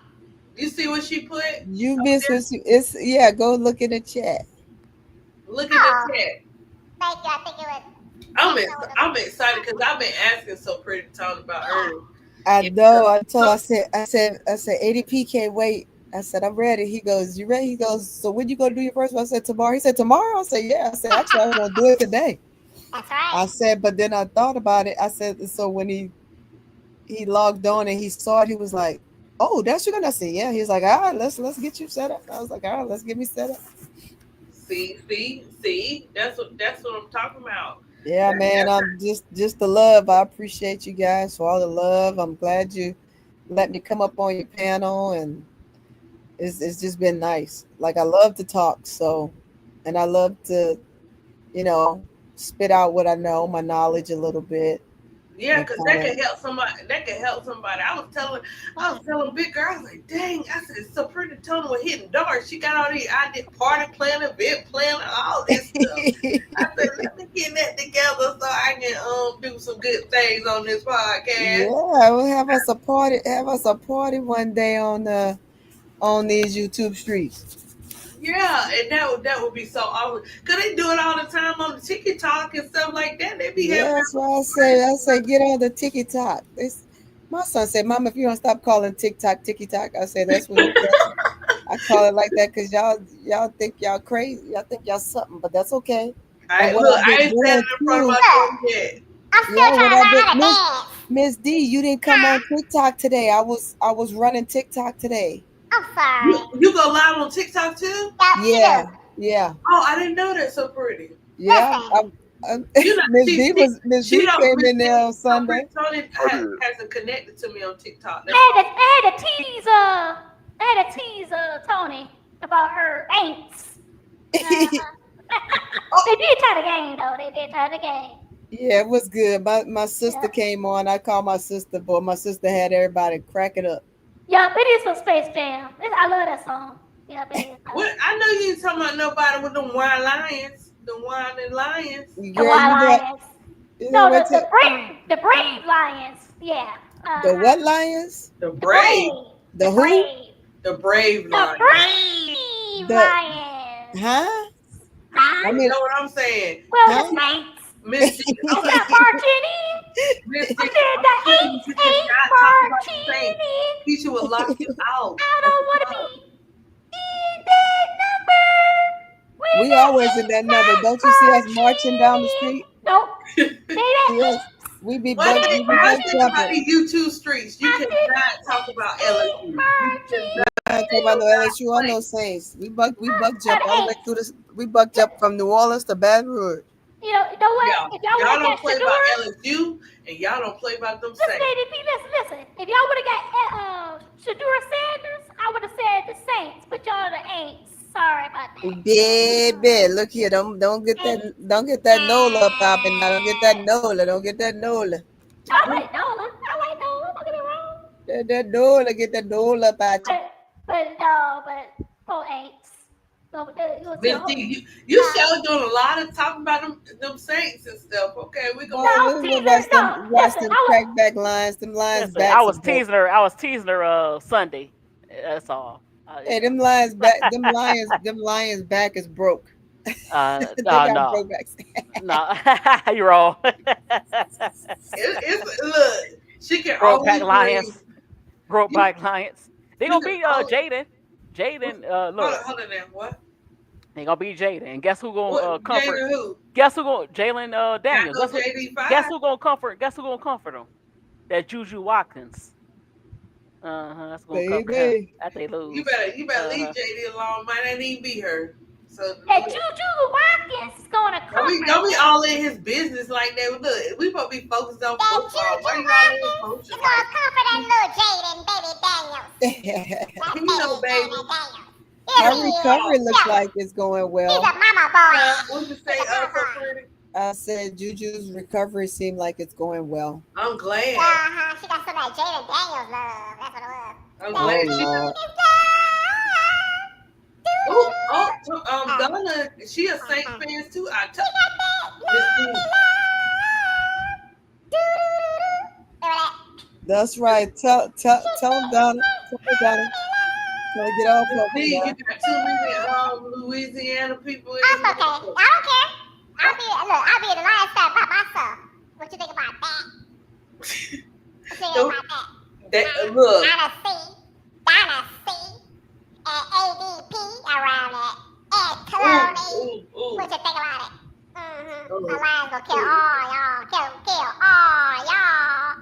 You see what she put? You miss go look in the chat. Look at the chat. Thank you. I think it was. I'm excited because I've been asking So Pretty Tony about her. I And know. I said, ADP can't wait. I said, I'm ready. He goes, you ready? He goes, so when you gonna do your first one? I said, tomorrow. He said, tomorrow? I said, yeah. I said, actually, I was gonna do it today. That's right. I said, but then I thought about it. I said, so when he logged on and he saw it, he was like, oh, that's you gonna. I said, yeah. He's like, all right, let's get you set up. I was like, all right, let's get me set up. See. That's what I'm talking about. Yeah, man. I'm just the love. I appreciate you guys for all the love. I'm glad you let me come up on your panel, and it's just been nice. Like I love to talk, so and I love to, you know, spit out what I know, my knowledge a little bit, Yeah, and because kind that of could help somebody. That could help somebody. I was telling Big Girl, I was like, dang, I said, So Pretty Tony was hitting dark. She got all these idea, party planning, event planning, all this stuff. I said, let me get that together so I can do some good things on this podcast. yeah, we'll have us a party. Have us a party one day on these YouTube streets. Yeah, and that would be so awesome. Cause they do it all the time on the TikTok and stuff like that. They be having Yeah, that's why I say get on the TikTok. This my son said, Mom, if you don't stop calling TikTok TikTok, I said that's I call it like that because y'all think y'all crazy. Y'all think y'all something, but that's okay. And what look, I've I been ain't standing doing in front of too, my door yet. I'm still yeah, trying what to I've learn been how to dance. Miss D, you didn't come on TikTok today. I was running TikTok today. I'm You, sorry. you go live on TikTok too? Yep, she Yeah, do. yeah, Oh, I didn't know that. So pretty. yeah. Listen. You know, Miss she D don't. came in there on So Pretty Sunday. Tony hasn't connected to me on TikTok. That's I had to tease Tony about her ain'ts. They did try the game though. They did try the game. Yeah, it was good. My sister Yep. came on. I called my sister, boy. My sister had everybody cracking up. Yep, it is from Space Jam. I love that song. Yep, it is. what I know you ain't talking about nobody with them wine lions, the wine lions. The Girl, Wild you know, Lions. you know No, what? the brave lions. Yeah. The what lions? The The brave. The who? The brave The lions. brave The lions. huh? Huh? I You mean, know what I'm saying? Well, huh? the saints. Miss D, It's not marching in. Miss D, I said the ain'ts you ain't cannot talk about the marching Saints. in. Teacher will lock you out. I don't want to be in that number when We the always in ain'ts that number. not Don't you see us marching marching down the in. street? Nope. They the See us? ain'ts. One They thing, We be buck one thing marching. about jumping. these YouTube streets, you I said the cannot talk about ain'ts ain't LSU. You marching. I cannot. ain't They talking about will no not LSU or play. no Saints. We buck The jump all the way through ain'ts. this. We buck jump from New Orleans to Baton Rouge. You know what? Yeah, If y'all would y'all have got don't play about Shadur, LSU, and y'all don't play about them listen, Saints. ADP, listen. If y'all would have got Shadur Sanders, I would have said the Saints, but y'all the ain'ts. Sorry about that. Baby, look here. Don't get that Nola popping now. Don't get that Nola. Don't get that Nola. I like Nola. Don't get me wrong. That Nola. Get that Nola patch. But poor ain'ts. You'll see a Miss whole. D, you sure doing a lot of talking about them Saints and stuff. Okay, we Boy, gonna No, I was we teasing her. watch them No, watch listen, them crackback lines. Them lions Listen, I backs are was broke. teasing her. I was teasing her Sunday. That's all. Hey, them lions back. Them lions back is broke. They got No, broke backs. no, you're wrong. it's look. She can Broke back only bring. Lions. Broke You back Lions. They you gonna can be only Jaden. Jaden, look, hold on now. What? they gonna be Jaden. And guess who gonna What? comfort? Jada who? Guess who gonna Jalen Not Daniels? no JD Guess five. who gonna comfort? Guess who gonna comfort him? That Juju Watkins. That's gonna comfort him Baby. after they You lose. better leave JD alone. Might not even be her. So that Juju Watkins is gonna don't be comfort. all in his business like that. Look, we supposed to be focused on That football. Why Juju you all in his Watkins motion is like gonna comfort that little Jaden, baby Daniels. That he no baby baby? Daniels. Her Yes, he is. recovery looks Yes, like it's going he's well. a mama boy. What you say? He's a mama So boy. pretty. I said Juju's recovery seemed like it's going well. I'm glad. She got some of that Jaden Daniels love. That's what it was. I'm That glad Oh she. Lord. Donna, she a Saints fan too. I told That's right. Tell him, Donna. Tell her, Donna. Tell her get off of Miss him D, now. you got too many Louisiana people in That's okay. I don't care. I'll be in the lion's side by myself. What you think about that? What you think about that? Look. Dynasty, and ADP around it, and Cloney. What you think about it? The lion's gonna kill all y'all. Kill all y'all.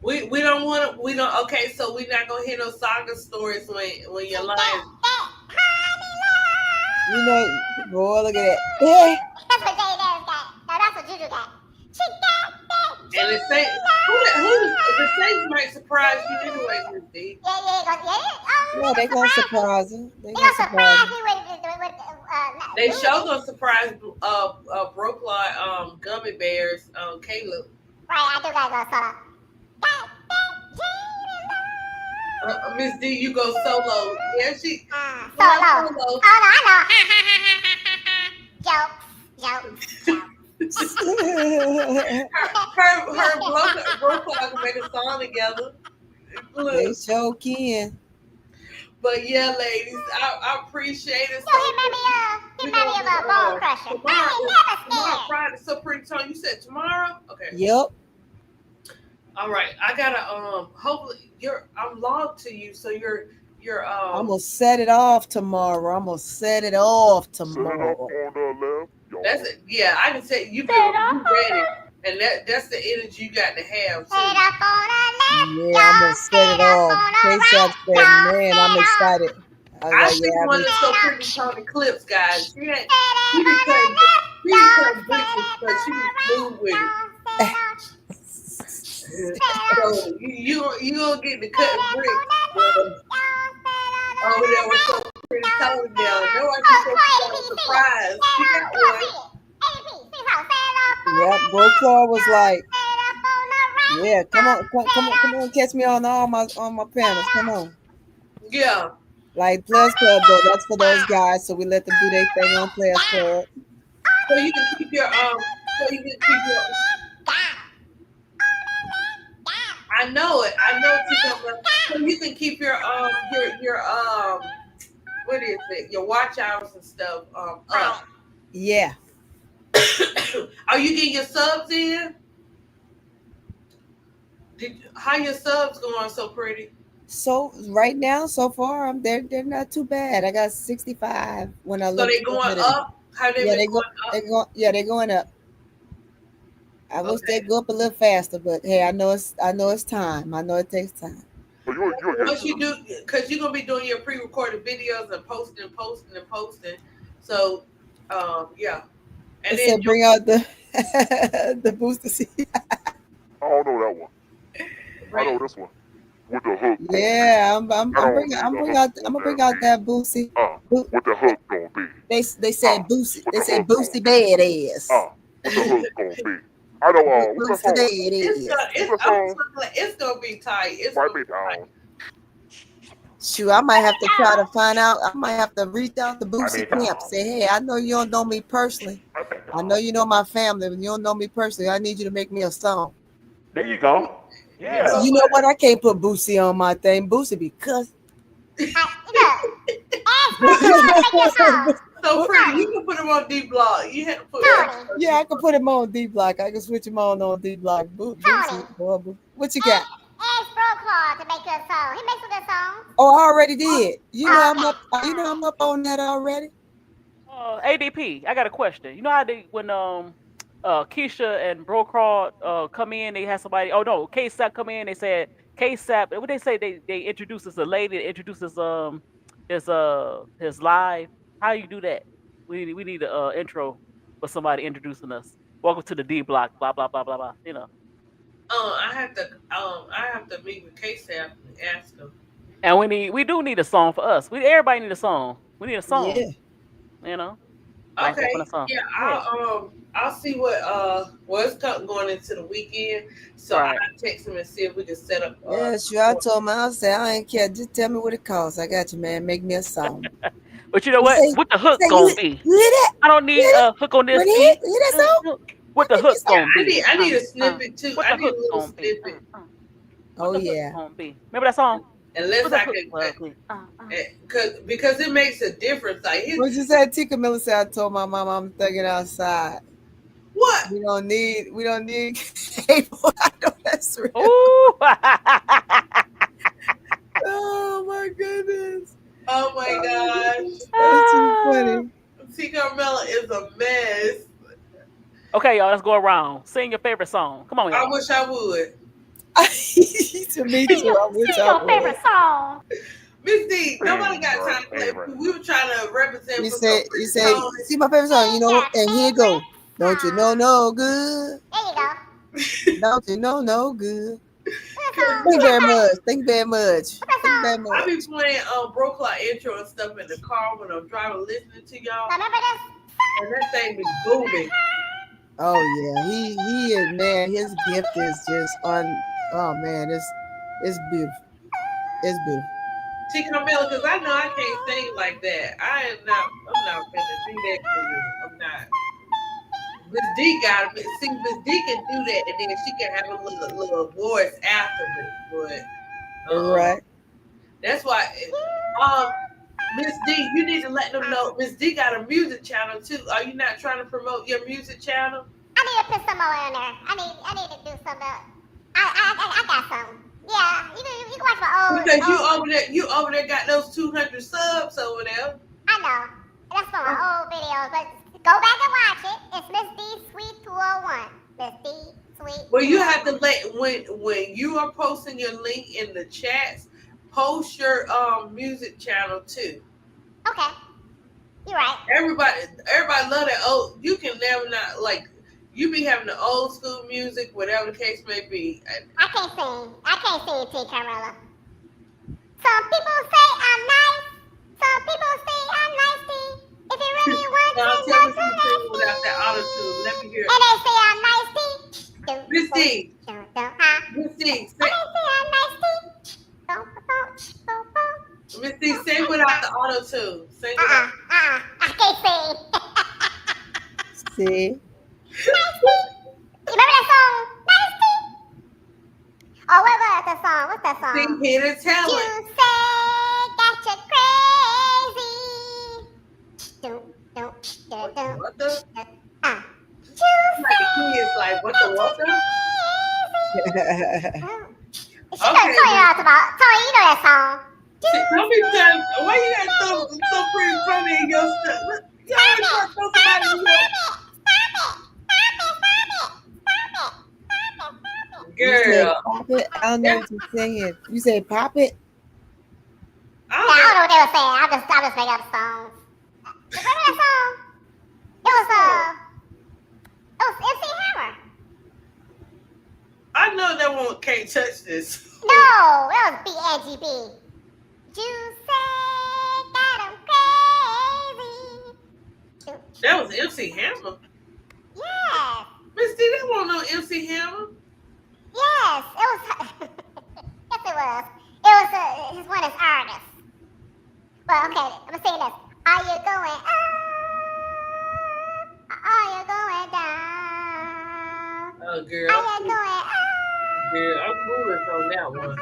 We don't want to. We don't. Okay, so we're not gonna hear no saga stories when your lion. You know, boy, look at that. That's what Jay Daniels got. No, that's what Juju got. She got that. And the Saints might surprise you anyway, Miss D. Yeah, they gonna surprise him. They gonna surprise me with They sure gonna surprise Brooklyn gummy bears, Caleb. Right, I do gotta go solo. Miss D, you go solo. Yeah, she solo. Oh no, I know. Jokes. her Brooklyn made a song together. They sure can. But yeah, ladies, I appreciate it. He made me a little bone crusher. Tomorrow, Friday. So pretty Tony, you said tomorrow? Okay. Yep. All right. I gotta hopefully I'm logged to you, so you're I'm gonna set it off tomorrow. That's it. Yeah, I can say you ready. And that's the energy you got to have. So. Yeah, I'm gonna set it off. K-Sap said, man, I'm excited. I see one that's so pretty Tony clips, guys. She didn't cut bitches, but she was smooth with it. So you gonna get the cut bricks over there with so pretty Tony down. That's why she's so surprised. She got one. Yep, Brooklyn was like, yeah, come on, catch me on all my panels. Come on. Yeah. Like Players Club though, that's for those guys, so we let them do their thing on Players Club. So you can keep your I know it. So you can keep your what is it? Your watch hours and stuff up. Yeah. Are you getting your subs in? How your subs going so pretty? So right now, so far, they're not too bad. I got 65 when I look. So they going up? How they been going up? They're going up. I wish they'd go up a little faster, but hey, I know it's time. I know it takes time. Once you do, because you're gonna be doing your pre-recorded videos and posting. So, yeah. And then bring out the the booster seat. I don't know that one. I know this one with the hook. Yeah, I'm gonna bring out that Boosie. What the hook gonna be? They said Boosie. They said Boosie badass. What the hook gonna be? I know. What's the song? It's gonna be tight. It's might be down. Shoot, I might have to try to find out. I might have to reach out to Boosie Camp. Say, hey, I know you don't know me personally. I know you know my family, but you don't know me personally. I need you to make me a song. There you go. Yeah. You know what? I can't put Boosie on my thing. Boosie because. So pretty, you can put him on D Block. You have to put yeah, I can put him on D Block. I can switch him on D Block. Boosie, what you got? Ask Broclaw to make a song. He makes a good song. Oh, I already did. You know I'm up on that already. ADP, I got a question. You know how they when Keisha and Brocraw come in, they had somebody. Oh no, K-Sap come in. They said K-Sap. What they say? They introduced us a lady. That introduces his live. How you do that? We need an intro for somebody introducing us. Welcome to the D Block. Blah blah blah blah blah. You know. I have to meet with K-Sap and ask him. And we do need a song for us. Everybody need a song. We need a song. Yeah. You know. Okay. Yeah. I'll see what's going into the weekend. So I'll text him and see if we can set up. Yeah, sure. I told him I said I ain't care. Just tell me what it costs. I got you, man. Make me a song. But you know what? What the hook gonna be? I don't need a hook on this. Hear that song? What the hook gonna be? I need a snippet too. What I the need a hook little gonna be? snippet. Oh yeah. Remember that song? Unless I can, because it makes a difference. Like what you said, Tika Miller said. I told my mom I'm thugging outside. What? We don't need cable. I know that's real. Ooh. Oh my goodness. Oh my gosh. That's too funny. T. Carmela is a mess. Okay, y'all, let's go around. Sing your favorite song. Come on, I y'all. wish I would. To me too. I wish Sing I your would. favorite song. Miss D, nobody Sing got your time to play. favorite. We were trying to represent You for some say, Tony. see my favorite song, and here you go. Don't you know no good? There you go. Don't you know no good? What song? Thank you very much. Thank you very much. What Thank you very song? I be much. playing Bro Clock intro and stuff in the car when I'm driving, listening to y'all, Remember this? and that thing be booming. Oh yeah, he is, man. His gift is just on. Oh man, it's beautiful. It's beautiful. T. Carmela, because I know I can't sing like that. I'm not finna do that to you. I'm not. Miss D got it. See, Miss D can do that, and then she can have a little voice after it. But Right. that's why. Miss D, you need to let them know. Miss D got a music channel too. Are you not trying to promote your music channel? I need to put some more in there. I need to do some. I got some. Yeah, you can watch my old. Because you over there got those 200 subs over there. I know. That's from my old videos, but go back and watch it. It's Miss D Sweet 201. Miss D Sweet. Well, you have to let when you are posting your link in the chats, post your music channel too. Okay. You're right. Everybody love that old. You can never not like. You be having the old school music, whatever the case may be. I can't sing, T. Carmela. Some people say I'm nice. Some people say I'm nasty. If you really want Now, to tell know me too something nasty. without that auto tune. Let me hear And it. they say I'm nasty. Miss D. Huh? Miss D, And they say I'm nasty. Miss D, sing without the auto tune. Sing without. I can't sing. See. Nasty. You remember that song? Nasty. Oh, what was that song? What's that song? Sing hidden talent. You say that you're crazy. What the? You Like the kids, like what the what the? She okay. Tony knows about. Tony, you know that song. How many times? Why you got so pretty Tony in your stuff? You always try to throw somebody in your. You said Girl. pop it. I don't know what you're saying. You said pop it. I don't know what they were saying. I just make up songs. Remember that song? It was MC Hammer. I know that one can't touch this. No, that was BNGB. You say that I'm crazy. That was MC Hammer. Yes. Miss D, that wasn't no MC Hammer. Yes, it was. Yes, it was. It was his one as artist. Well, okay, I'm gonna sing this. Are you going up? Are you going down? Oh, girl. Are you going up? Girl, I'm clueless on that one.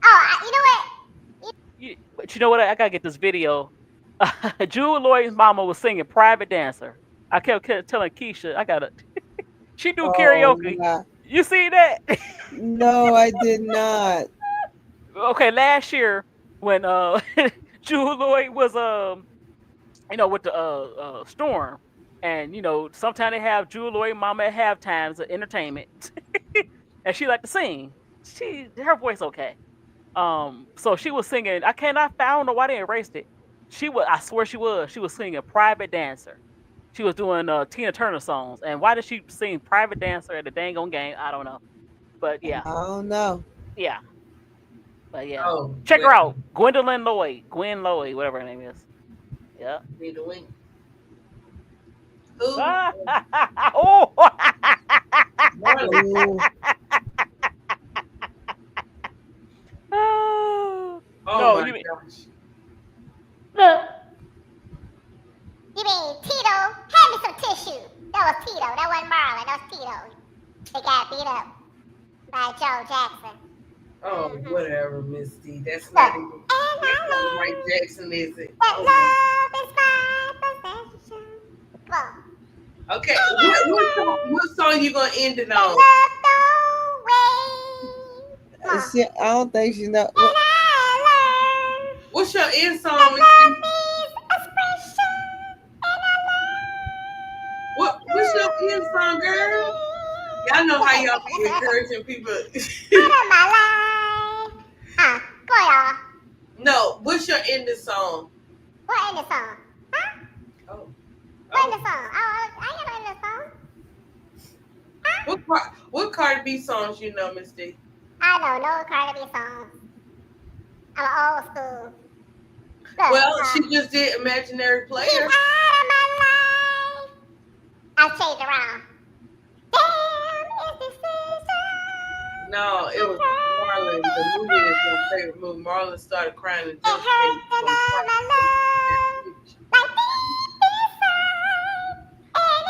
Oh, you know what? But you know what? I gotta get this video. Jewel Lloyd's mama was singing "Private Dancer." I kept telling Keisha, I gotta. She do karaoke. Yeah. You see that? No, I did not. Okay, last year when Jewel Lloyd was with the storm, and sometimes they have Jewel Lloyd mama at halftimes of entertainment, and she like to sing. Her voice okay. So she was singing. I don't know why they erased it. I swear she was singing "Private Dancer." She was doing Tina Turner songs. And why did she sing "Private Dancer" at the dang on game? I don't know. But yeah. I don't know. Yeah. But yeah. Oh, check her out. Gwendolyn Lloyd. Gwen Lloyd, whatever her name is. Yeah. Need to wink. Oh. Oh no, my gosh. Look. You mean Tito? Hand me some tissue. That was Tito. That wasn't Marlon. That was Tito. They got beat up by Joe Jackson. Oh, whatever, Miss D. That's not even Mike Jackson, is it? That love is my possession. Well, Okay, what song you gonna end it on? I don't think she know. What's your end song, Missy? What's your end song, girl? Y'all know how y'all be encouraging people. No, what's your ending song? What ending song? Huh? Oh. What ending song? Oh, I ain't got no ending song. What Cardi B songs you know, Miss D? I don't know Cardi B songs. I'm old school. Look, Well, she just did Imaginary Player. She's out of my life. I've changed around. Damn, is this season? No, it was Marlon. The movie is my favorite movie. Marlon started crying and jumped.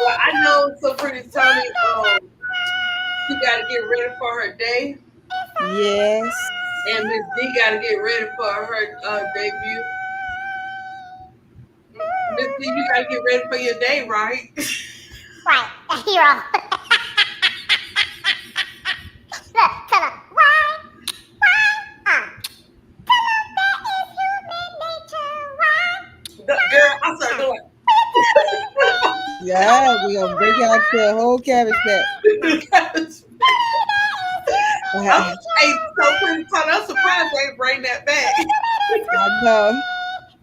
Well, I know so pretty Tony. She got to get ready for her day. Yes. And Miss D got to get ready for her debut. Miss D, you got to get ready for your day, right? Right, a hero. Look, tell her, why? Tell her that is human nature, why? Girl, I'm sorry, go ahead. Yeah, we gonna break out the whole cabbage patch. Hey, so pretty Tony, I'm surprised they bring that back. I know.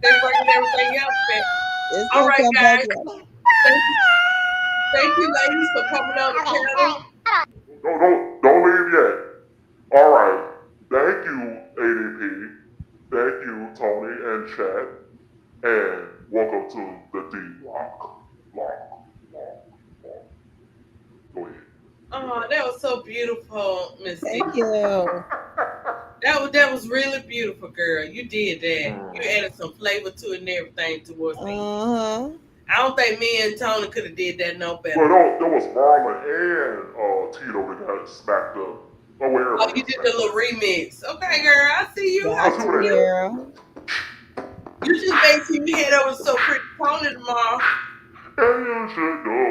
They bringing everything else back. It's All gonna right, come guys. back. Thank you, ladies, for coming on the panel. Don't leave yet. All right. Thank you, ADP. Thank you, Tony and Chad. And welcome to the D Block. Go ahead. Oh, that was so beautiful, Miss D. Thank you. That was really beautiful, girl. You did that. You added some flavor to it and everything towards me. I don't think me and Tony could have did that no better. Well, there was Marlon and Tito that got smacked up. Oh, you did the little remix. Okay, girl, I see you. Girl. You just made me head over so pretty Tony tomorrow. And you should know.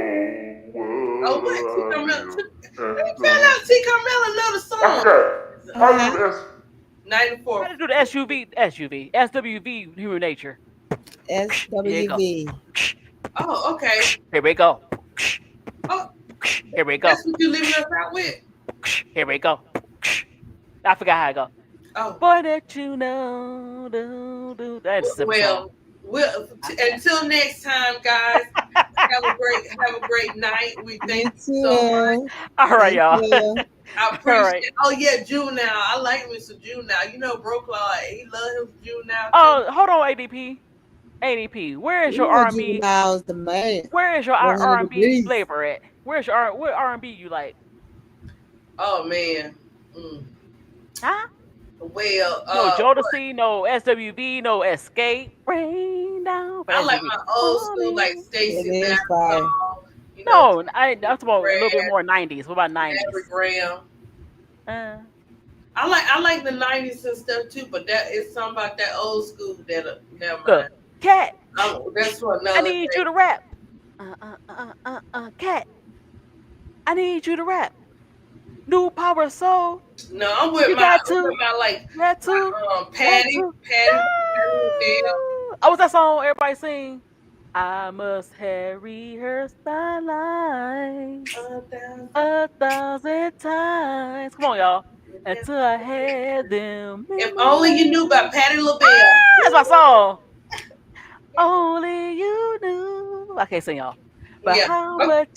Oh, what? T. Carmella. Let me find out T. Carmella know the song. How you do this? 94. How to do the SWV, human nature. SWV. Oh, okay. Here we go. Oh, here we go. That's what you leaving us out with. Here we go. I forgot how I go. Oh, boy, that you know, that's the song. Until next time, guys. Have a great night. We thank you so much. All right, y'all. I appreciate it. Oh yeah, Juvenile. I like Mr. Juvenile. You know, Broclaw, he loves him Juvenile. Oh, hold on, ADP. Where is your R&B? The man. Where is your R&B flavor at? What R&B you like? Oh man. Huh? Well, no Jodeci, no SWV, no Escape, Rain Down. I like my old school, like Stacey. No, I'm talking about a little bit more 90s. What about 90s? Graham. I like the 90s and stuff too, but that is something about that old school that never mind. Cat. That's for another. I need you to rap. Cat. I need you to rap. New Power Soul. No, I'm with you my got to. Patty. Oh, what's that song everybody sing? I must have rehearsed my lines 1,000 times. Come on, y'all. Until I had them. If only you knew about Patti LaBelle. That's my song. Only you knew. I can't sing, y'all. But how much?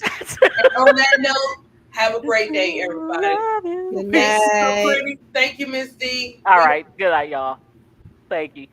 On that note, have a great day, everybody. Good night. Thank you, Miss D. All right. Good night, y'all. Thank you.